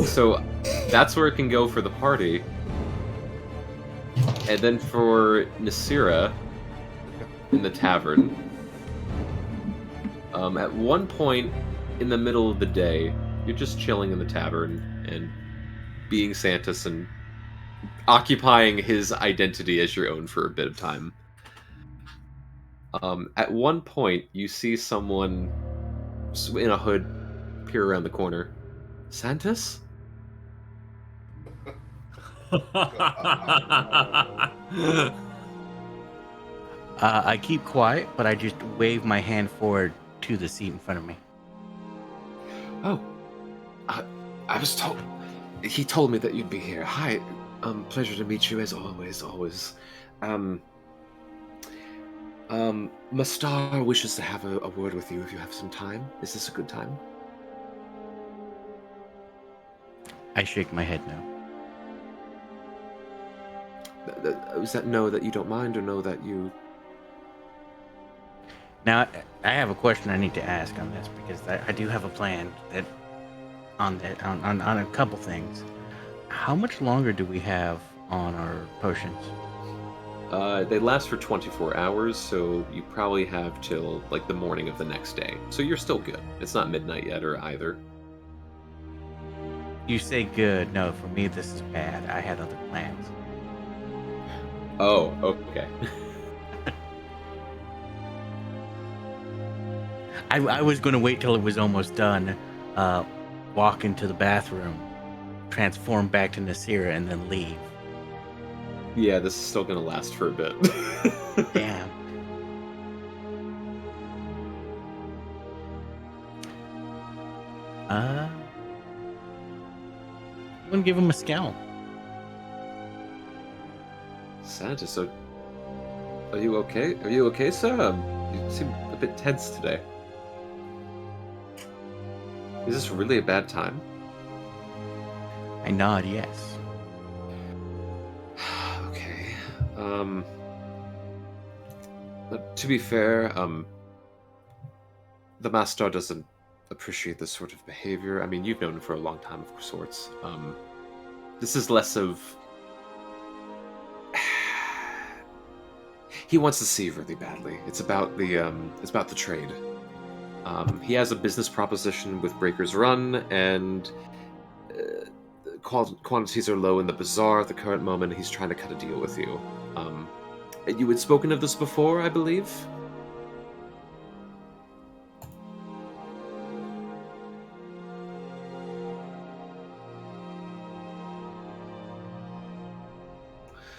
So that's where it can go for the party. And then for Nasira in the tavern. At one point in the middle of the day, you're just chilling in the tavern and being Santis and occupying his identity as your own for a bit of time. At one point, you see someone in a hood peer around the corner. Santis? I keep quiet, but I just wave my hand forward to the seat in front of me. Oh, I was told. He told me that you'd be here. Hi, pleasure to meet you as always. Mastar wishes to have a word with you if you have some time. Is this a good time? I shake my head no. Is that no that you don't mind, or no that you... Now, I have a question I need to ask on this, because I do have a plan that on a couple things. How much longer do we have on our potions? They last for 24 hours, so you probably have till like the morning of the next day. So you're still good. It's not midnight yet or either. You say good. No, for me this is bad. I had other plans. Oh, okay. I was going to wait till it was almost done, walk into the bathroom, transform back to Nasira, and then leave. Yeah, this is still going to last for a bit. Damn. I'm going to give him a scowl. Santa, so... Are you okay? Are you okay, sir? You seem a bit tense today. Is this really a bad time? I nod yes. Okay. To be fair, the Master doesn't appreciate this sort of behavior. I mean, you've known him for a long time, of sorts. This is less of... He wants to see you really badly. It's about the trade. He has a business proposition with Breaker's Run, and quantities are low in the bazaar at the current moment. He's trying to cut a deal with you. You had spoken of this before, I believe?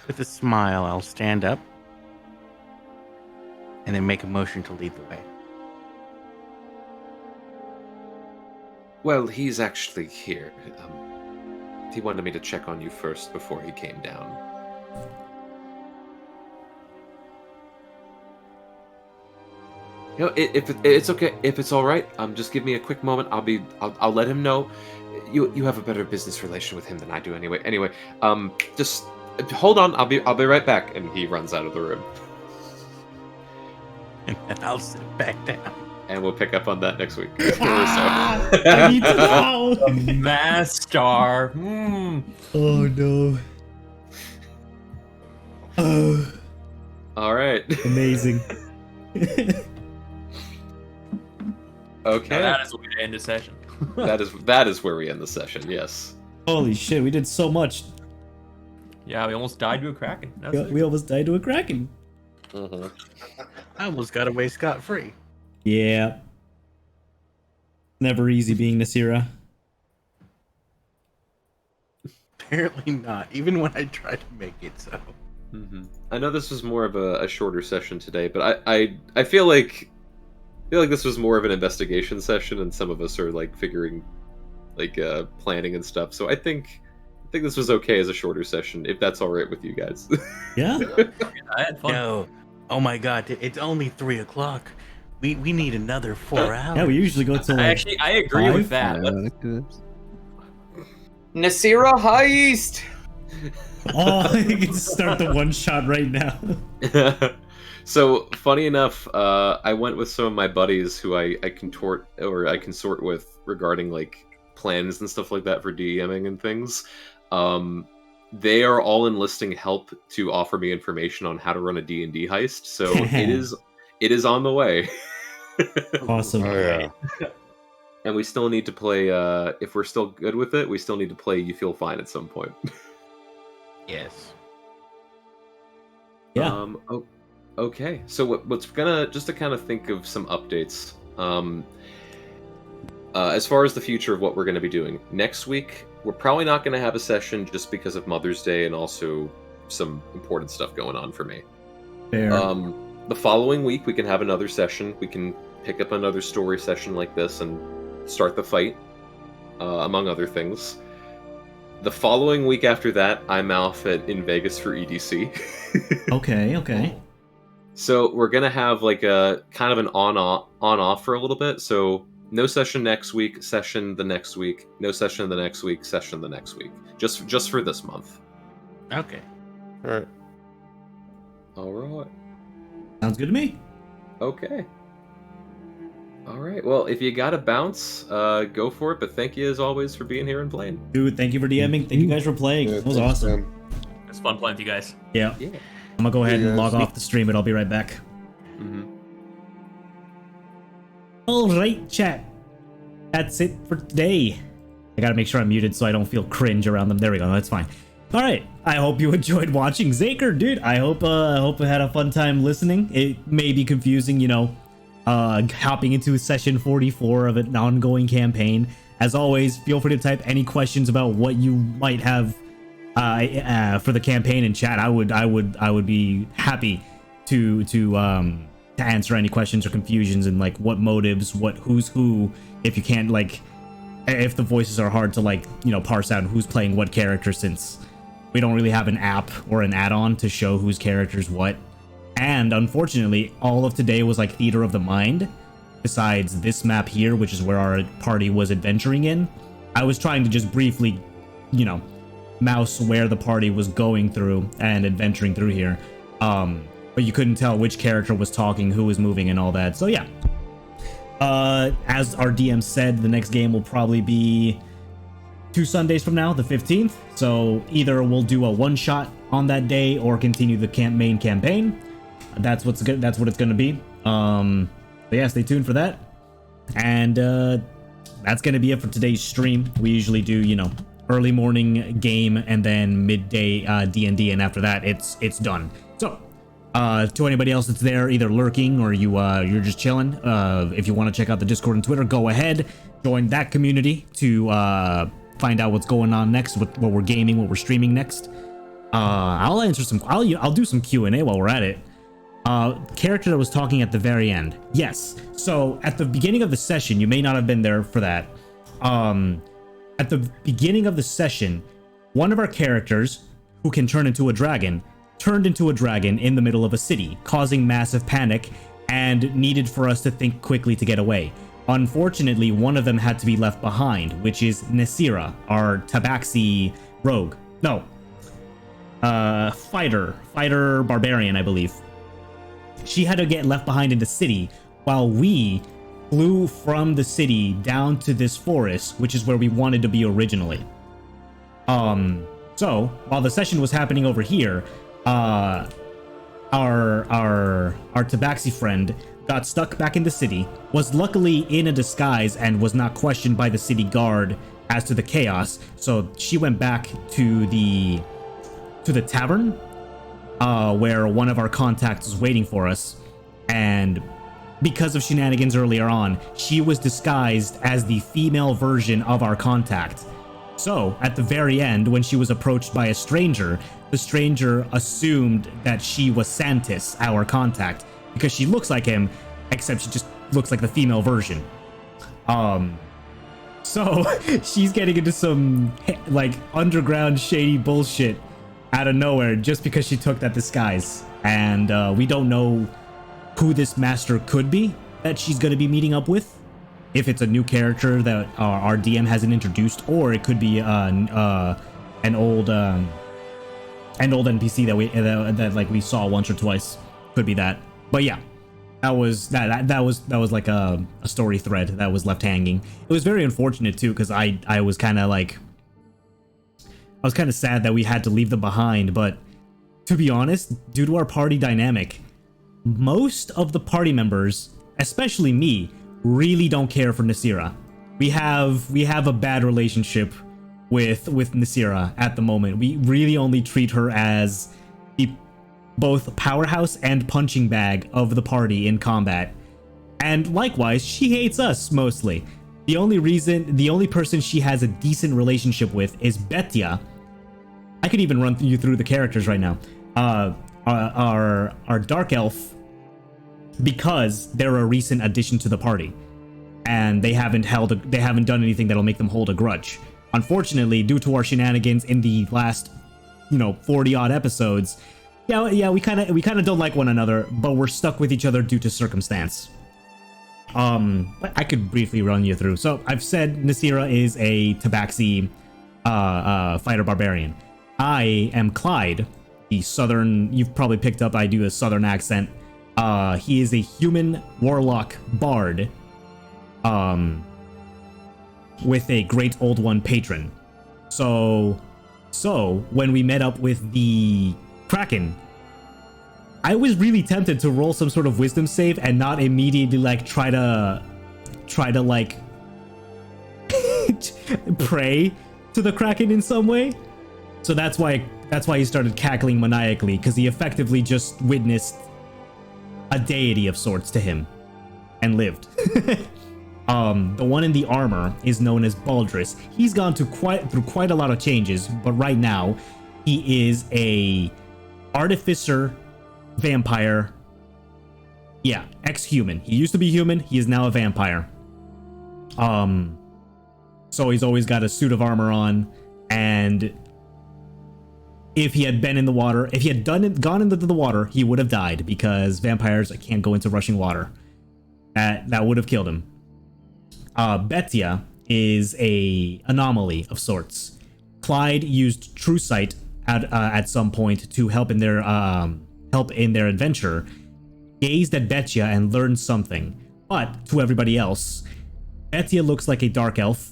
With a smile, I'll stand up and then make a motion to lead the way. Well, he's actually here. He wanted me to check on you first before he came down. You know, if it's okay, if it's all right, just give me a quick moment. I'll let him know. You have a better business relation with him than I do, anyway. Anyway, just hold on. I'll be right back. And he runs out of the room. And then I'll sit back down. And we'll pick up on that next week. I need to know. The Master. Oh no. Oh, All right. amazing. Okay. Now that is the way to end the session. that is where we end the session. Yes. Holy shit, we did so much. Yeah, we almost died to a kraken. We almost died to a kraken. Mm-hmm. I almost got away scot-free. Yeah. Never easy being Nasira. Apparently not, even when I tried to make it so. Mm-hmm. I know this was more of a shorter session today, but I feel like this was more of an investigation session, and some of us are like figuring, like planning and stuff. So I think this was okay as a shorter session, if that's all right with you guys. Yeah. I had fun. No. Oh my god, it's only 3 o'clock. We need another 4 hours. Yeah, we usually go till like I agree with 5? that. Nasira heist. Oh, you can start the one shot right now. So funny enough, I went with some of my buddies who I consort with regarding like plans and stuff like that for DMing and things. They are all enlisting help to offer me information on how to run a D&D heist. So it is on the way. Awesome. Oh yeah. And we still need to play. If we're still good with it, we still need to play "You Feel Fine" at some point. Yes. Yeah. Okay. So what's gonna just to kind of think of some updates. As far as the future of what we're going to be doing next week, we're probably not going to have a session just because of Mother's Day and also some important stuff going on for me. Fair. The following week, we can have another session. We can pick up another story session like this and start the fight, among other things. The following week after that, I'm off in Vegas for EDC. Okay. So we're gonna have like a kind of an on-off for a little bit. So no session next week, session the next week, no session the next week, session the next week. Just for this month. Okay. All right. Sounds good to me. Okay. All right. Well, if you gotta bounce, go for it. But thank you as always for being here and playing. Dude, thank you for DMing. Thank you guys for playing. Yeah, That was thanks, awesome. man. It's fun playing with you guys. Yeah. Yeah. I'm gonna go ahead and Yeah, log guys. off the stream, but I'll be right back. Mm-hmm. Alright, chat. That's it for today. I gotta make sure I'm muted so I don't feel cringe around them. There we go. That's fine. Alright. I hope you enjoyed watching Zaker, dude. I hope you had a fun time listening. It may be confusing, hopping into session 44 of an ongoing campaign. As always, feel free to type any questions about what you might have for the campaign in chat. I would be happy to answer any questions or confusions and like what motives, who's who. If you can't if the voices are hard to parse out who's playing what character, since we don't really have an app or an add-on to show whose character's what. And unfortunately, all of today was like theater of the mind. Besides this map here, which is where our party was adventuring in, I was trying to just briefly, mouse where the party was going through and adventuring through here. But you couldn't tell which character was talking, who was moving, and all that. So yeah. As our DM said, the next game will probably be 2 Sundays from now, the 15th. So either we'll do a one-shot on that day or continue the main campaign. That's what it's gonna be. But yeah, stay tuned for that. And that's gonna be it for today's stream. We usually do, early morning game and then midday D&D, and after that it's done. So to anybody else that's there, either lurking or you're just chilling, if you want to check out the Discord and Twitter, go ahead, join that community to find out what's going on next, what we're gaming, what we're streaming next. I'll answer some. I'll do some Q&A while we're at it. Character that was talking at the very end. Yes. So at the beginning of the session, you may not have been there for that. At the beginning of the session, one of our characters, who can turn into a dragon, turned into a dragon in the middle of a city, causing massive panic and needed for us to think quickly to get away. Unfortunately, one of them had to be left behind, which is Nasira, our Tabaxi rogue. No. Fighter barbarian, I believe. She had to get left behind in the city while we flew from the city down to this forest, which is where we wanted to be originally. So while the session was happening over here, our Tabaxi friend got stuck back in the city, was luckily in a disguise and was not questioned by the city guard as to the chaos. So she went back to the tavern, where one of our contacts was waiting for us, and because of shenanigans earlier on, she was disguised as the female version of our contact. So, at the very end, when she was approached by a stranger, the stranger assumed that she was Santis, our contact, because she looks like him, except she just looks like the female version. So, she's getting into some, like, underground shady bullshit out of nowhere just because she took that disguise. And we don't know who this master could be that she's going to be meeting up with. If it's a new character that our DM hasn't introduced, or it could be an old NPC that like we saw once or twice. Could be that. But yeah, that was like a story thread that was left hanging. It was very unfortunate too, because I was kind of sad that we had to leave them behind. But to be honest, due to our party dynamic, most of the party members, especially me, really don't care for Nasira. We have a bad relationship with Nasira at the moment. We really only treat her as the both powerhouse and punching bag of the party in combat. And likewise, she hates us mostly. The only person she has a decent relationship with is Betia. I could even run you through the characters right now. Our dark elf, because they're a recent addition to the party, and they haven't done anything that'll make them hold a grudge. Unfortunately, due to our shenanigans in the last 40 odd episodes, we kind of don't like one another, but we're stuck with each other due to circumstance. But I could briefly run you through. So I've said Nasira is a Tabaxi fighter barbarian. I am Clyde, the southern. You've probably picked up I do a southern accent. He is a human warlock bard, with a great old one patron. So when we met up with the Kraken, I was really tempted to roll some sort of wisdom save and not immediately try to pray to the Kraken in some way. So that's why he started cackling maniacally, because he effectively just witnessed a deity of sorts to him and lived. The one in the armor is known as Baldrus. He's gone through quite a lot of changes, but right now he is a artificer vampire. Yeah, ex-human. He used to be human, he is now a vampire. So he's always got a suit of armor on, and if he had been in the water, if he had gone into the water, he would have died, because vampires can't go into rushing water. That would have killed him. Betia is a anomaly of sorts. Clyde used True Sight at some point to help in their adventure. Gazed at Betia and learned something, but to everybody else, Betia looks like a dark elf.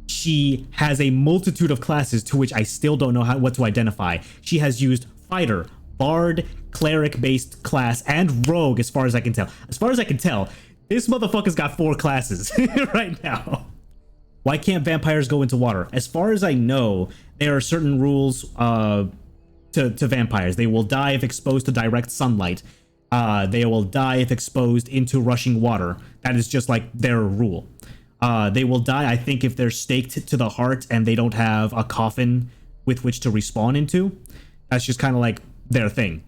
She has a multitude of classes to which I still don't know what to identify. She has used fighter, bard, cleric-based class, and rogue, as far as I can tell. As far as I can tell, this motherfucker's got 4 classes right now. Why can't vampires go into water? As far as I know, there are certain rules to vampires. They will die if exposed to direct sunlight. They will die if exposed into rushing water. That is just like their rule. They will die, I think, if they're staked to the heart and they don't have a coffin with which to respawn into. That's just kind of like their thing.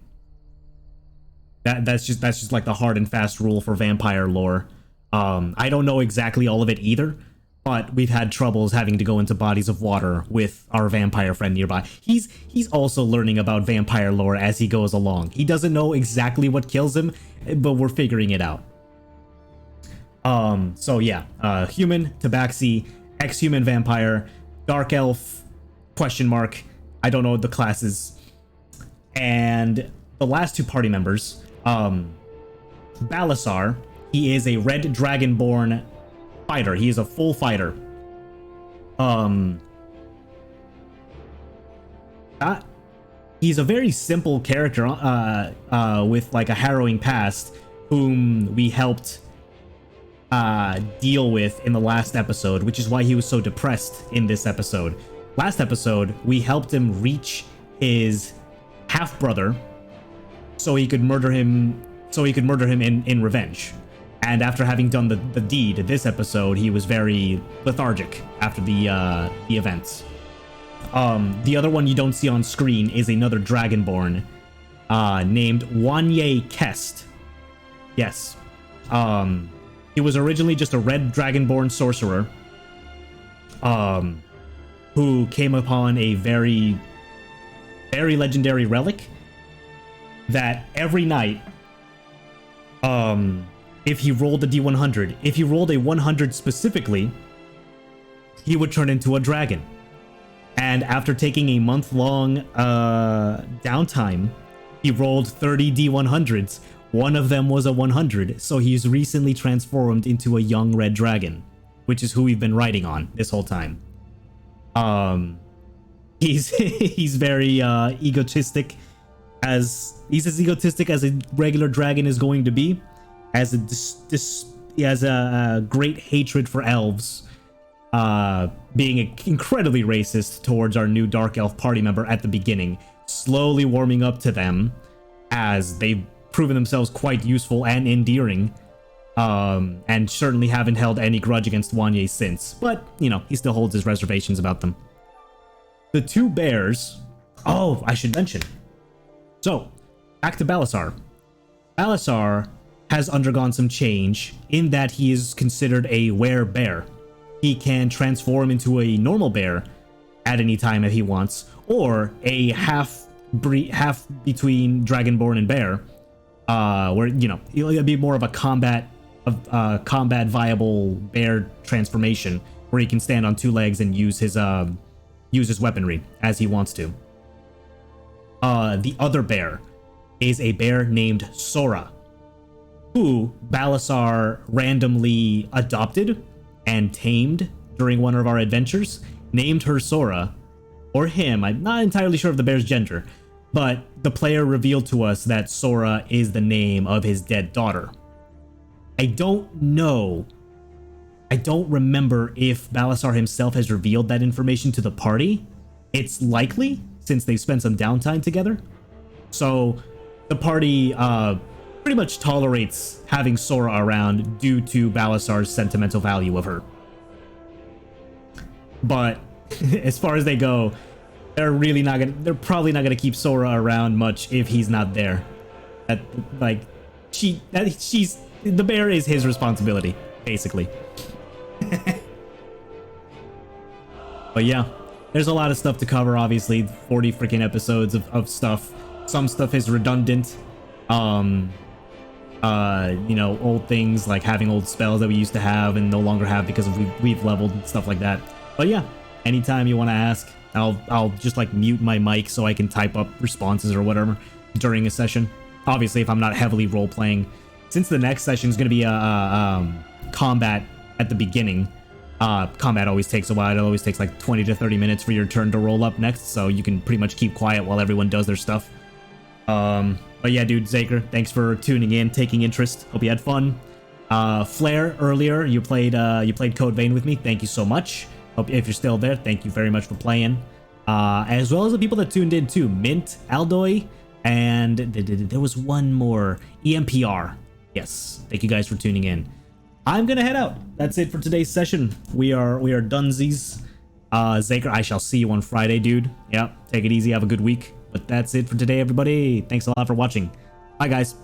That's just like the hard and fast rule for vampire lore. I don't know exactly all of it either, but we've had troubles having to go into bodies of water with our vampire friend nearby. He's also learning about vampire lore as he goes along. He doesn't know exactly what kills him, but we're figuring it out. So yeah, human, tabaxi, ex-human vampire, dark elf, question mark. I don't know the classes. And the last two party members, Balasar, he is a red dragonborn fighter. He is a full fighter. He's a very simple character, with like a harrowing past, whom we helped deal with in the last episode, which is why he was so depressed in this episode. Last episode, we helped him reach his half-brother so he could murder him in revenge. And after having done the deed this episode, he was very lethargic after the events. The other one you don't see on screen is another dragonborn named Wanye Kest. Yes. He was originally just a red dragonborn sorcerer who came upon a very, very legendary relic that every night, if he rolled a D100, if he rolled a 100 specifically, he would turn into a dragon. And after taking a month-long downtime, he rolled 30 D100s. One of them was a 100, so he's recently transformed into a young red dragon, which is who we've been riding on this whole time. He's very egotistic, he's as egotistic as a regular dragon is going to be. He has a great hatred for elves, being incredibly racist towards our new dark elf party member at the beginning, slowly warming up to them as they've proven themselves quite useful and endearing, and certainly haven't held any grudge against Wanye since, but, you know, he still holds his reservations about them. The two bears... Oh, I should mention. So, back to Balasar. Balasar has undergone some change in that he is considered a were-bear. He can transform into a normal bear at any time if he wants, or a half between dragonborn and bear, where, you know, it'll be more of a combat viable bear transformation where he can stand on two legs and use his weaponry as he wants to. The other bear is a bear named Sora, who Balasar randomly adopted and tamed during one of our adventures, named her Sora, or him. I'm not entirely sure of the bear's gender, but the player revealed to us that Sora is the name of his dead daughter. I don't remember if Balasar himself has revealed that information to the party. It's likely, since they've spent some downtime together. So the party pretty much tolerates having Sora around due to Balasar's sentimental value of her. But as far as they go, they're probably not gonna keep Sora around much if he's not there. The bear is his responsibility, basically. But yeah, there's a lot of stuff to cover, obviously. 40 freaking episodes of stuff. Some stuff is redundant. You know, old things like having old spells that we used to have and no longer have because we've leveled and stuff like that. But yeah, anytime you want to ask, I'll just like mute my mic so I can type up responses or whatever during a session. Obviously, if I'm not heavily role playing, since the next session is going to be a combat at the beginning. Combat always takes a while. It always takes like 20 to 30 minutes for your turn to roll up next, so you can pretty much keep quiet while everyone does their stuff. But yeah, dude, Zaker, thanks for tuning in, taking interest. Hope you had fun. Flair, earlier, you played Code Vein with me. Thank you so much. Hope if you're still there, thank you very much for playing. As well as the people that tuned in too, Mint, Aldoy, and there was one more, EMPR. Yes, thank you guys for tuning in. I'm gonna head out. That's it for today's session. We are dunsies. Zaker, I shall see you on Friday, dude. Yep, take it easy. Have a good week. But that's it for today, everybody. Thanks a lot for watching. Bye, guys.